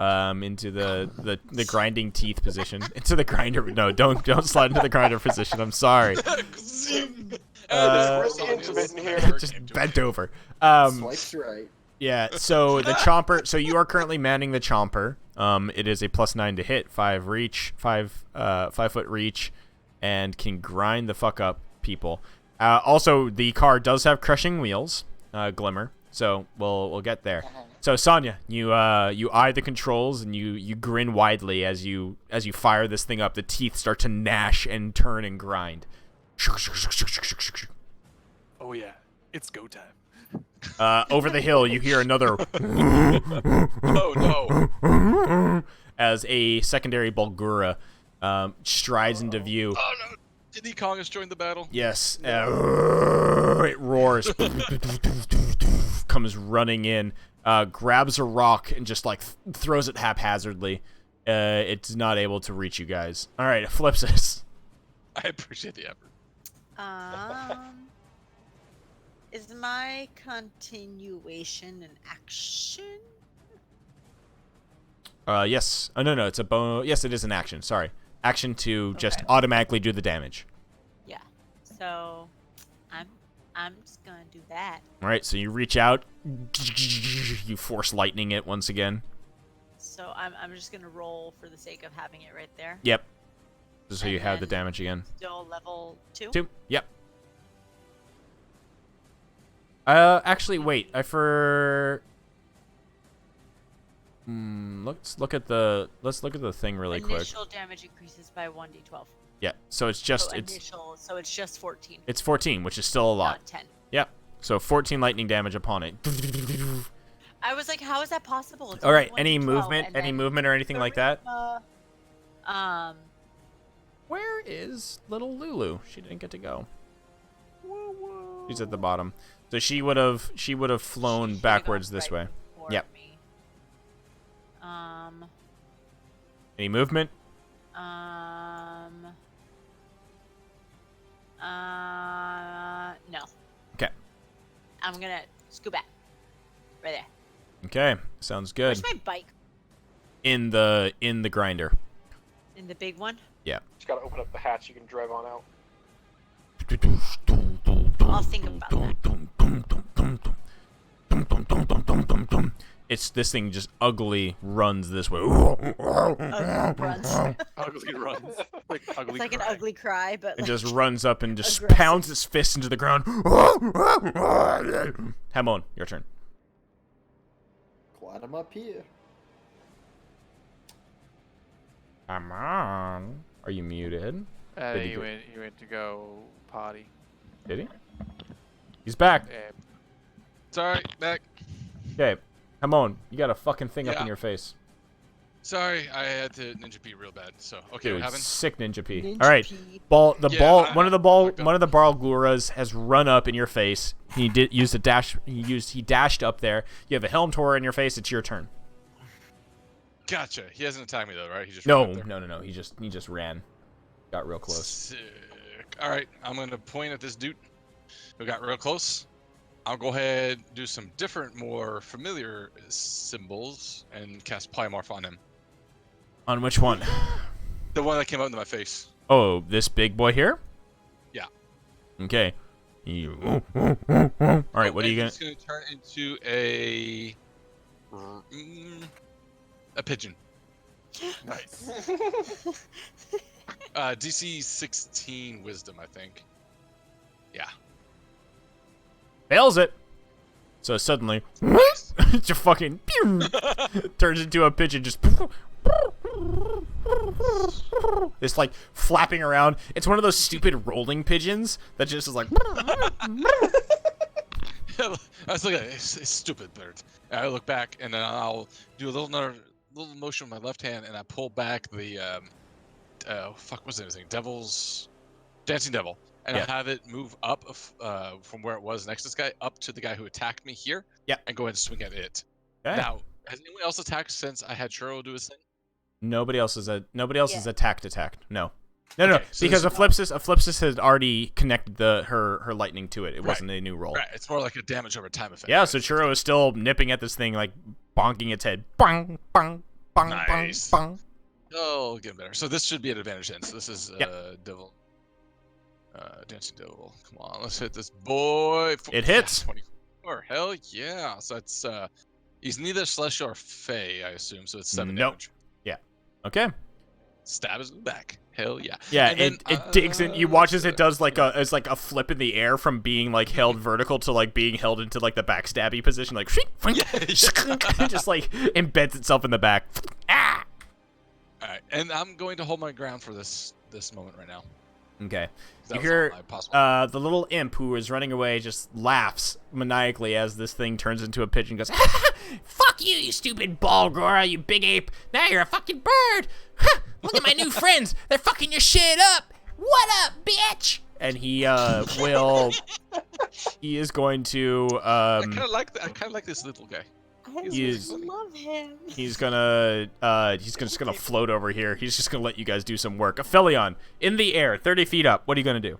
into the grinding teeth position, into the grinder. No, don't slide into the grinder position. I'm sorry. It's really intimate in here. Just bent over. Swipes right. Yeah, so the chomper. So you are currently manning the chomper. It is a +9 to hit, 5 reach, 5 foot reach, and can grind the fuck up people. Also, the car does have crushing wheels, Glimmer. So we'll get there. So Sonya, you eye the controls and you grin widely as you fire this thing up. The teeth start to gnash and turn and grind. Oh yeah, it's go time. Over the hill, you hear another Oh no! as a secondary Bulgura strides into view. Oh no! Diddy Kong has joined the battle. Yes, it roars, comes running in, grabs a rock and just like throws it haphazardly. It's not able to reach you guys. All right, Eclipsis. I appreciate the effort. Is my continuation an action? Yes. Oh no, it's a bonus. Yes, it is an action. Sorry, action to just Okay. automatically do the damage. Yeah. So, I'm just gonna do that. All right, so you reach out, you force lightning it once again. So I'm just gonna roll for the sake of having it right there. Yep. So you And have the then damage again. Still level 2. 2. Yep. Actually, wait. Let's look at the thing really quick. Initial damage increases by 1d12. Yeah. So it's just So it's 14. it's 14, which is still a lot. Not 10. Yep. So 14 lightning damage upon it. I was like, how is that possible? It's All right. only Any 1d12, movement? and Any then movement or anything like that? charisma, Where is little Lulu? She didn't get to go. She's at the bottom. So she would have flown she should've backwards gone this right way. before Yep. me. Any movement? No. Okay. I'm gonna scoot back. Right there. Okay. Sounds good. Where's my bike? In the grinder. In the big one? Yeah. Just gotta open up the hatch. You can drive on out. I'll think about that. It's this thing just ugly runs this way. Runs. Ugly runs. Like ugly. It's like an cry. ugly cry, but It like, just runs up and just aggressive. pounds its fist into the ground. Hamon, your turn. Glad I'm up here. Come on. Are you muted? Did he He go- went to go potty. Did he? He's back. Yeah. Sorry, back. Okay. Come on. You got a fucking thing up in Yeah. your face. Sorry, I had to ninja pee real bad. So okay, Dude, what happened? sick ninja P. Ninja All right. P. Yeah, One of the Bargluras has run up in your face. He did use a dash. He dashed up there. You have a helm tor in your face. It's your turn. Gotcha. He hasn't attacked me though, right? He just No, ran up there. no. He just ran. Got real close. Sick. All right, I'm gonna point at this dude who got real close. I'll go ahead do some different, more familiar symbols and cast Polymorph on him. On which one? The one that came up into my face. Oh, this big boy here? Yeah. Okay. All right, what are you gonna? He's gonna turn into a pigeon. Nice. DC 16 Wisdom, I think. Yeah. Fails it. So suddenly, just fucking turns into a pigeon. Just it's like flapping around. It's one of those stupid rolling pigeons that just is like. I was like, it's a stupid bird. And I look back, and then I'll do another little motion with my left hand, and I pull back the fuck, what's the thing? Dancing Devil, and Yeah. I have it move up from where it was next to this guy up to the guy who attacked me here. Yeah. And go ahead and swing at it. Okay. Now, has anyone else attacked since I had Churro do his thing? Nobody else is attacked. No. Okay, so because this- Eclipsis had already connected her lightning to it. It Right. wasn't a new roll. Right, it's more like a damage over time effect. Yeah, right? so Churro is still nipping at this thing, like bonking its head. Bong, bong, bong, Nice. bong, bong. Oh, getting better. So this should be an advantage then. So this is Yep. Devil. Dancing Devil. Come on, let's hit this boy. It hits. 24. Hell yeah. So that's he's neither Celestial or Fey, I assume. So it's 7 Nope. damage. Okay. Stab his back. Hell yeah. Yeah, And then, it digs in. You watch as it does like a flip in the air from being like held vertical to like being held into like the backstabby position, like just like embeds itself in the back. Ah. All right, and I'm going to hold my ground for this moment right now. Okay. That You was hear all my possible. the little imp who is running away just laughs maniacally as this thing turns into a pigeon and goes, "Fuck you, you stupid Balgora, you big ape. Now you're a fucking bird. Look at my new friends. They're fucking your shit up. What up, bitch?" And he he is going to I kind of like this little guy. I He's- love him. he's just gonna float over here. He's just gonna let you guys do some work. Aphelion, in the air, 30 feet up. What are you gonna do?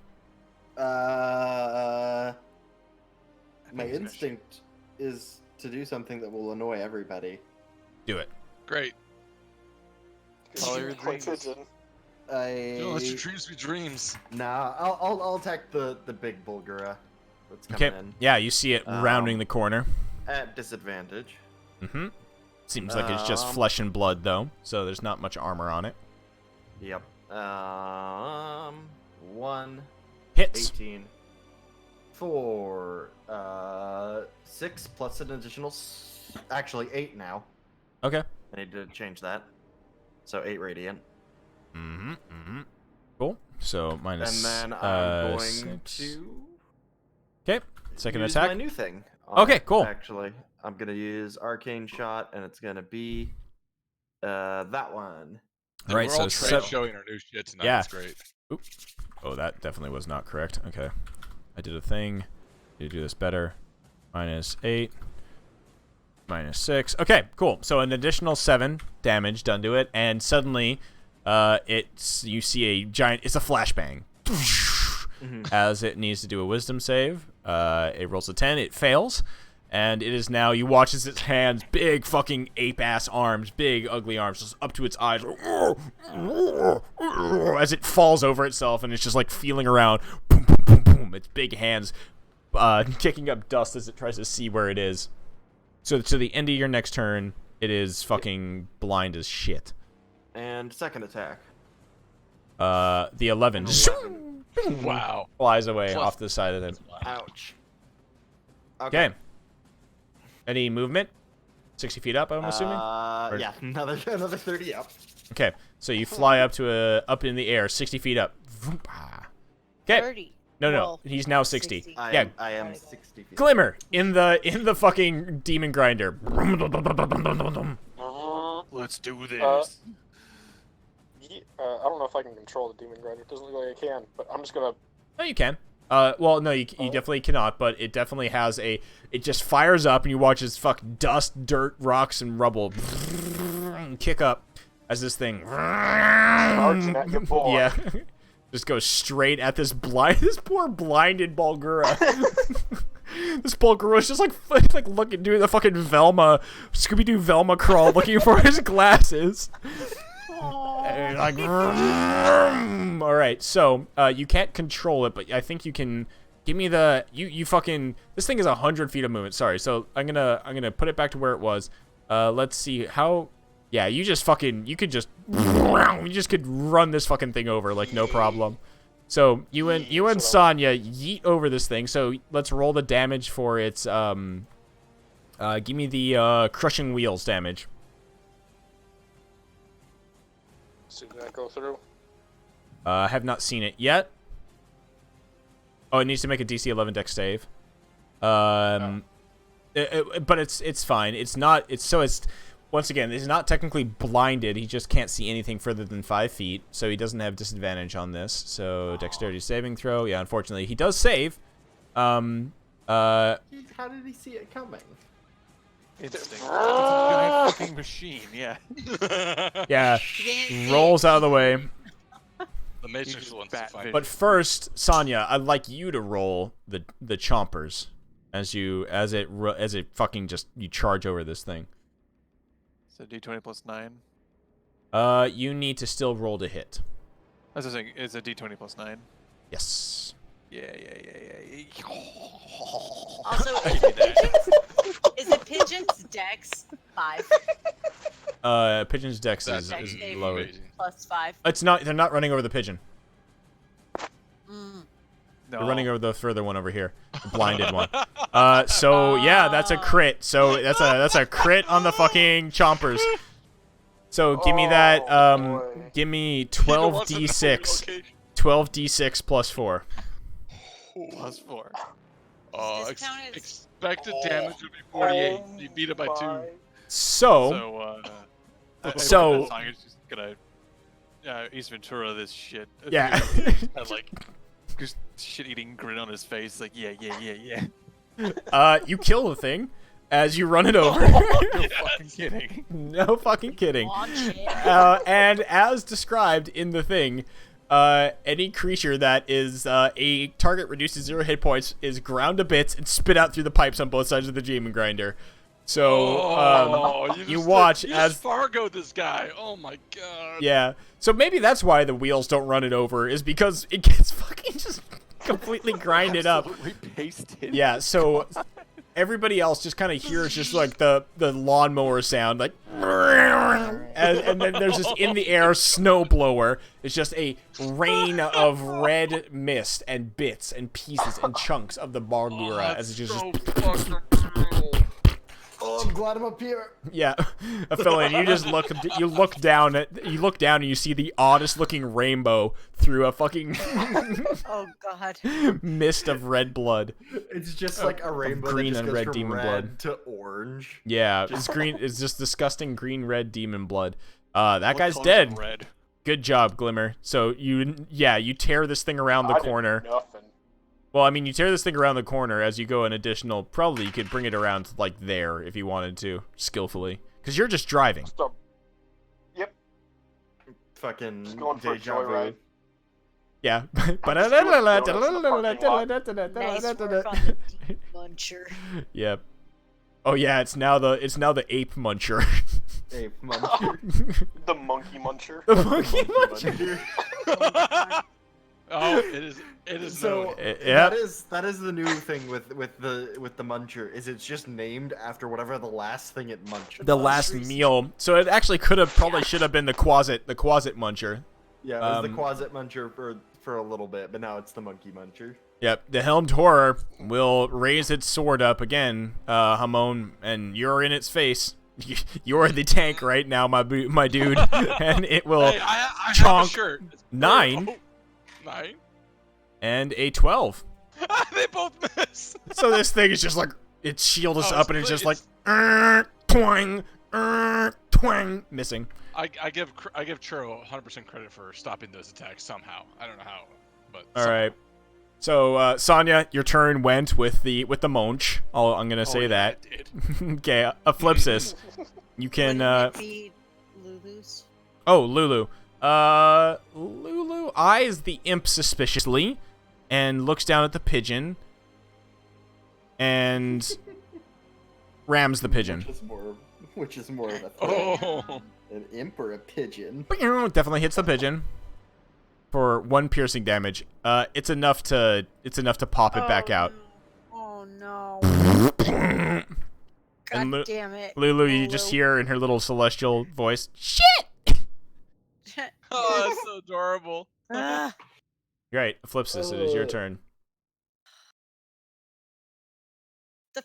My think it's instinct is to do something that will annoy everybody. Do it. Great. Follow your Play dreams. pigeon. Don't let your dreams be dreams. Nah, I'll attack the big Bulgura that's coming Okay. in Yeah, you see it rounding the corner. at disadvantage. Mm-hmm. Seems like it's just flesh and blood, though, so there's not much armor on it. Yep. 1, Hits. 18, 4, 6 plus an additional, actually 8 now. Okay. I need to change that. So 8 radiant. Mm-hmm. Mm-hmm. Cool. So minus. And then I'm going six. to Okay. Second use attack. my new thing. on Okay, it, cool. Actually, I'm gonna use Arcane Shot, and it's gonna be that one. And Right, we're so all trade seven- showing our new shit tonight. Yeah. It's great. Oop. Oh, that definitely was not correct. Okay. I did a thing. You do this better. -8. -6. Okay, cool. So an additional 7 damage done to it, and suddenly you see a giant, it's a flashbang. As it needs to do a wisdom save. It rolls a 10, it fails. And it is now, you watch as its hands, big fucking ape-ass arms, big ugly arms, just up to its eyes, as it falls over itself, and it's just like feeling around, boom, boom, boom, boom, its big hands kicking up dust as it tries to see where it is. So to the end of your next turn, it is fucking blind as shit. And second attack. The 11 Wow. flies away Plus- off the side of it. Ouch. Okay. Any movement? 60 feet up, I'm assuming? Yeah, another 30 up. Okay, so you fly up in the air, 60 feet up. Okay. 30. No, Well, he's now 60. 60. I Yeah. am 60 feet. Glimmer in the fucking demon grinder. Let's do this. I don't know if I can control the demon grinder. It doesn't look like I can, but I'm just gonna. No, you can. Well, no, you definitely cannot, but it definitely has a... It just fires up, and you watch as fuck dust, dirt, rocks, and rubble kick up as this thing... Charging at your boy. Yeah. Just goes straight at this poor blinded Balgura. This Balgura is just like looking, doing the fucking Velma, Scooby-Doo Velma crawl, looking for his glasses. And like, all right, so you can't control it, but I think you can. Give me the you fucking. This thing is 100 feet of movement. Sorry, so I'm gonna put it back to where it was. Let's see how. Yeah, you just fucking. You could just. You just could run this fucking thing over like no problem. So you and Sonya yeet over this thing. So let's roll the damage for its. Give me the crushing wheels damage. See, did that go through? I have not seen it yet. Oh, it needs to make a DC 11 dex save. But it's fine. It's not. It's once again, he's not technically blinded. He just can't see anything further than 5 feet, so he doesn't have disadvantage on this. So dexterity saving throw. Yeah, unfortunately, he does save. How did he see it coming? Instinct. It's a giant fucking machine, yeah. Yeah, Can't see rolls it. out of the way. The Matrix just wants to bat fight. vision. But first, Sonya, I'd like you to roll the chompers as it fucking just you charge over this thing. So D20 plus 9. You need to still roll to hit. That's the thing. It's a D20 plus 9. Yes. Yeah. Also, is a pigeon's dex 5 Pigeon's dex is Dex save. lower. Amazing. plus 5? It's not. They're not running over the pigeon. Mm. They're running over the further one over here, the blinded one. So yeah, that's a crit. So that's a crit on the fucking chompers. So give me that. boy. Give me He wants to know 12d6. your location. 12d6 plus 4. Plus 4. Does this count as- Expected damage would be 48. You beat it by 2. So, So, So- I'm just gonna Ace Ventura this shit. yeah. And, like, just shit-eating grin on his face, like, yeah. You kill the thing as you run it over. No fucking kidding. No fucking kidding. Launch it. And as described in the thing, any creature that is a target reduced to 0 hit points is ground to bits and spit out through the pipes on both sides of the demon grinder. So you watch you as just Fargo this guy. Oh my god. yeah. So maybe that's why the wheels don't run it over, is because it gets fucking just completely grinded up. Absolutely pasted. Yeah. So everybody else just kind of hears just like the lawnmower sound, like, and then there's this in the air snowblower. It's just a rain of red mist and bits and pieces and chunks of the Balgura as it just. so fucking brutal. Oh, I'm glad I'm up here. Yeah, Aphelion, you just look down and you see the oddest looking rainbow through a fucking Oh God. mist of red blood. It's just like a rainbow green that just and goes red from demon red blood. to orange. Yeah, it's green. It's just disgusting green red demon blood. That What guy's color's dead. Red. Good job, Glimmer. So you tear this thing around the I did corner. Nothing. Well, I mean, you tear this thing around the corner as you go an additional. Probably you could bring it around like there if you wanted to skillfully, because you're just driving. So, yep. Fucking Just going for a deja vu. joyride. Yeah. Nice work on the Deep muncher. Yep. Oh yeah, it's now the ape muncher. Ape muncher. The monkey muncher. The monkey muncher. Oh, it is So known. Yeah. that is the new thing with the muncher is it's just named after whatever the last thing it munched. The was. last meal. So it actually should have been the quasit muncher. Yeah, it was the um, quasit muncher for a little bit, but now it's the monkey muncher. Yep, the helmed horror will raise its sword up again, Hamon, and you're in its face. You're the tank right now, my dude, and it will Hey, I have a chonk shirt. 9 Oh, 9? and a 12. They both miss. So this thing is just like its shield is Oh, up, and it's it's- just like twang, twang, missing. I give Churro 100% credit for stopping those attacks somehow. I don't know how, but All right. So Sonya, your turn went with the munch. I'm gonna say that. It did. Okay, Eclipsis. You can. Wouldn't it be Lulu's? Oh, Lulu. Lulu eyes the imp suspiciously, and looks down at the pigeon, and rams the pigeon. Which is more of a threat. Oh. An imp or a pigeon. Definitely hits the pigeon for 1 piercing damage. It's enough to pop it back out. Oh no. And God damn it. Lulu, you just hear in her little celestial voice, "Shit!" Oh, that's so adorable. Ah, Right, Eclipsis, it is your turn. the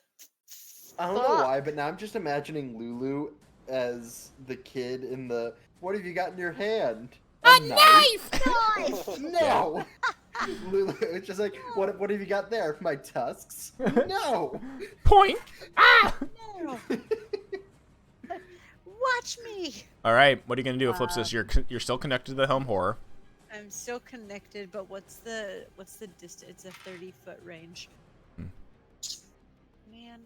I don't know fuck? why, but now I'm just imagining Lulu as the kid in the. What have you got in your hand? A knife! No. Lulu, it's just like, what have you got there? My tusks? No. Point. Ah! No. Watch me. All right, what are you gonna do, Eclipsis? You're still connected to the helm horror. I'm still connected, but what's the distance? It's a 30-foot range. Hmm. Man,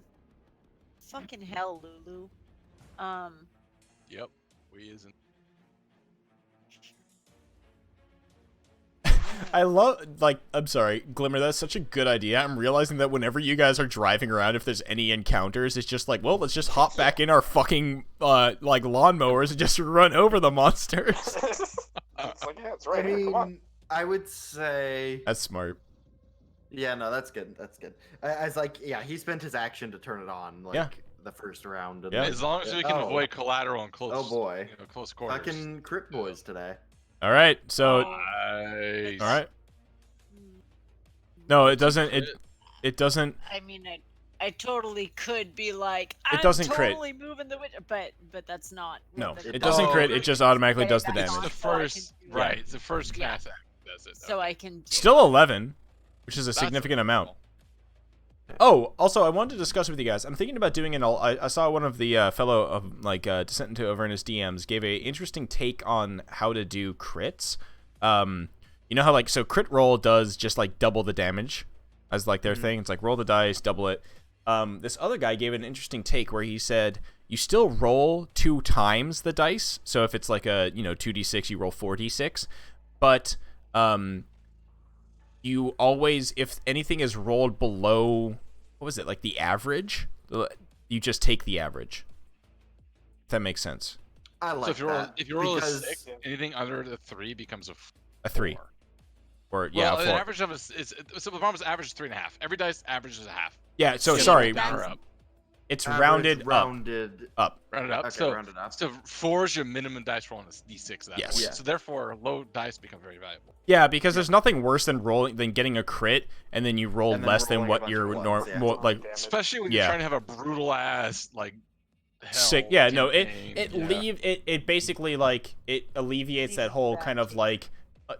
fucking hell, Lulu. Yep. We isn't. I love, I'm sorry, Glimmer, that's such a good idea. I'm realizing that whenever you guys are driving around, if there's any encounters, it's just like, well, let's just hop back in our fucking, lawnmowers and just run over the monsters. It's like, yeah, it's right I here. Come on. mean, I would say. That's smart. Yeah, no, that's good. That's good. I was like, yeah, he spent his action to turn it on, like Yeah. the first round. And Yeah. As long as we can Oh. avoid collateral and close. Oh boy. Close quarters. Fucking Crypt Boys today. All right, so, Nice. all right. No, it doesn't, it doesn't, I mean, I totally could be like, It doesn't I'm crit. totally moving the witch, but that's not. no, what it doesn't Oh, crit, it just automatically okay, does the that's It's damage. the So I can first, do that. right? It's the first Yeah. cast act does it. So I can. Still 11, which is a That's significant amount. cool. Oh, also, I wanted to discuss with you guys. I'm thinking about doing I saw one of the fellow of Descent into Avernus DMs gave a interesting take on how to do crits. You know how so crit roll does just double the damage as their thing. It's roll the dice, double it. This other guy gave an interesting take where he said you still roll 2 times the dice. So if it's a 2d6, you roll 4d6, but you always, if anything is rolled below, what was it, the average, you just take the average. If that makes sense. I like So if you roll a because- 6, anything under the 3 becomes A 3. 4. Or yeah, Well, a the 4. average of is so the problem is average is 3.5. Every dice average is a half. Yeah, so Yeah, sorry. down or up. It's Average rounded up. rounded Up. Round it up. Okay, so, rounded up. so 4 is your minimum dice roll on a d6 at that Yes. point. Yeah. So therefore, low dice become very valuable. Yeah, because there's nothing worse than getting a crit and then you roll And then less than rolling a what bunch your of ones, yeah. like Damage. Especially when Yeah. you're trying to have a brutal ass like sick. hell Yeah, no, campaign. it basically like it alleviates that whole kind of like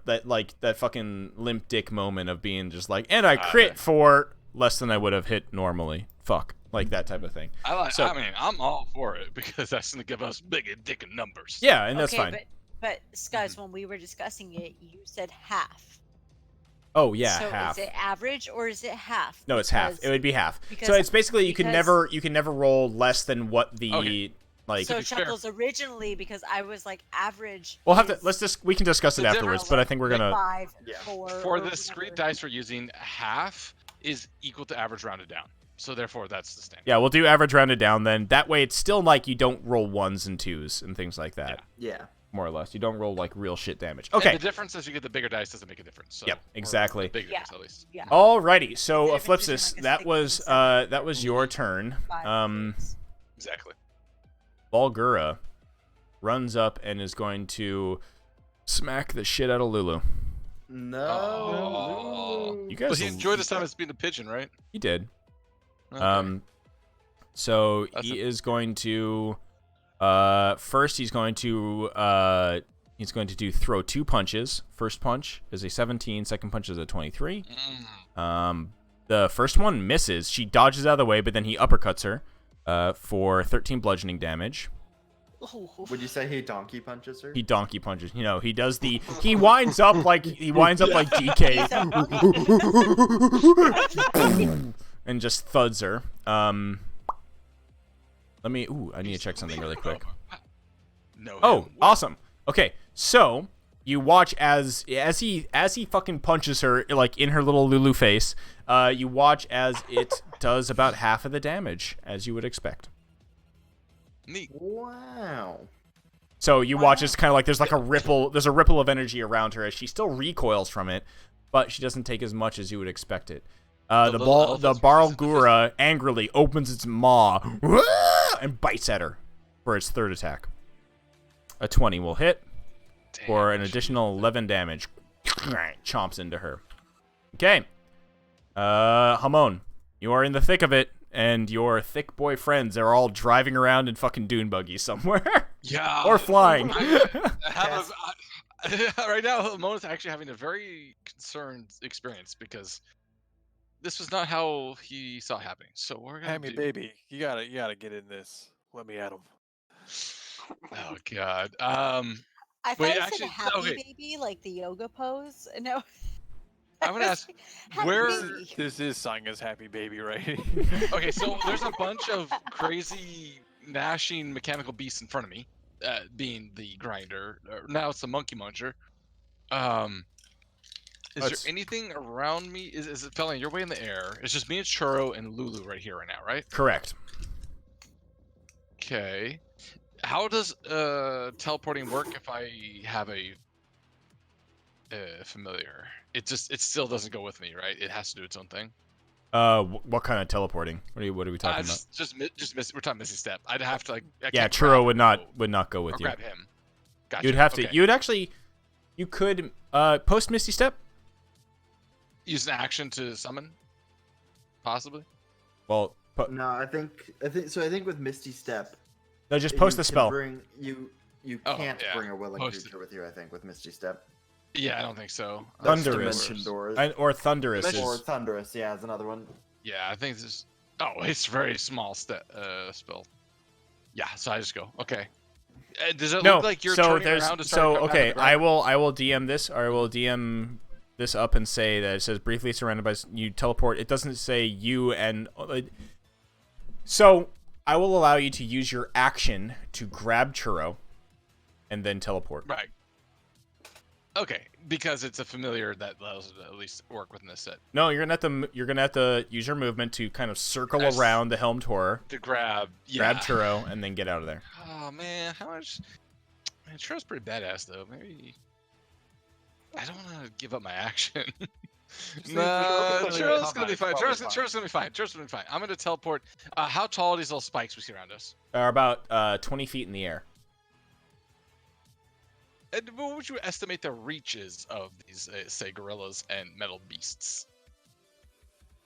that fucking limp dick moment of being just like, and I crit Okay. for less than I would have hit normally. Fuck, like that type of thing. I So- mean, I'm all for it because that's gonna give us bigger dick in numbers. Yeah, and that's okay, fine. But guys, when we were discussing it, you said half. Oh yeah, so half. is it average or is it half? No, it's half. It Because- would be half. So because- it's basically you can because- never roll less than what the Okay. like. So be fair- Chuckles originally, because I was like average. We'll have to is we can discuss it The afterwards, difference- but I think we're gonna 5, Yeah. 4. For or the discrete whatever. dice we're using, half is equal to average rounded down. So therefore, that's the standard. yeah, we'll do average rounded down then. That way, it's still like you don't roll 1s and 2s and things like that. Yeah. More or less, you don't roll like real shit damage. And Okay. the difference is you get the bigger dice doesn't make a difference. So, Yep, or exactly. the bigger Yeah. dice, at least. Yeah. Alrighty, so The difference Eclipsis, between, like, a that 6 was and a 7. that was your turn. 5 and 6. Exactly. Balgura runs up and is going to smack the shit out of Lulu. No. Oh. You guys, But he enjoyed his time as being a pigeon, right? he did. Okay. So That's he is going to first he's going to do throw 2 punches. First punch is a 17, second punch is a 23. The first one misses. She dodges out of the way, but then he uppercuts her for 13 bludgeoning damage. Oh, Would you say he donkey punches her? He donkey punches. You know, he does the he winds up like DK and just thuds her. Let me I need to check something really quick. No. Oh, him. awesome. Okay, so you watch as he fucking punches her like in her little Lulu face. You watch as it does about half of the damage, as you would expect. Neat. Wow. So you watch it's kind of like there's a ripple of energy around her as she still recoils from it, but she doesn't take as much as you would expect it. The little elephant's Barlgura angrily opens its maw and bites at her for its third attack. A 20 will hit for an additional 11 damage. Chomps into her. Okay. Hamon, you are in the thick of it, and your thick boy friends are all driving around in fucking dune buggies somewhere. Yeah. Or flying. Right now, Mona's actually having a very concerned experience because this was not how he saw it happening. So we're gonna Hammy do... baby, you gotta get in this. Let me at him. Oh God. I thought Wait, you actually, said happy okay. baby, like the yoga pose. No. I'm gonna ask Happy where. baby. This is Sanga's happy baby, right? Okay, so there's a bunch of crazy gnashing mechanical beasts in front of me, being the grinder. Now it's the monkey muncher. Is That's- there anything around me? Is it telling you're way in the air? It's just me and Churro and Lulu right here right now, right? Correct. Okay. How does teleporting work if I have a familiar? It still doesn't go with me, right? It has to do its own thing. What kind of teleporting? What are we talking about? Just miss. We're talking Misty Step. I'd have to like. I Yeah, can't grab Churro him would not go or with you. grab him. Gotcha. You'd have to. Okay. You could post Misty Step. Use an action to summon, possibly. Well, No, I think with Misty Step. no, just you post the can spell. You Oh, can't yeah. bring a willing Post it. creature with you. I think with Misty Step. Yeah, I don't think so. There's Thunderous. Dimension doors. Or Thunderous Dimension- Or is. Thunderous, yeah, is another one. Yeah, I think this. Oh, it's a very small spell. Yeah, so I just go. Okay. Does it No, look like you're so turning there's around to start coming out of okay. the ground? I will DM this, or I will DM this up and say that it says briefly surrounded by you teleport. It doesn't say you and. So I will allow you to use your action to grab Churro, and then teleport. Right. Okay, because it's a familiar that allows it to at least work within this set. No, you're gonna have to use your movement to kind of circle Yes. around the helmed horror, To grab. Yeah. grab Churro, and then get out of there. Oh man, how much? Man, Churro's pretty badass though. Maybe. I don't want to give up my action. Nah, Really Charles gonna combat be is fine. probably Charles gonna be fine. Charles gonna be fine. I'm gonna teleport. How tall are these little spikes we see around us? Are about 20 feet in the air. And what would you estimate the reaches of these, say, gorillas and metal beasts?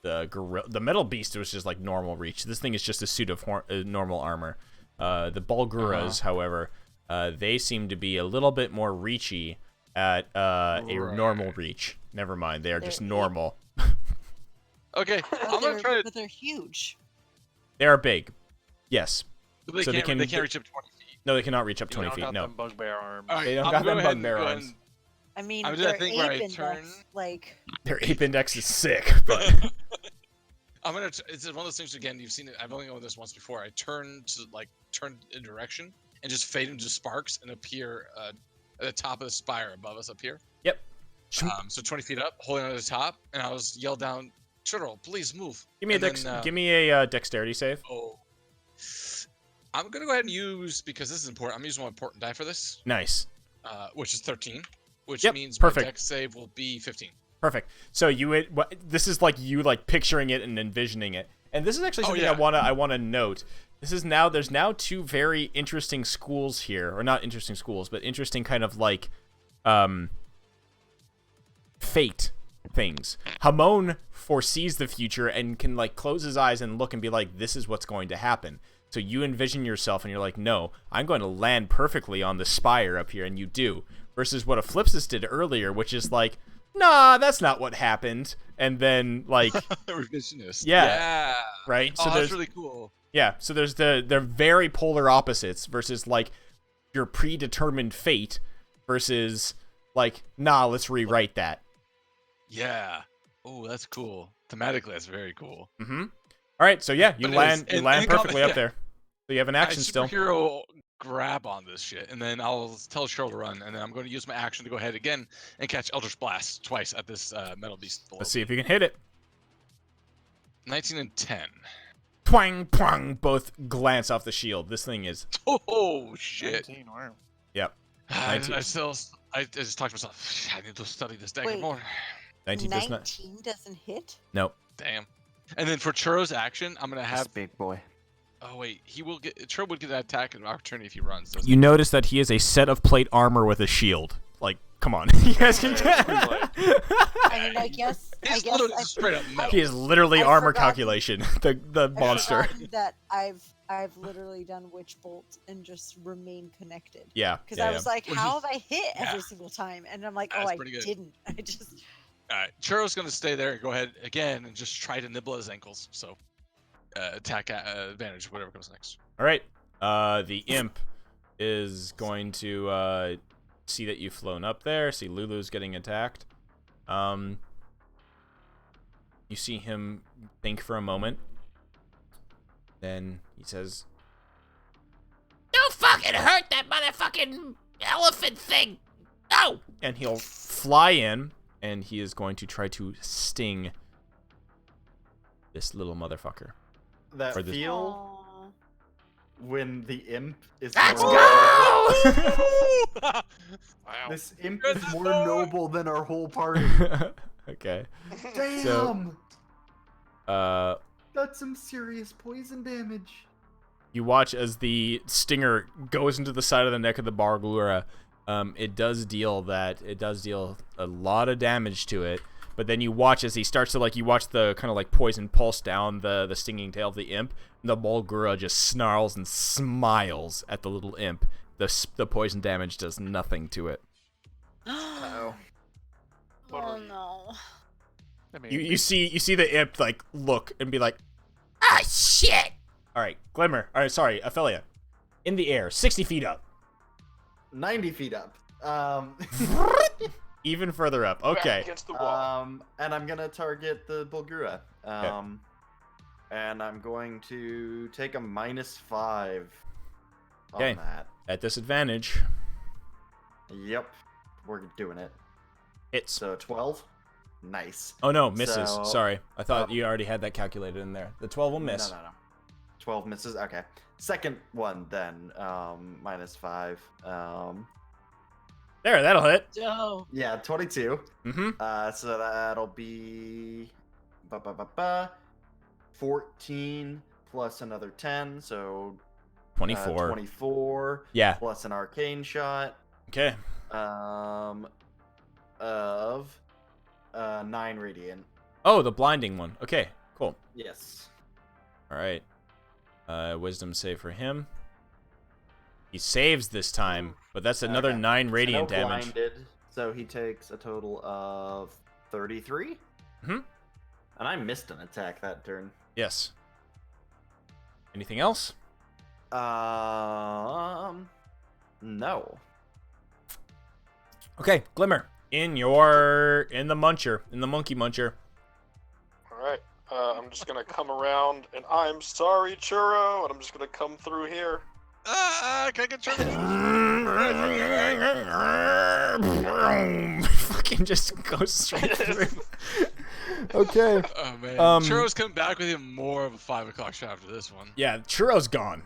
The metal beast was just like normal reach. This thing is just a suit of normal armor. The Bulguras, however, they seem to be a little bit more reachy at a normal reach. Never mind, they are just normal. Okay, I'm gonna try to. But they're huge. They are big, yes. They So can't reach up to 20 feet. No, they cannot reach up You 20 don't feet. got No, them bugbear arms. All right, they don't I'm got gonna them go ahead bugbear and go arms. ahead I mean, I'm doing their that thing ape where I index, turn- like Their ape index is sick, but I'm gonna. It's one of those things. Again, you've seen it. I've only gone this once before. I turn in direction and just fade into sparks and appear at the top of the spire above us up here. yep. So 20 feet up, holding on to the top, and I was yelled down, "Churro, please move." Give me a And then, give me a dexterity save. Oh. I'm gonna go ahead and use, because this is important. I'm using one important die for this, Nice. which is 13, which Yep, means perfect. my dex save will be 15. Perfect. So this is like you like picturing it and envisioning it. And this is actually something yeah. I wanna note. There's now two very interesting schools here, or not interesting schools, but interesting kind of like fate things. Hamon foresees the future and can like close his eyes and look and be like, this is what's going to happen. So you envision yourself and you're like, no, I'm going to land perfectly on the spire up here, and you do. Versus what Eclipsis did earlier, which is like, nah, that's not what happened. And then like Revisionist. Yeah. right? Oh, So that's there's really cool. yeah, so there's they're very polar opposites versus like your predetermined fate versus like, nah, let's rewrite that. Yeah. Oh, that's cool. Thematically, that's very cool. Mm-hmm. All right, so yeah, you But land anyways, you land and perfectly yeah. up there. So you have an action still. Superhero grab on this shit, and then I'll tell Cheryl to run, and then I'm going to use my action to go ahead again and catch Eldritch Blast twice at this metal beast below. Let's see if you can hit it. 19 and 10. Twang, twang, both glance off the shield. This thing is, Oh shit! 19, wow. yep. I 19. I just talked to myself. I need to study this dagger Wait. more. 19 does not. 19 doesn't hit. Nope. Damn. And then for Churro's action, I'm gonna This have. big boy. Oh wait, he will get. Churro would get that attack and opportunity if he runs. doesn't You notice that he is a set of plate armor with a shield. Like, come on. You guys can I mean, I guess. he? I He's guess. literally straight up metal. He is literally I've armor forgotten- calculation. The I've monster. forgotten that I've literally done Witch Bolt and just remained connected. Yeah. Because yeah, I was like, Well, how have I hit yeah. every single time? And I'm like, oh, That's I pretty good. didn't. I just. All right, Churro's gonna stay there and go ahead again and just try to nibble at his ankles. So, attack advantage, whatever comes next. All right. The imp is going to see that you've flown up there. See Lulu's getting attacked. You see him think for a moment. Then he says, "Don't fucking hurt that motherfucking elephant thing! No!" And he'll fly in, and he is going to try to sting this little motherfucker. That For this- feel Aw. when the imp is Let's more go! Wow. This imp Good is more lord. noble than our whole party. Okay. Damn! So- That's some serious poison damage. You watch as the stinger goes into the side of the neck of the Barglura. It does deal a lot of damage to it. But then you watch as he starts to you watch the kind of like poison pulse down the stinging tail of the imp. And the Barglura just snarls and smiles at the little imp. The poison damage does nothing to it. Oh. Oh no. I mean, You see the imp like look and be like, ah shit. All right, Glimmer. All right, sorry, Ophelia. In the air, 60 feet up. 90 feet up. Even further up. Back Okay. against the wall. And I'm gonna target the Bulgura. And I'm going to take a -5 on Okay. that. At disadvantage. Yep, we're doing it. It's So 12. Nice. Oh no, misses. So- Sorry. I thought Oh. you already had that calculated in there. The 12 will miss. No. 12 misses. Okay. Second one then. -5. There, that'll hit. Dope. Yeah, 22. Mm-hmm. So that'll be 14 plus another 10, so 24. 24. Yeah. Plus an arcane shot. Okay. Of 9 radiant. Oh, the blinding one. Okay, cool. Yes. All right. Wisdom save for him. He saves this time, but that's another Okay. 9 So radiant no damage. blinded, so he takes a total of 33. Mhm. And I missed an attack that turn. Yes. Anything else? No. Okay, Glimmer. In the monkey muncher. All right. I'm just gonna come around, and I'm sorry, Churro, and I'm just gonna come through here. Can I get Fucking just go straight through. Okay. Oh man, Um, Churro's coming back with even more of a 5 o'clock shot after this one. Yeah, Churro's gone.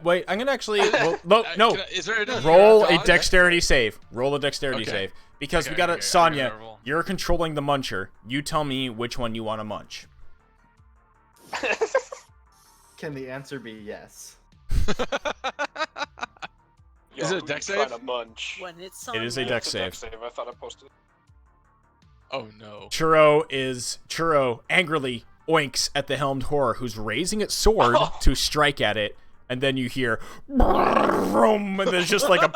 Wait, I'm gonna actually. Well, no. Is there any Roll a dodge? dexterity save. Roll a dexterity Okay. save. Because we Okay, got okay, to okay, Sonya, okay, roll. you're controlling the muncher. You tell me which one you want to munch. Can the answer be yes? Is it a dex save? Trying to munch. When it's It is a Sonya. dex It's a dex save. save. I thought I posted. Oh no. Churro angrily oinks at the helmed horror, who's raising its sword to strike at it, and then you hear, and there's just like a,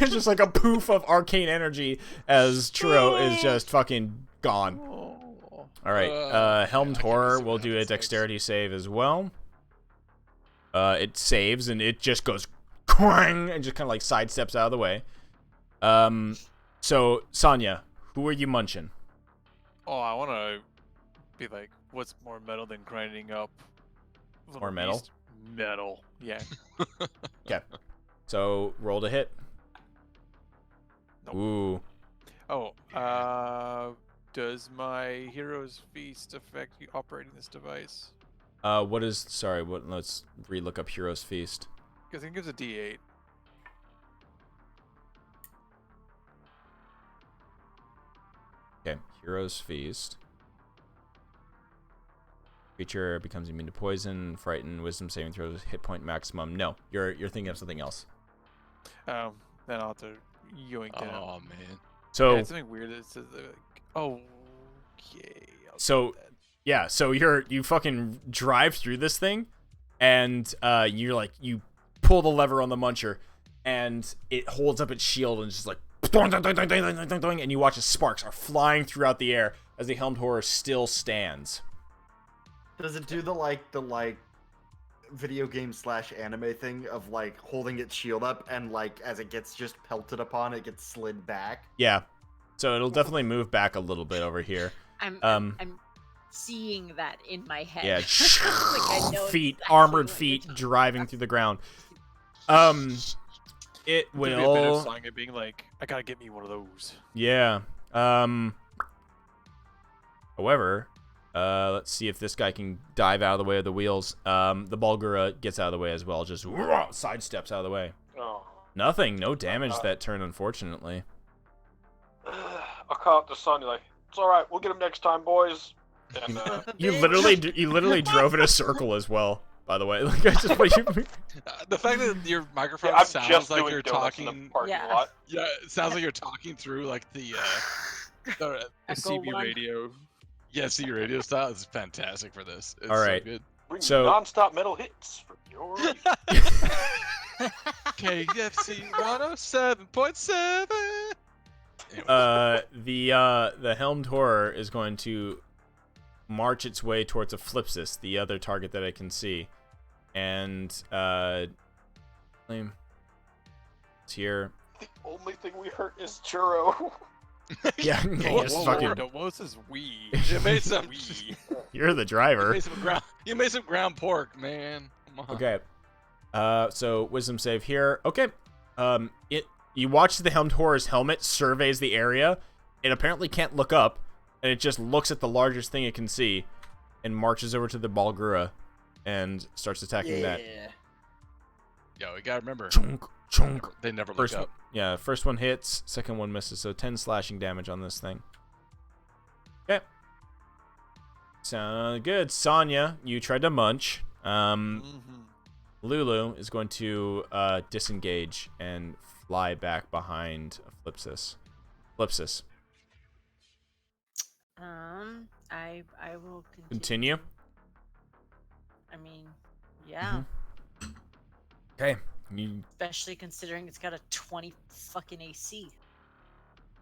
it's just like a poof of arcane energy as Churro is just fucking gone. All right, helmed I can't horror see will what do a happens next. dexterity save as well. It saves and it just goes quang and just kind of like sidesteps out of the way. So Sonya, who are you munching? Oh, I want to be like, what's more metal than grinding up? Little More metal? beast? Metal. Yeah. Okay. So roll to hit. Nope. Ooh. Oh, does my hero's feast affect you operating this device? Let's re-look up Hero's Feast. Because it gives a D8. Okay, Hero's Feast. Creature becomes immune to poison, frightened, wisdom saving throws, hit point maximum. No, you're thinking of something else. Then I'll have to yoink it out. Oh man. So Yeah, it's something weird. It says like, oh, okay. I'll So- do that. yeah, so you fucking drive through this thing, and you pull the lever on the muncher, and it holds up its shield and just like doing, doing, doing, doing, doing, doing, doing, and you watch as sparks are flying throughout the air as the helmed horror still stands. Does it do the video game / anime thing of like holding its shield up and like as it gets just pelted upon, it gets slid back? Yeah, so it'll definitely move back a little bit over here. I'm seeing that in my head. Yeah, Like, I know feet, exactly armored what you're feet talking driving about. through the ground. It There'd be a bit will. of song it being like, I gotta get me one of those. Yeah. However, let's see if this guy can dive out of the way of the wheels. The Balgura gets out of the way as well, just sidesteps out of the way. Oh. Nothing, no damage that turn, unfortunately. I'll call up to Sonya like, it's all right. We'll get him next time, boys. And You literally drove in a circle as well. By the way, like I just The fact that your microphone yeah, I'm sounds just like doing you're donuts in the talking. parking Yeah. lot. Yeah, it sounds like you're talking through like the Echo CB one. radio. yeah, see your radio style is fantastic for this. It's All so right. good. Bring So- non-stop metal hits for your. KFC 107.7. The helmed horror is going to march its way towards Eclipsis, the other target that I can see, and it's here. The only thing we hurt is Churro. Yeah, Whoa, just whoa, fucking. whoa, what was this we? You made some. You're the You driver. made some ground. You made some ground pork, man. Come on. Okay. So wisdom save here. Okay. You watch the helmed horror's helmet surveys the area. It apparently can't look up, and it just looks at the largest thing it can see, and marches over to the Balgura, and starts attacking that. Yo, we gotta remember. Chunk, Chunk. They never look First up. one, yeah, first one hits, second one misses, so 10 slashing damage on this thing. Okay. Sound good. Sonya, you tried to munch. Lulu is going to disengage and fly back behind Flipsis. Flipsis. I will Continue. I mean, yeah. Okay. You, Especially considering it's got a 20 fucking AC.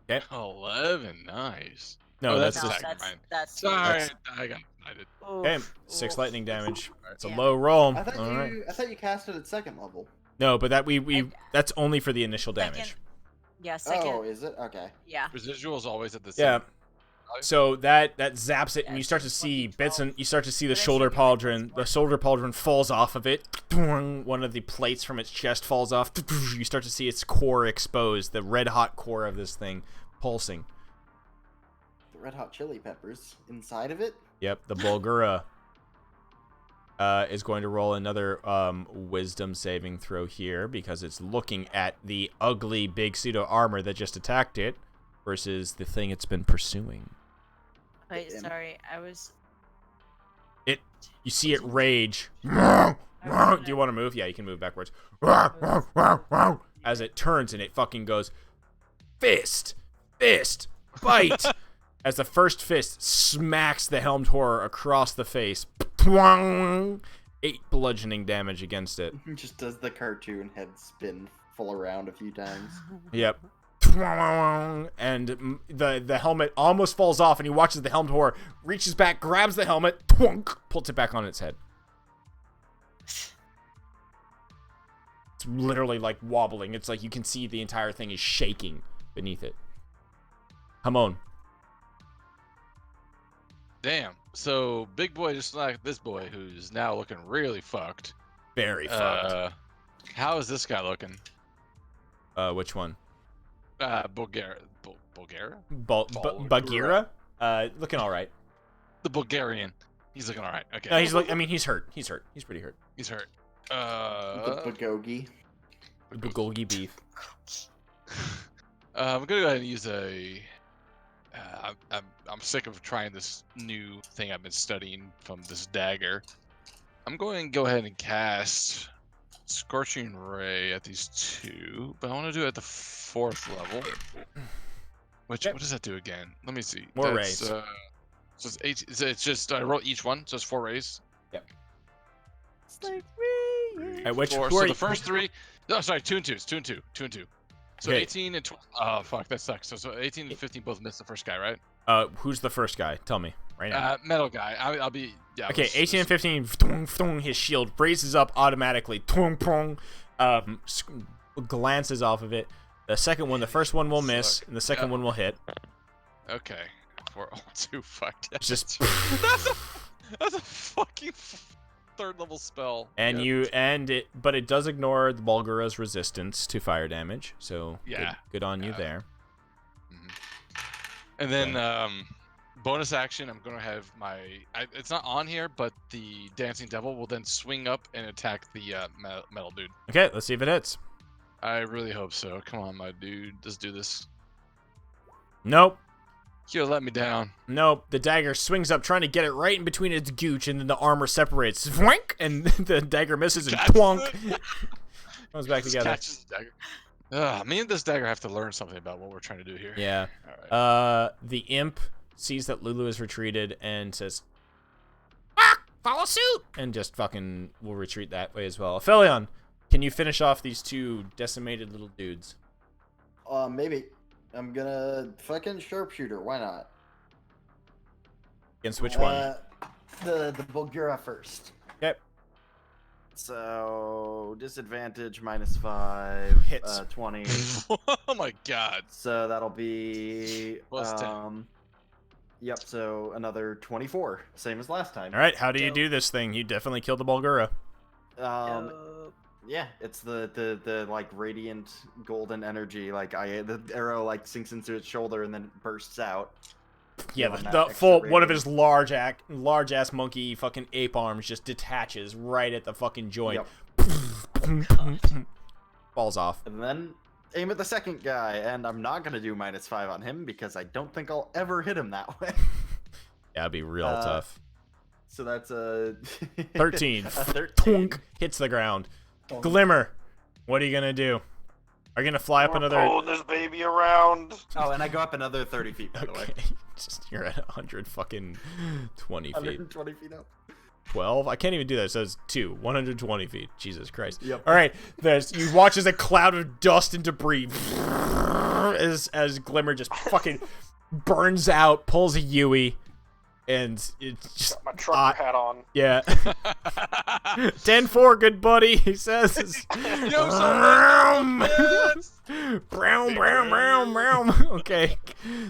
11, nice. no, Oh, that's No, just that's Sorry, That's- I got excited. okay. Oof, 6 oof. lightning damage. It's a Yeah. low roll. I thought All right. I thought you cast it at second level. No, but that we I- that's only for the initial Second- damage. Yeah, second. Oh, is it? Okay. Yeah. Residual is always at the same. Yeah. value. So that zaps it, Yeah, and you it's start to just see 1d12. bits, and you start to see the But I shoulder think it was pauldron. The more. shoulder pauldron falls off of it. One of the plates from its chest falls off. You start to see its core exposed, the red hot core of this thing pulsing. The red hot chili peppers inside of it. Yep, the Bulgura is going to roll another wisdom saving throw here because it's looking at the ugly big pseudo armor that just attacked it versus the thing it's been pursuing. Wait, Damn. sorry. I was. You see it rage. Do you want to move? Yeah, you can move backwards. As it turns and it fucking goes, fist, bite. As the first fist smacks the helmed horror across the face. 8 bludgeoning damage against it. Just does the cartoon head spin full around a few times. Yep. And the helmet almost falls off, and he watches the helmed horror, reaches back, grabs the helmet, pulls it back on its head. It's literally like wobbling. It's like you can see the entire thing is shaking beneath it. Come on. Damn. So big boy, just like this boy, who's now looking really fucked. Very fucked. How is this guy looking? Which one? Bulgaria. Bagheera? Looking all right. The Bulgarian. He's looking all right. Okay. No, he's like. I mean, he's hurt. He's hurt. He's pretty hurt. He's hurt. The Bagogi. Bulgogi beef. I'm gonna go ahead and use a. I'm sick of trying this new thing I've been studying from this dagger. I'm going to go ahead and cast Scorching Ray at these two, but I want to do it at the 4th level. Which Yep. what does that do again? Let me see. More That's, rays. So it's 8. It's just I roll each one, so it's 4 rays. At which? Four. Who So are the you- first 3. No, sorry, 2 and 2. It's 2 and 2. 2 and 2. So Okay. 18 and 12. Oh fuck, that sucks. So 18 and 15 both missed the first guy, right? Who's the first guy? Tell me right now. Metal guy. I'll be. Yeah. Okay, let's- 18 and let's- 15, his shield raises up automatically. Glances off of it. The second one, the first one will miss, Suck. and the second Yeah. one will hit. Okay. 4, 2, fuck. It's just, That's a fucking 3rd level spell. and Yeah. but it does ignore the Bulgura's resistance to fire damage. So Yeah. good on you Yeah. there. And then bonus action, I'm gonna have my. It's not on here, but the dancing devil will then swing up and attack the metal dude. Okay, let's see if it hits. I really hope so. Come on, my dude. Let's do this. Nope. You let me down. Nope. The dagger swings up, trying to get it right in between its gooch, and then the armor separates. Thwank, and the dagger misses and Catches twonk. Comes back Just together. catches the dagger. Me and this dagger have to learn something about what we're trying to do here. Yeah. All right. The imp sees that Lulu has retreated and says, "Ah, follow suit!" and just fucking will retreat that way as well. Aphelion, can you finish off these 2 decimated little dudes? Maybe. I'm gonna fucking sharpshooter. Why not? Against which one? The Bulgura first. Okay. So disadvantage -5 Hits. 20. Oh my god. So that'll be Plus 10. Yep. So another 24, same as last time. All right, how do you do this thing? You definitely killed the Bulgura. Dope. Yeah, it's the like radiant golden energy. Like the arrow like sinks into its shoulder and then bursts out. Yeah, Feeling the that extra full one of radiant. his large ass monkey fucking ape arms just detaches right at the fucking joint. Yep. falls off. And then aim at the second guy, and I'm not gonna do -5 on him because I don't think I'll ever hit him that way. Yeah, it'd be real tough. So that's a 13. A 13. Twunk, hits the ground. Twunk. Glimmer, what are you gonna do? Are you gonna fly up We're another? pulling this baby around. Oh, and I go up another 30 feet, by the way. Okay, you're at 100 fucking 20 feet. 120 feet up. 12? I can't even do that. It says 120 feet. Jesus Christ. Yep. All right, you watch as a cloud of dust and debris as Glimmer just fucking burns out, pulls a Yui, and it's just Got my trucker hat on. yeah. 10-4, good buddy. He says. Brown, brown, brown, brown. Okay,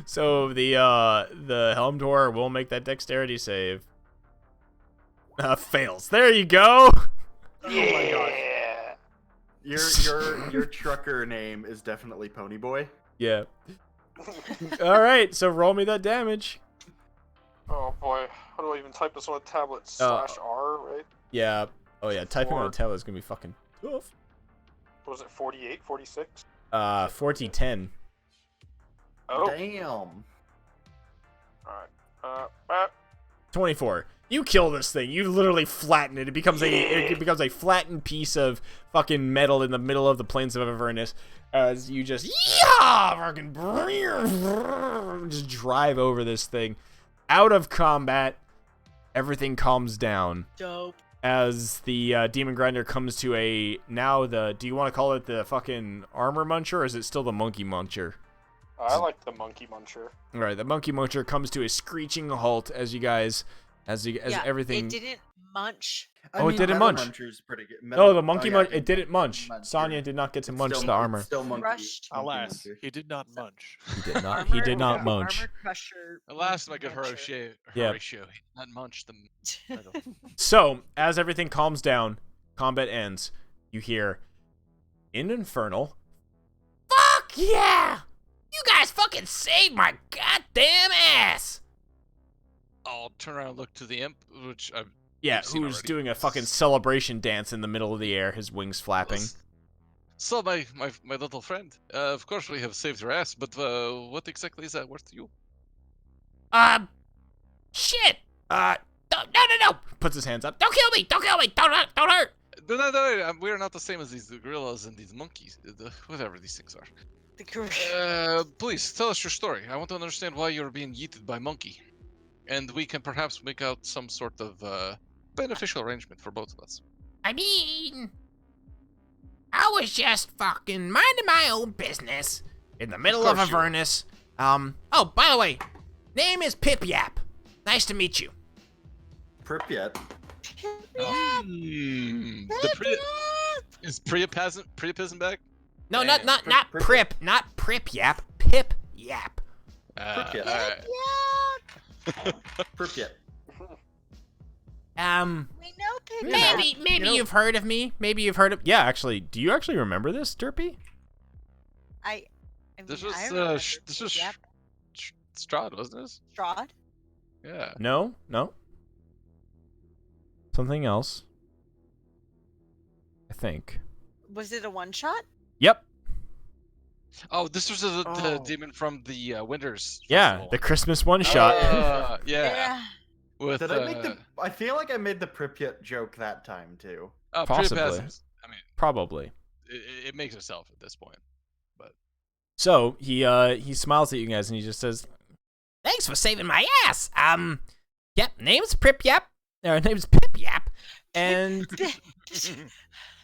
so the Helm Dweller will make that dexterity save. Fails. There you go. Oh my gosh. Your trucker name is definitely Ponyboy. Yeah. All right, so roll me that damage. Oh boy, how do I even type this on a tablet? Uh, /R, right? Yeah. Oh yeah, typing on a 4. tablet is gonna be fucking tough. What was it, 48, 46? 40-10. Oh, Damn. alright. 24. You kill this thing. You literally flatten it. It becomes a flattened piece of fucking metal in the middle of the plains of Avernus. As you just fucking just drive over this thing. Out of combat, everything calms down. Dope. As the Demon Grinder comes to do you want to call it the fucking Armor Muncher, or is it still the Monkey Muncher? I like the Monkey Muncher. All right, the Monkey Muncher comes to a screeching halt as you guys, as everything. It didn't munch. Oh, it didn't munch. Muncher's pretty good. No, the Monkey Muncher. it didn't munch. Muncher. Sonya did not get to It's munch still- the it's armor. Still monkey. Crushed. monkey Alas, muncher. he did not munch. He did not. He did not Armor- munch. Armor crusher. Alas, my good muncher. Horatio, Yeah. Horatio, not munch the title. So, as everything calms down, combat ends. You hear, in Infernal, fuck yeah! You guys fucking saved my goddamn ass! I'll turn around and look to the imp, which I've Yeah, seen who's already. doing a fucking celebration dance in the middle of the air, his wings flapping. So, my little friend, of course we have saved your ass, but what exactly is that worth to you? Shit! No! Puts his hands up. Don't kill me! Don't hurt! No, we are not the same as these gorillas and these monkeys, whatever these things are. The gorilla. Please, tell us your story. I want to understand why you're being yeeted by monkey. And we can perhaps make out some sort of beneficial arrangement for both of us. I mean, I was just fucking minding my own business in the middle of course you were. Avernus. Oh, by the way, name is Pip Yap. Nice to meet you. Pripyat. Is Priapism back? No, Man, not Prip- Prip, not Prip Yap. Pip Yap. Pripyat. Alright. Pripyat. We know Pip. Maybe you've heard of me. Maybe you've heard of. Yeah, actually, do you actually remember this, Derpy? I mean, This I was remember this was Yep. Strahd, wasn't it? Strahd. Yeah. No. Something else. I think. Was it a one shot? Yep. Oh, this was the Oh. demon from the Winters. Yeah, Festival. the Christmas one shot. Yeah. With Did I make the? I feel like I made the Pripyat joke that time too. Possibly. Priapism. I mean, Probably. it makes itself at this point. So he smiles at you guys and he just says, "Thanks for saving my ass. Yep, name's Prip Yap. Name's Pip Yap, and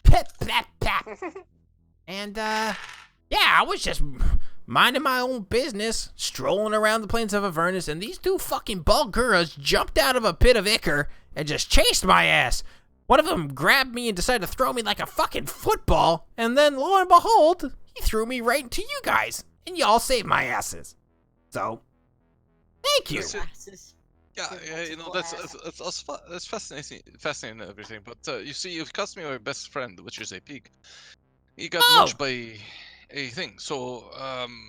Pip Pap Pap. And yeah, I was just minding my own business, strolling around the plains of Avernus, and these two fucking Bulguras jumped out of a pit of ichor and just chased my ass. One of them grabbed me and decided to throw me like a fucking football, and then lo and behold, he threw me right into you guys, and y'all saved my asses. So, thank you. Glasses. Yeah, you know that's fascinating and everything. But you see, you've cost me my best friend, which is a pig. He got munched by a thing. So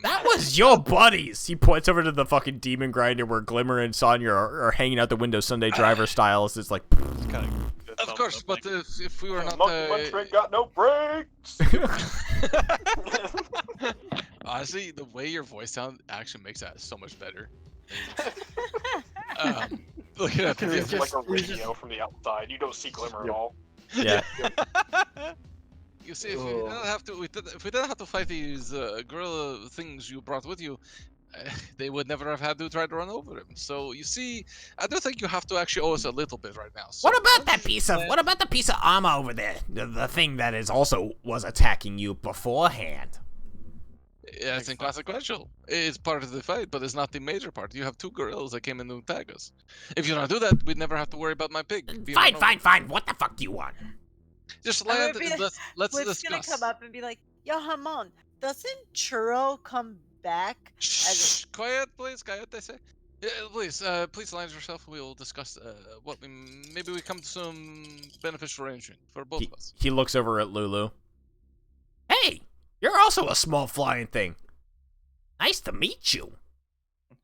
That was your buddies. He points over to the fucking demon grinder where Glimmer and Sonya are hanging out the window Sunday driver style. It's like, of course, but if we were not... Monkey Punch ain't got no brakes! Honestly, the way your voice sounds actually makes that so much better. Look at that. It's like a radio from the outside. You don't see Glimmer at all. Yeah. You see, if we didn't have to, if we didn't have to fight these gorilla things you brought with you, they would never have had to try to run over him. So you see, I do think you have to actually owe us a little bit right now. So What about the piece of armor over there? The thing that is also was attacking you beforehand. Yeah, it's in consequential. It's part of the fight, but it's not the major part. You have two gorillas that came in to attack us. If you don't do that, we'd never have to worry about my pig. Fine. What the fuck do you want? Just I'm gonna land be and like- let's Flip's discuss. gonna come up and be like, "Yo, Hamon, doesn't Churro come back?" Shh, quiet, please, quiet, I say. Yeah, please land yourself. We'll discuss what we maybe we come to some beneficial arrangement for both of us. He looks over at Lulu. Hey, you're also a small flying thing. Nice to meet you.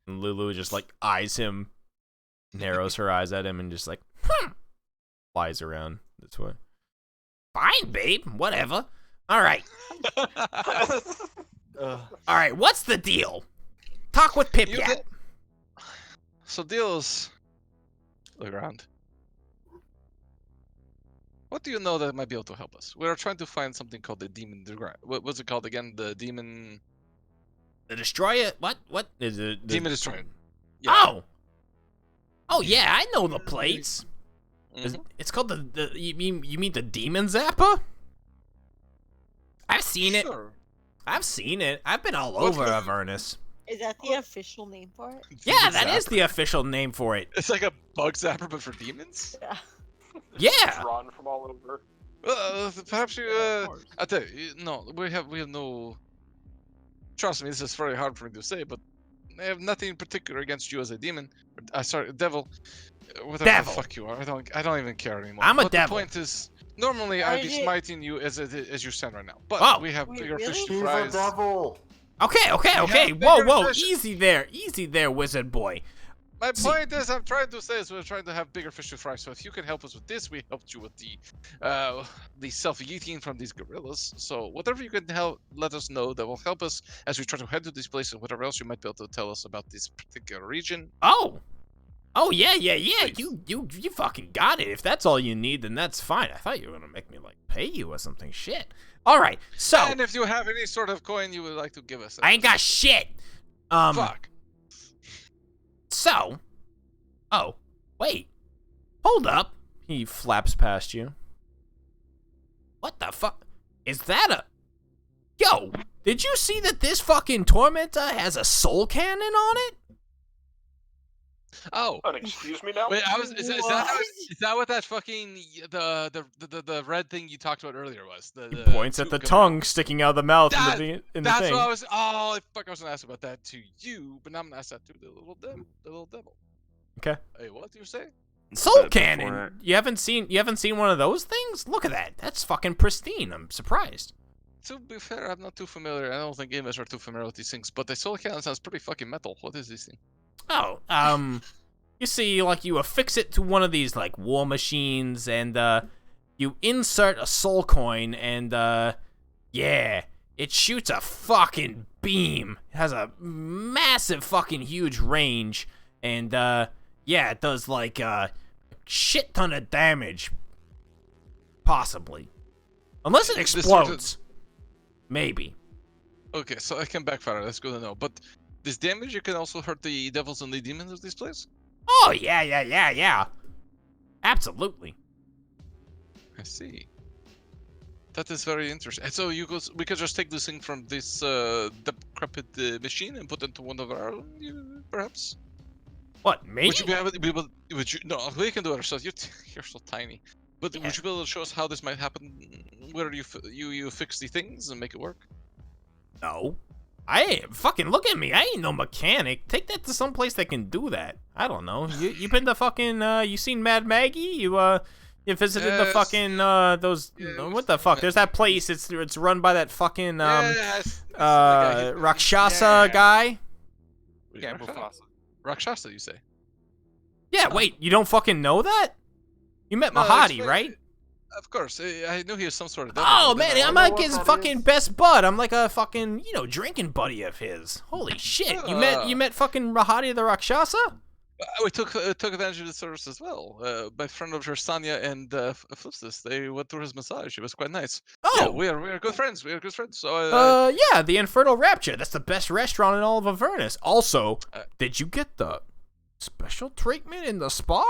And Lulu just like eyes him, narrows her eyes at him, and just like, flies around this way. Fine, babe. Whatever. All right. All right. What's the deal? Talk with Pip Yap. So deals. Look around. What do you know that might be able to help us? We are trying to find something called the demon. What was it called again? The demon. The destroyer. What? What is it? Demon destroyer. Yeah. Oh yeah, I know the plates. Mhm. It's called the you mean the demon zapper? I've seen it. Sure. I've seen it. I've been all What's over the- Avernus. Is that the official name for it? Yeah, that Zapper. is the official name for it. It's like a bug zapper, but for demons. Yeah. Yeah. Drawn from all over. Perhaps you. of course. I tell you, no, we have no. Trust me, this is very hard for me to say, but I have nothing in particular against you as a demon. Sorry, devil. Whatever Devil. the fuck you are, I don't even care anymore. I'm a but devil. The point is, normally I'd be Are you- smiting you as you stand right now, but Oh. we have Wait, bigger really? fish to He's a fry. devil. Okay. have Whoa. bigger fish. Easy there, wizard boy. My See- point is, I'm trying to say is we're trying to have bigger fish to fry. So if you can help us with this, we helped you with the self-eating from these gorillas. So whatever you can help, let us know. That will help us as we try to head to this place and whatever else you might be able to tell us about this particular region. Oh yeah. You fucking got it. If that's all you need, then that's fine. I thought you were gonna make me like pay you or something. Shit. All right. So And if you have any sort of coin you would like to give us, I ain't got shit. fuck. So, oh, wait. Hold up. He flaps past you. What the fuck? Is that a... Yo, did you see that this fucking Tormentor has a soul cannon on it? Oh. Excuse me now? Wait, is that what that fucking the red thing you talked about earlier was? He points at the tube tongue sticking out of the mouth That- in the That's thing. what I was. Oh, fuck! I was gonna ask about that to you, but now I'm gonna ask that to the little devil. Okay. Hey, what do you say? Soul Before cannon. You haven't seen one of those things? Look at that. That's fucking pristine. I'm surprised. To be fair, I'm not too familiar. I don't think gamers are too familiar with these things. But the soul cannon sounds pretty fucking metal. What is this thing? Oh, you see, like, you affix it to one of these, like, war machines, and, you insert a soul coin, and, yeah, it shoots a fucking beam. It has a massive fucking huge range, and, yeah, it does, like, a shit ton of damage. Possibly. Unless it This sort of- explodes. Maybe. Okay, so I can backfire. That's good to know. But this damage, you can also hurt the devils and the demons of this place. Oh, yeah. Absolutely. I see. That is very interesting. And so we could just take this thing from this decrepit machine and put it into one of our own, perhaps. What, me? Would you be able? Would you? No, we can do it ourselves. You're so tiny. But Yeah. would you be able to show us how this might happen? Where you fix the things and make it work? No. I ain't fucking look at me. I ain't no mechanic. Take that to some place that can do that. I don't know. You been to fucking you seen Mad Maggie? You visited the Yes. fucking those Yeah, what the fuck? There's that place. It's run by that fucking Yes. Rakshasa guy. Yeah, Mufasa. Rakshasa, you say? Yeah, wait, you don't fucking know that? You met No, Mahadi, explain- right? Of course, I knew he was some sort of devil. Oh but then man, I I'm wonder like what his that fucking is. best bud. I'm like a fucking drinking buddy of his. Holy shit! You met fucking Mahadi the Rakshasa? We took advantage of the service as well. My friend of Sanya and Flipsis, they went through his massage. It was quite nice. Yeah, Oh, we are good friends. We are good friends. So yeah, the Infernal Rapture. That's the best restaurant in all of Avernus. Also, did you get the special treatment in the spa?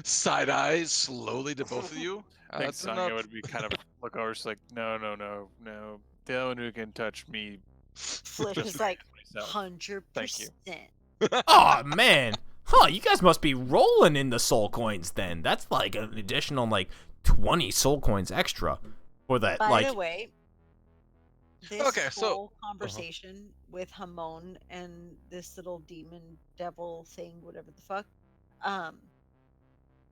side eyes slowly to both of you. I think Do Sonya not- would be kind of look over, she's like, no. The only one who can touch me. Flip Just is like myself. 100%. Thank you. Oh man, huh? You guys must be rolling in the soul coins then. That's like an additional like 20 soul coins extra for that. By like, the way, this Okay, so- whole conversation with Hamon and this little demon devil thing, whatever the fuck,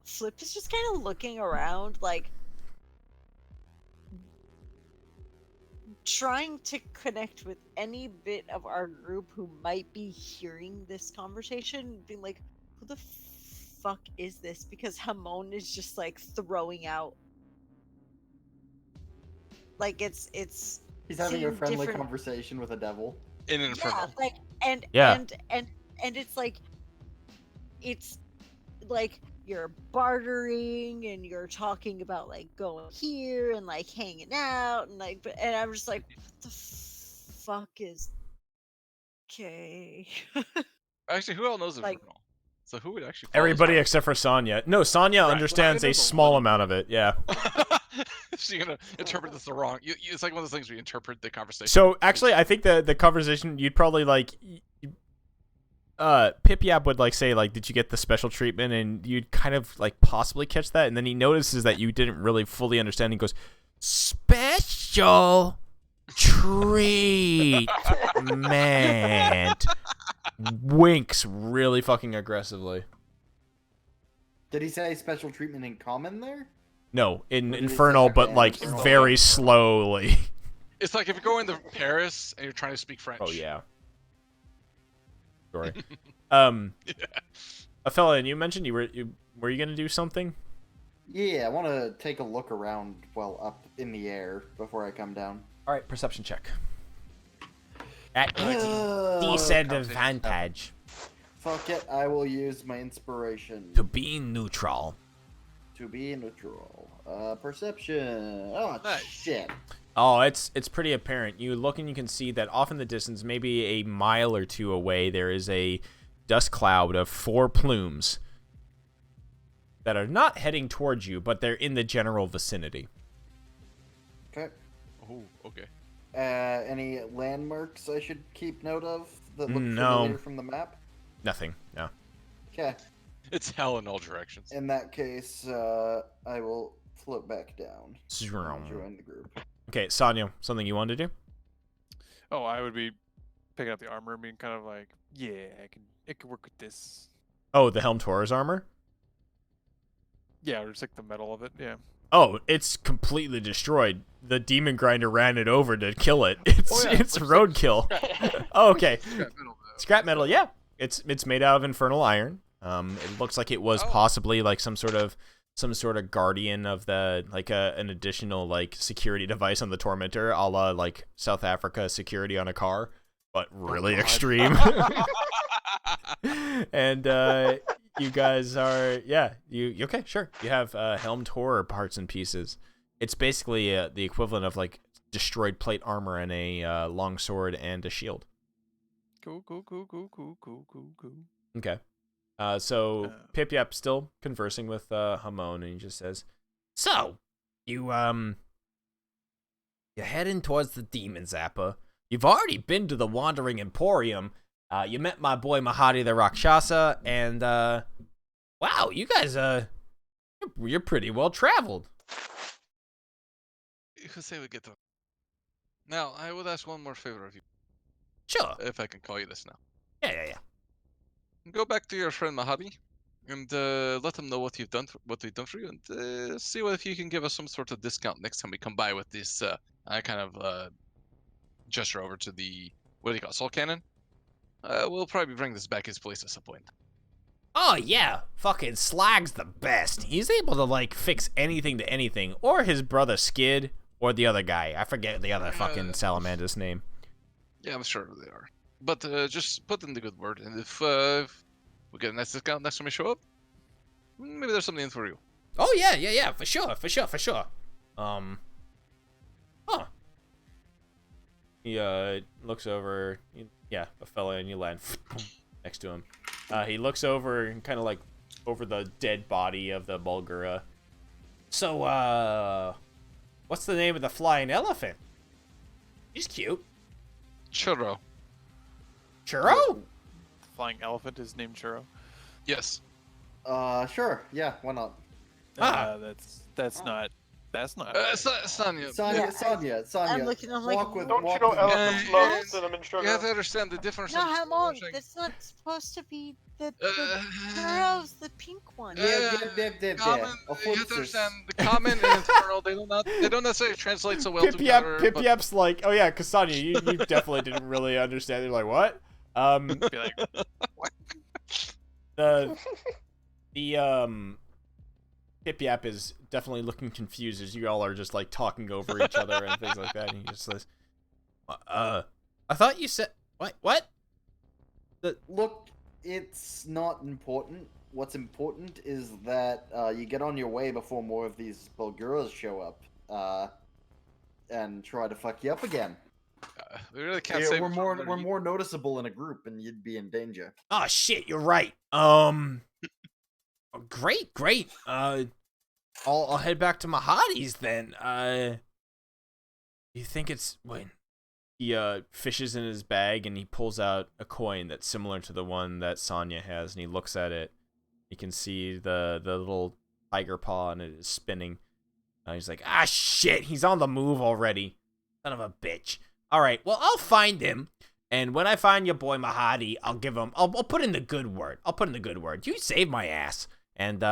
Flip is just kind of looking around, like trying to connect with any bit of our group who might be hearing this conversation, being like, "Who the fuck is this?" Because Hamon is just like throwing out, like it's He's having a seeing friendly different- conversation with a devil. in an yeah, infernal. like and Yeah. and it's like you're bartering and you're talking about like going here and like hanging out and like and I'm just like, what the fuck is okay? Actually, who all knows like- infernal? So who would actually? follow everybody this except for Sonya. No, Sonya Right, understands Sonya a knows a small little. amount of it. Yeah. She's gonna interpret this the wrong. It's like one of those things where you interpret the conversation. So actually, I think the conversation you'd probably like, Pip Yap would like say like, did you get the special treatment? And you'd kind of like possibly catch that, and then he notices that you didn't really fully understand. He goes, special treatment. Winks really fucking aggressively. Did he say special treatment in common there? No, in Or did he say Infernal, like but an like Infernal? very slowly. It's like if you're going to Paris and you're trying to speak French. Oh yeah. Sorry. Yeah. Fella, and you mentioned were you gonna do something? Yeah, I want to take a look around while up in the air before I come down. All right, perception check. At Uh, disadvantage. Fuck it, I will use my inspiration To be neutral. to be neutral. Perception. Oh Nice. shit. Oh, it's pretty apparent. You look and you can see that off in the distance, maybe a mile or two away, there is a dust cloud of 4 plumes that are not heading towards you, but they're in the general vicinity. Okay. Oh, okay. Any landmarks I should keep note of that look No. familiar from the map? Nothing. No. Okay. It's hell in all directions. In that case, I will float back down. and Join the group. Okay, Sonya, something you wanted to do? Oh, I would be picking up the armor and being kind of like, yeah, I can work with this. Oh, the Helm Taurus armor? Yeah, or just like the metal of it. Yeah. Oh, it's completely destroyed. The demon grinder ran it over to kill it. It's Oh, yeah, it's looks roadkill. Oh, okay. Scrap metal, though. Scrap metal, yeah. It's made out of infernal iron. It looks like it was Oh. possibly like some sort of guardian of the like an additional like security device on the Tormentor, a la like South Africa security on a car, but really God. extreme. And you guys are you okay, sure. You have helmed horror parts and pieces. It's basically the equivalent of like destroyed plate armor and a long sword and a shield. Cool. Okay. So Uh, Pip Yap still conversing with Hamon, and he just says, "So, you're heading towards the Demon Zappa. You've already been to the Wandering Emporium. You met my boy Mahadi the Rakshasa, and wow, you guys you're pretty well traveled." You could say we get to. Now, I would ask one more favor of you, Sure. if I can call you this now. Yeah. Go back to your friend Mahadi, and let him know what we've done for you, and see if you can give us some sort of discount next time we come by with this. I kind of gesture over to the what do you call it, Soul Cannon. We'll probably bring this back his place at some point. Oh yeah, fucking Slag's the best. He's able to like fix anything to anything. Or his brother Skid, or the other guy. I forget the other fucking salamander's name. Yeah, I'm sure they are. But just put in the good word, and if we get a nice discount next time we show up, maybe there's something in for you. Oh yeah, for sure. Huh. He looks over. Yeah, a fella, and you land next to him. He looks over and kind of like over the dead body of the Bulgura. So, what's the name of the flying elephant? He's cute. Churro. Churro? The flying elephant is named Churro. Yes. Sure. Yeah, why not? Ah. That's not. Sonya. Sonya. I'm looking. I'm like, Walk with. Don't you walk know with- elephants love cinnamon sugar? You have to understand the difference. no, of how long? distinguishing- That's not supposed to be the Uh, churros, the pink one. Common, Of you have course to it's- understand the common and infernal. They don't necessarily translate so well together. but- Pip-Yap's like, oh yeah, Cassandra, you definitely didn't really understand. They're like, what? Be like, The Pip-Yap is definitely looking confused as you all are just like talking over each other and things like that. And he just says, I thought you said what? Look, it's not important. What's important is that you get on your way before more of these Bulguras show up, and try to fuck you up again. We really can't Yeah, say we're more noticeable in a group, and you'd be in danger. Oh shit, you're right. Great. I'll head back to Mahadi's then. You think it's wait? He fishes in his bag and he pulls out a coin that's similar to the one that Sonya has, and he looks at it. You can see the little tiger paw and it is spinning. He's like, ah shit, he's on the move already. Son of a bitch. All right, well I'll find him. And when I find your boy Mahadi, I'll give him. I'll put in the good word. You saved my ass. And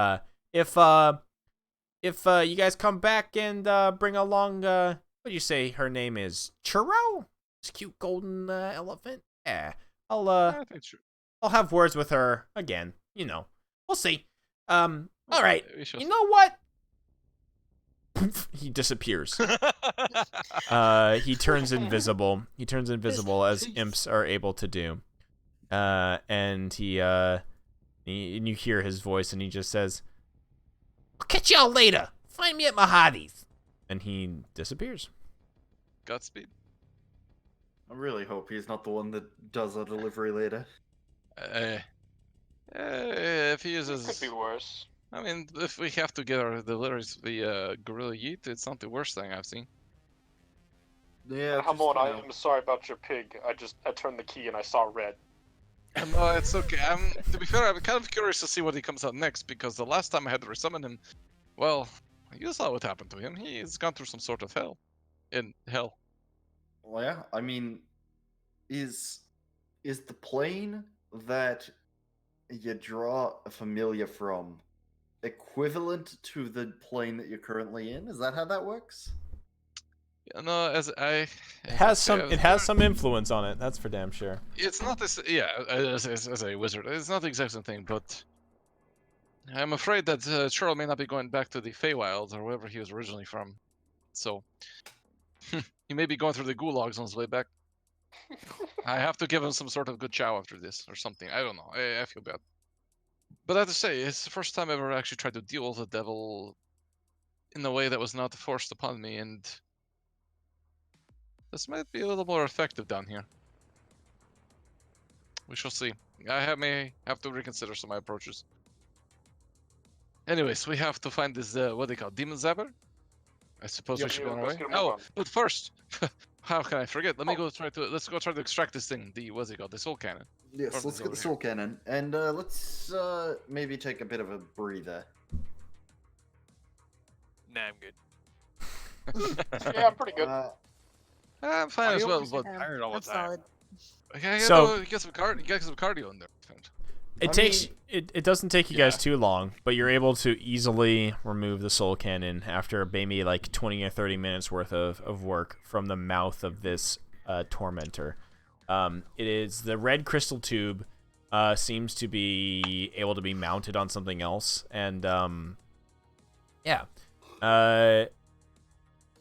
if you guys come back and bring along, what do you say her name is? Churro? This cute golden elephant. Yeah, I think true. I'll have words with her again. You know, we'll see. All right. We shall You know what? He disappears. He turns invisible. As imps are able to do. And and you hear his voice, and he just says, "I'll catch y'all later. Find me at Mahadi's." And he disappears. Godspeed. I really hope he's not the one that does our delivery later. If he is Could as, be worse. I mean, if we have to get our deliveries via Gorilla Yeet, it's not the worst thing I've seen. Yeah. Hamon, I am sorry about your pig. I turned the key and I saw red. No, it's okay. To be fair, I'm kind of curious to see what he comes out next, because the last time I had to resummon him, well, you saw what happened to him. He's gone through some sort of hell. In hell. Well, yeah. I mean, is the plane that you draw a familiar from equivalent to the plane that you're currently in? Is that how that works? No, It has some influence on it. That's for damn sure. It's not this. Yeah, as a wizard, it's not the exact same thing, but I'm afraid that Churl may not be going back to the Feywilds or wherever he was originally from. So he may be going through the gulags on his way back. I have to give him some sort of good chow after this or something. I don't know. I feel bad. But I have to say, it's the first time I've ever actually tried to deal with the devil in a way that was not forced upon me, and this might be a little more effective down here. We shall see. I may have to reconsider some of my approaches. Anyways, we have to find this, what they call Demon Zapper? I suppose we should be on our way. Oh, but first, how can I forget? Let's go try to extract this thing, what's it called? The soul cannon. Yes, let's get the soul cannon, and let's maybe take a bit of a breather. nah, I'm good. Yeah, I'm pretty good. I'm fine as well, but tired all the I'm time. solid. okay, So- get some cardio in there. It doesn't take you guys too long, but you're able to easily remove the soul cannon after maybe like 20 or 30 minutes worth of work from the mouth of this tormentor. It is the red crystal tube. seems to be able to be mounted on something else, and yeah.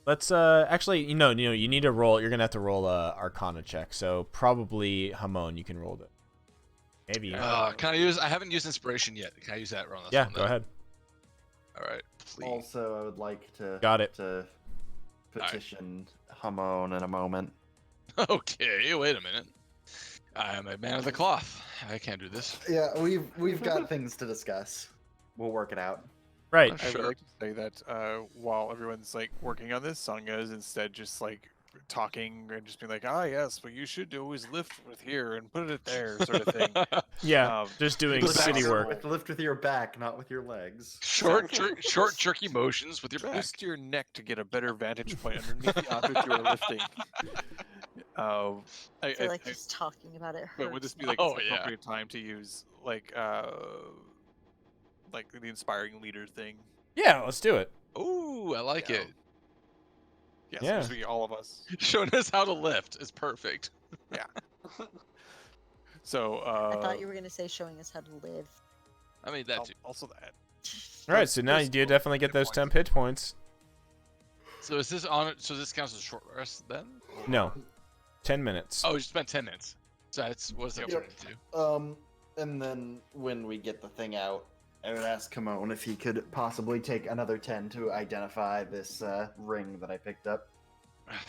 Let's actually, you need to roll. You're gonna have to roll a Arcana check. So probably Hamon, you can roll it. Maybe. Can I use? I haven't used inspiration yet. Can I use that on this Yeah, one? go ahead. All right, please. Also, I would like to to petition Hamon in a moment. Okay, wait a minute. I am a man of the cloth. I can't do this. Yeah, we've got things to discuss. We'll work it out. Right. I would like to say that while everyone's like working on this, Sangha is instead just like talking and just being like, "Ah, yes, but you should always lift with here and put it there," sort of thing. Yeah, just doing city work. Lift with your back, not with your legs. Short, jerky motions with your back. Twist your neck to get a better vantage point underneath the object you are lifting. I feel like just talking about it. But would this be hurts like me. an appropriate time to use like the inspiring leader thing? Yeah, let's do it. Ooh, I like it. Yes, Yeah. this would be all of us. Showing us how to lift is perfect. Yeah. So I thought you were gonna say showing us how to live. I mean that too. Also that. All right, so now you do definitely get those 10 hit points. So is this on? So this counts as a short rest then? No, 10 minutes. Oh, you spent 10 minutes. So that's what's that turn into? And then when we get the thing out, I would ask Hamon if he could possibly take another 10 to identify this ring that I picked up.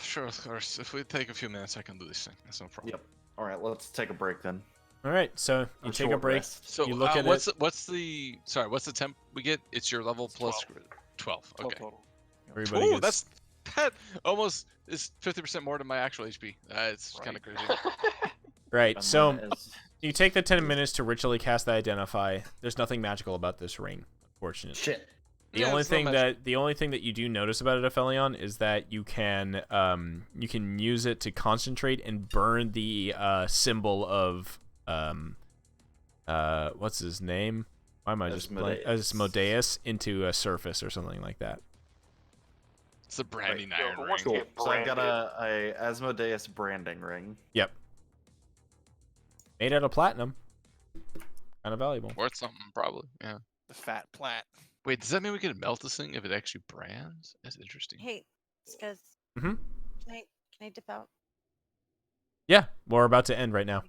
Sure, of course. If we take a few minutes, I can do this thing. That's no problem. Yep. All right, let's take a break then. All right, so you take a break. So you look at what's it. what's the temp we get? It's your level plus 12. Okay. Total. Everybody Ooh, gets... that almost is 50% more than my actual HP. It's kind of crazy. Right, And so then as- you take the 10 minutes to ritually cast the identify. There's nothing magical about this ring, unfortunately. Shit. The Yeah, only it's not thing magic. that you do notice about it, Aphelion, is that you can use it to concentrate and burn the symbol of what's his name? Why am I just Asmodeus into a surface or something like that? It's a branding Right, iron but ring. once Cool. get So I've got branded- a Asmodeus branding ring. Yep. Made out of platinum. Kind of valuable. Worth something, probably. Yeah. The fat plat. Wait, does that mean we can melt this thing if it actually brands? That's interesting. Hey, guys. Mhm. Can I dip out? Yeah, we're about to end right now.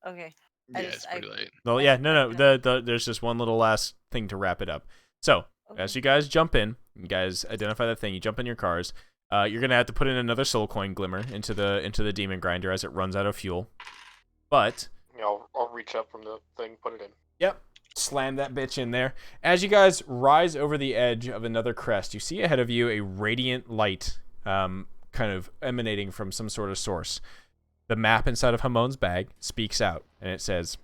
Okay. Yeah, it's pretty late. Well, yeah, no. There's just one little last thing to wrap it up. So, as you guys jump in, you guys identify the thing. You jump in your cars. You're gonna have to put in another soul coin glimmer into the demon grinder as it runs out of fuel. But I'll reach up from the thing, put it in. yep, slam that bitch in there. As you guys rise over the edge of another crest, you see ahead of you a radiant light, kind of emanating from some sort of source. The map inside of Hamon's bag speaks out, and it says,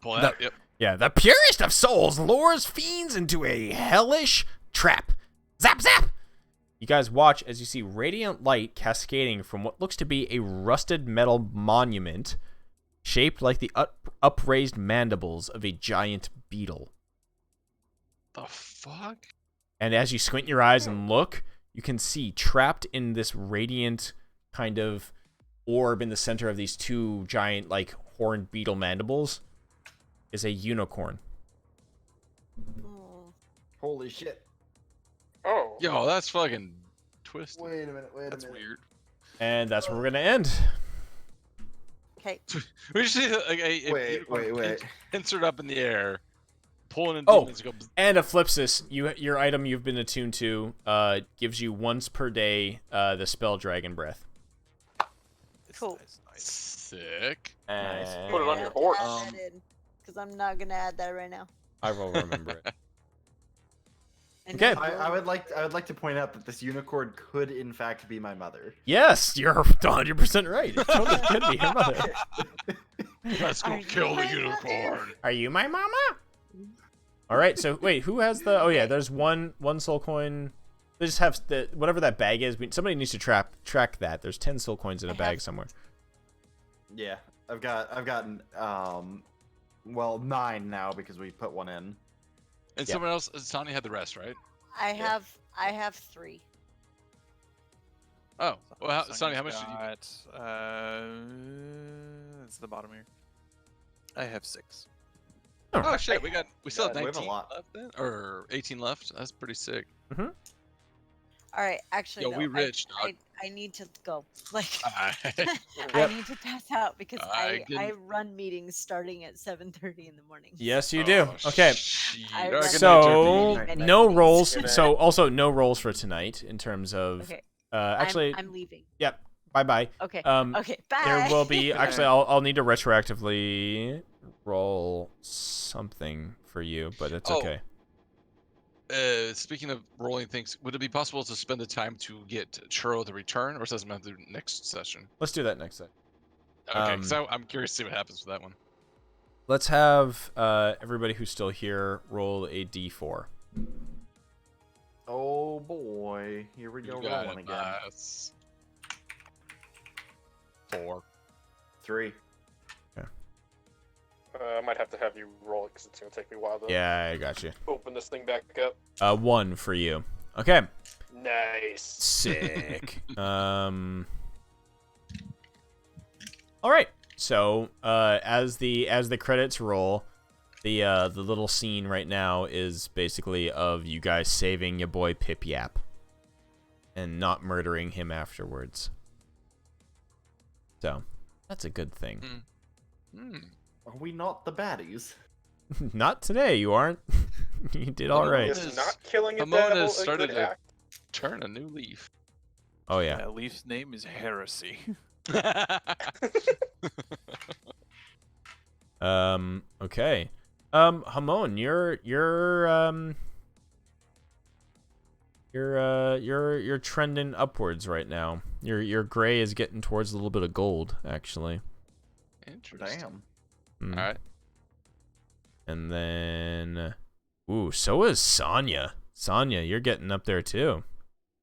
Pull it out. Yep. yeah, the purest of souls lures fiends into a hellish trap. Zap, zap! You guys watch as you see radiant light cascading from what looks to be a rusted metal monument shaped like the upraised mandibles of a giant beetle. The fuck? And as you squint your eyes and look, you can see trapped in this radiant kind of orb in the center of these two giant, like, horned beetle mandibles is a unicorn. Oh. Holy shit. Oh. Yo, that's fucking twisted. Wait a minute, That's weird. And that's where we're going to end. Okay. We just see like a Wait. insert up in the air, pulling in Oh. demons and go. And Ephlipsis, your item you've been attuned to gives you once per day the spell Dragon Breath. Cool. Sick. Nice. Put it on your horse. Because I'm not gonna add that right now. I will remember it. And Okay. then I would like to point out that this unicorn could in fact be my mother. Yes, you're 100% right. It totally could be your mother. Let's go Are kill you the my unicorn. Are you my mama? All right. So wait, who has the? Oh yeah, there's one soul coin. They just have the whatever that bag is. Somebody needs to track that. There's 10 soul coins in a bag somewhere. Yeah, I've gotten 9 now because we put one in. And Yeah. someone else, Sonny had the rest, right? I have 3. Oh, well, Sonny, how much did you? got? It's the bottom here. I have 6. Oh shit, we still have we have a 19 lot. left then, or 18 left. That's pretty sick. All right, actually, Yo, though, we rich, dog. I need to go. Like, Alright. I need to pass out because I can- I run meetings starting at 7:30 in the morning. Yes, you do. Oh, Okay. shit. I Alright, run good night, So JP. many no meetings. rolls. Good night. So also no rolls for tonight in terms of. Okay. Actually, I'm leaving. yep. Bye bye. Okay. Um, Okay. Bye. There will be actually. I'll need to retroactively roll something for you, but it's Oh. okay. Speaking of rolling things, would it be possible to spend the time to get Churro the return, or does that matter next session? Let's do that next set. Okay, because I'm curious to see what happens with that one. Let's have everybody who's still here roll a d4. Oh boy, here we go You got rolling it, again. That's 4. 3. I might have to have you roll it because it's gonna take me a while to Yeah, I got you. open this thing back up. 1 for you. Okay. Nice. Sick. All right. So, as the credits roll, the little scene right now is basically of you guys saving your boy Pip Yap and not murdering him afterwards. So, that's a good thing. Are we not the baddies? Not today, you aren't. You did all right. Is not killing a Hamon devil has a started good to act? turn a new leaf. Oh yeah. That leaf's name is Heresy. Okay. Hamon, you're trending upwards right now. Your gray is getting towards a little bit of gold, actually. Interesting. Damn. Mm. All right. And then, ooh, so is Sonya. Sonya, you're getting up there too.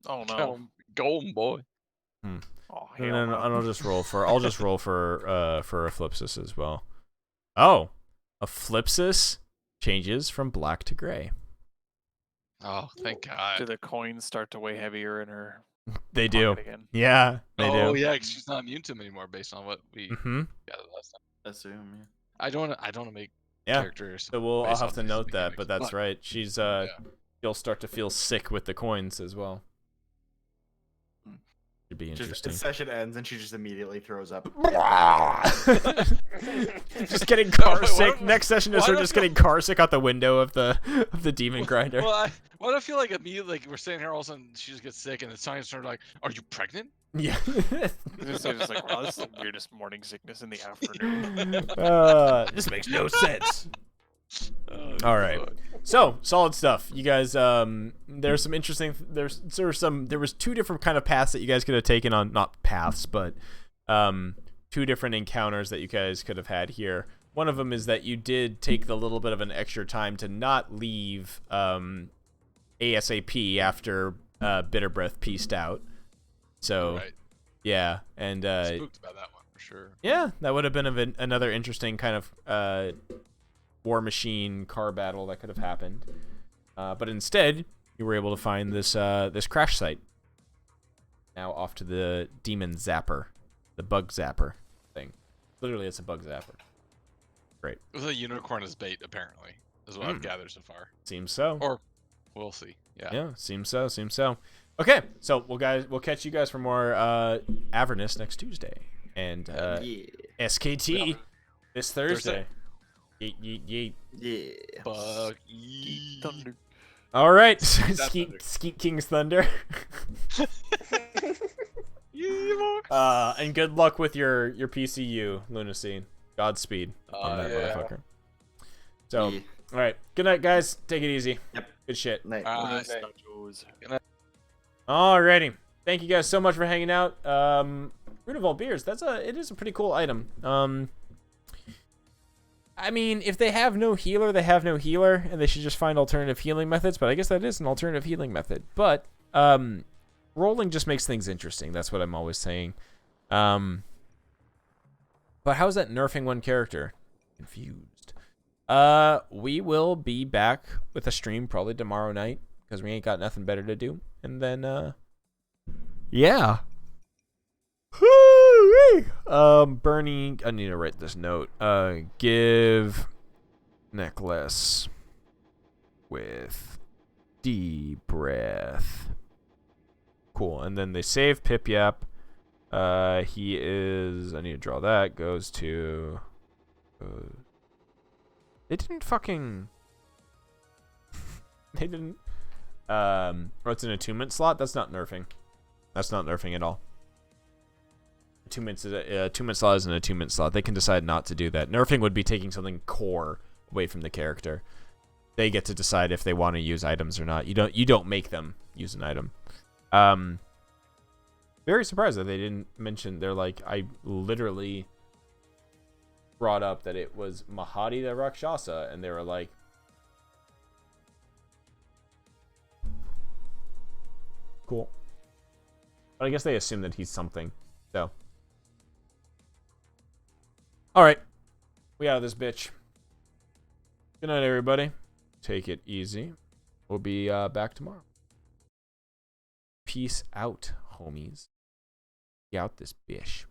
Oh no. Golden boy. Oh And hell then no. I'll just roll for Eclipsis as well. Oh, Eclipsis changes from black to gray. Oh, thank Do God. the coins start to weigh heavier in her They do. pocket again? Yeah, they Oh do. yeah, 'cause she's not immune to him anymore based on what we Mm-hmm. gathered last time. Assume, yeah. I don't want to make Yeah. characters. So I'll based have on to these note that, mechanics, but that's right. She's you'll start to feel sick with the coins as well. Should be Just interesting. the session ends and she just immediately throws up. Just getting car wait, sick. what- Next session is why her do I just feel- getting car sick out the window of the demon grinder. Well, why do I feel like immediately like we're sitting here all of a sudden she just gets sick and the science started like, "Are you pregnant?" Yeah. It's just like, wow, this is the weirdest morning sickness in the afternoon. This makes no sense. Oh, All right. God. So solid stuff. You guys, there's some interesting. There was 2 different kind of paths that you guys could have taken on, not paths, but 2 different encounters that you guys could have had here. One of them is that you did take the little bit of an extra time to not leave ASAP after Bitter Breath pieced out. So Right. yeah, and Spooked about that one for sure. yeah, that would have been another interesting kind of war machine car battle that could have happened. But instead, you were able to find this this crash site. Now off to the demon zapper, the bug zapper thing. Literally, it's a bug zapper. Great. With a unicorn as bait, apparently, is what I've gathered so far. Seems so. Or we'll see. Yeah. Yeah, seems so. Seems so. Okay, so we'll catch you guys for more Avernus next Tuesday and Yeah. SKT this Thursday. Yeet, yeet, yeet. Yeah. Bug. Thunder. All right, Thunder. Skeet King's Thunder. And good luck with your PCU, Lunacy. Godspeed on that Yeah. motherfucker. So, Yeah. all right, good night, guys. Take it easy. Yep. Good shit. Night. Nice. Alrighty, thank you guys so much for hanging out. Root of all beers. It is a pretty cool item. I mean, if they have no healer, they have no healer, and they should just find alternative healing methods. But I guess that is an alternative healing method. But rolling just makes things interesting. That's what I'm always saying. But how is that nerfing one character? Confused. We will be back with a stream probably tomorrow night because we ain't got nothing better to do. And then, yeah. Woo-wee! Bernie, I need to write this note. Give necklace with deep breath. Cool. And then they save Pip Yap. He is. I need to draw that. Goes to. They didn't fucking. They didn't. Oh, it's an attunement slot. That's not nerfing. That's not nerfing at all. Attunement slot is an attunement slot. They can decide not to do that. Nerfing would be taking something core away from the character. They get to decide if they want to use items or not. You don't make them use an item. Very surprised that they didn't mention. They're like, I literally brought up that it was Mahadi the Rakshasa, and they were like, cool. But I guess they assume that he's something. So, all right, we out of this bitch. Good night, everybody. Take it easy. We'll be back tomorrow. Peace out, homies. Get out this bitch.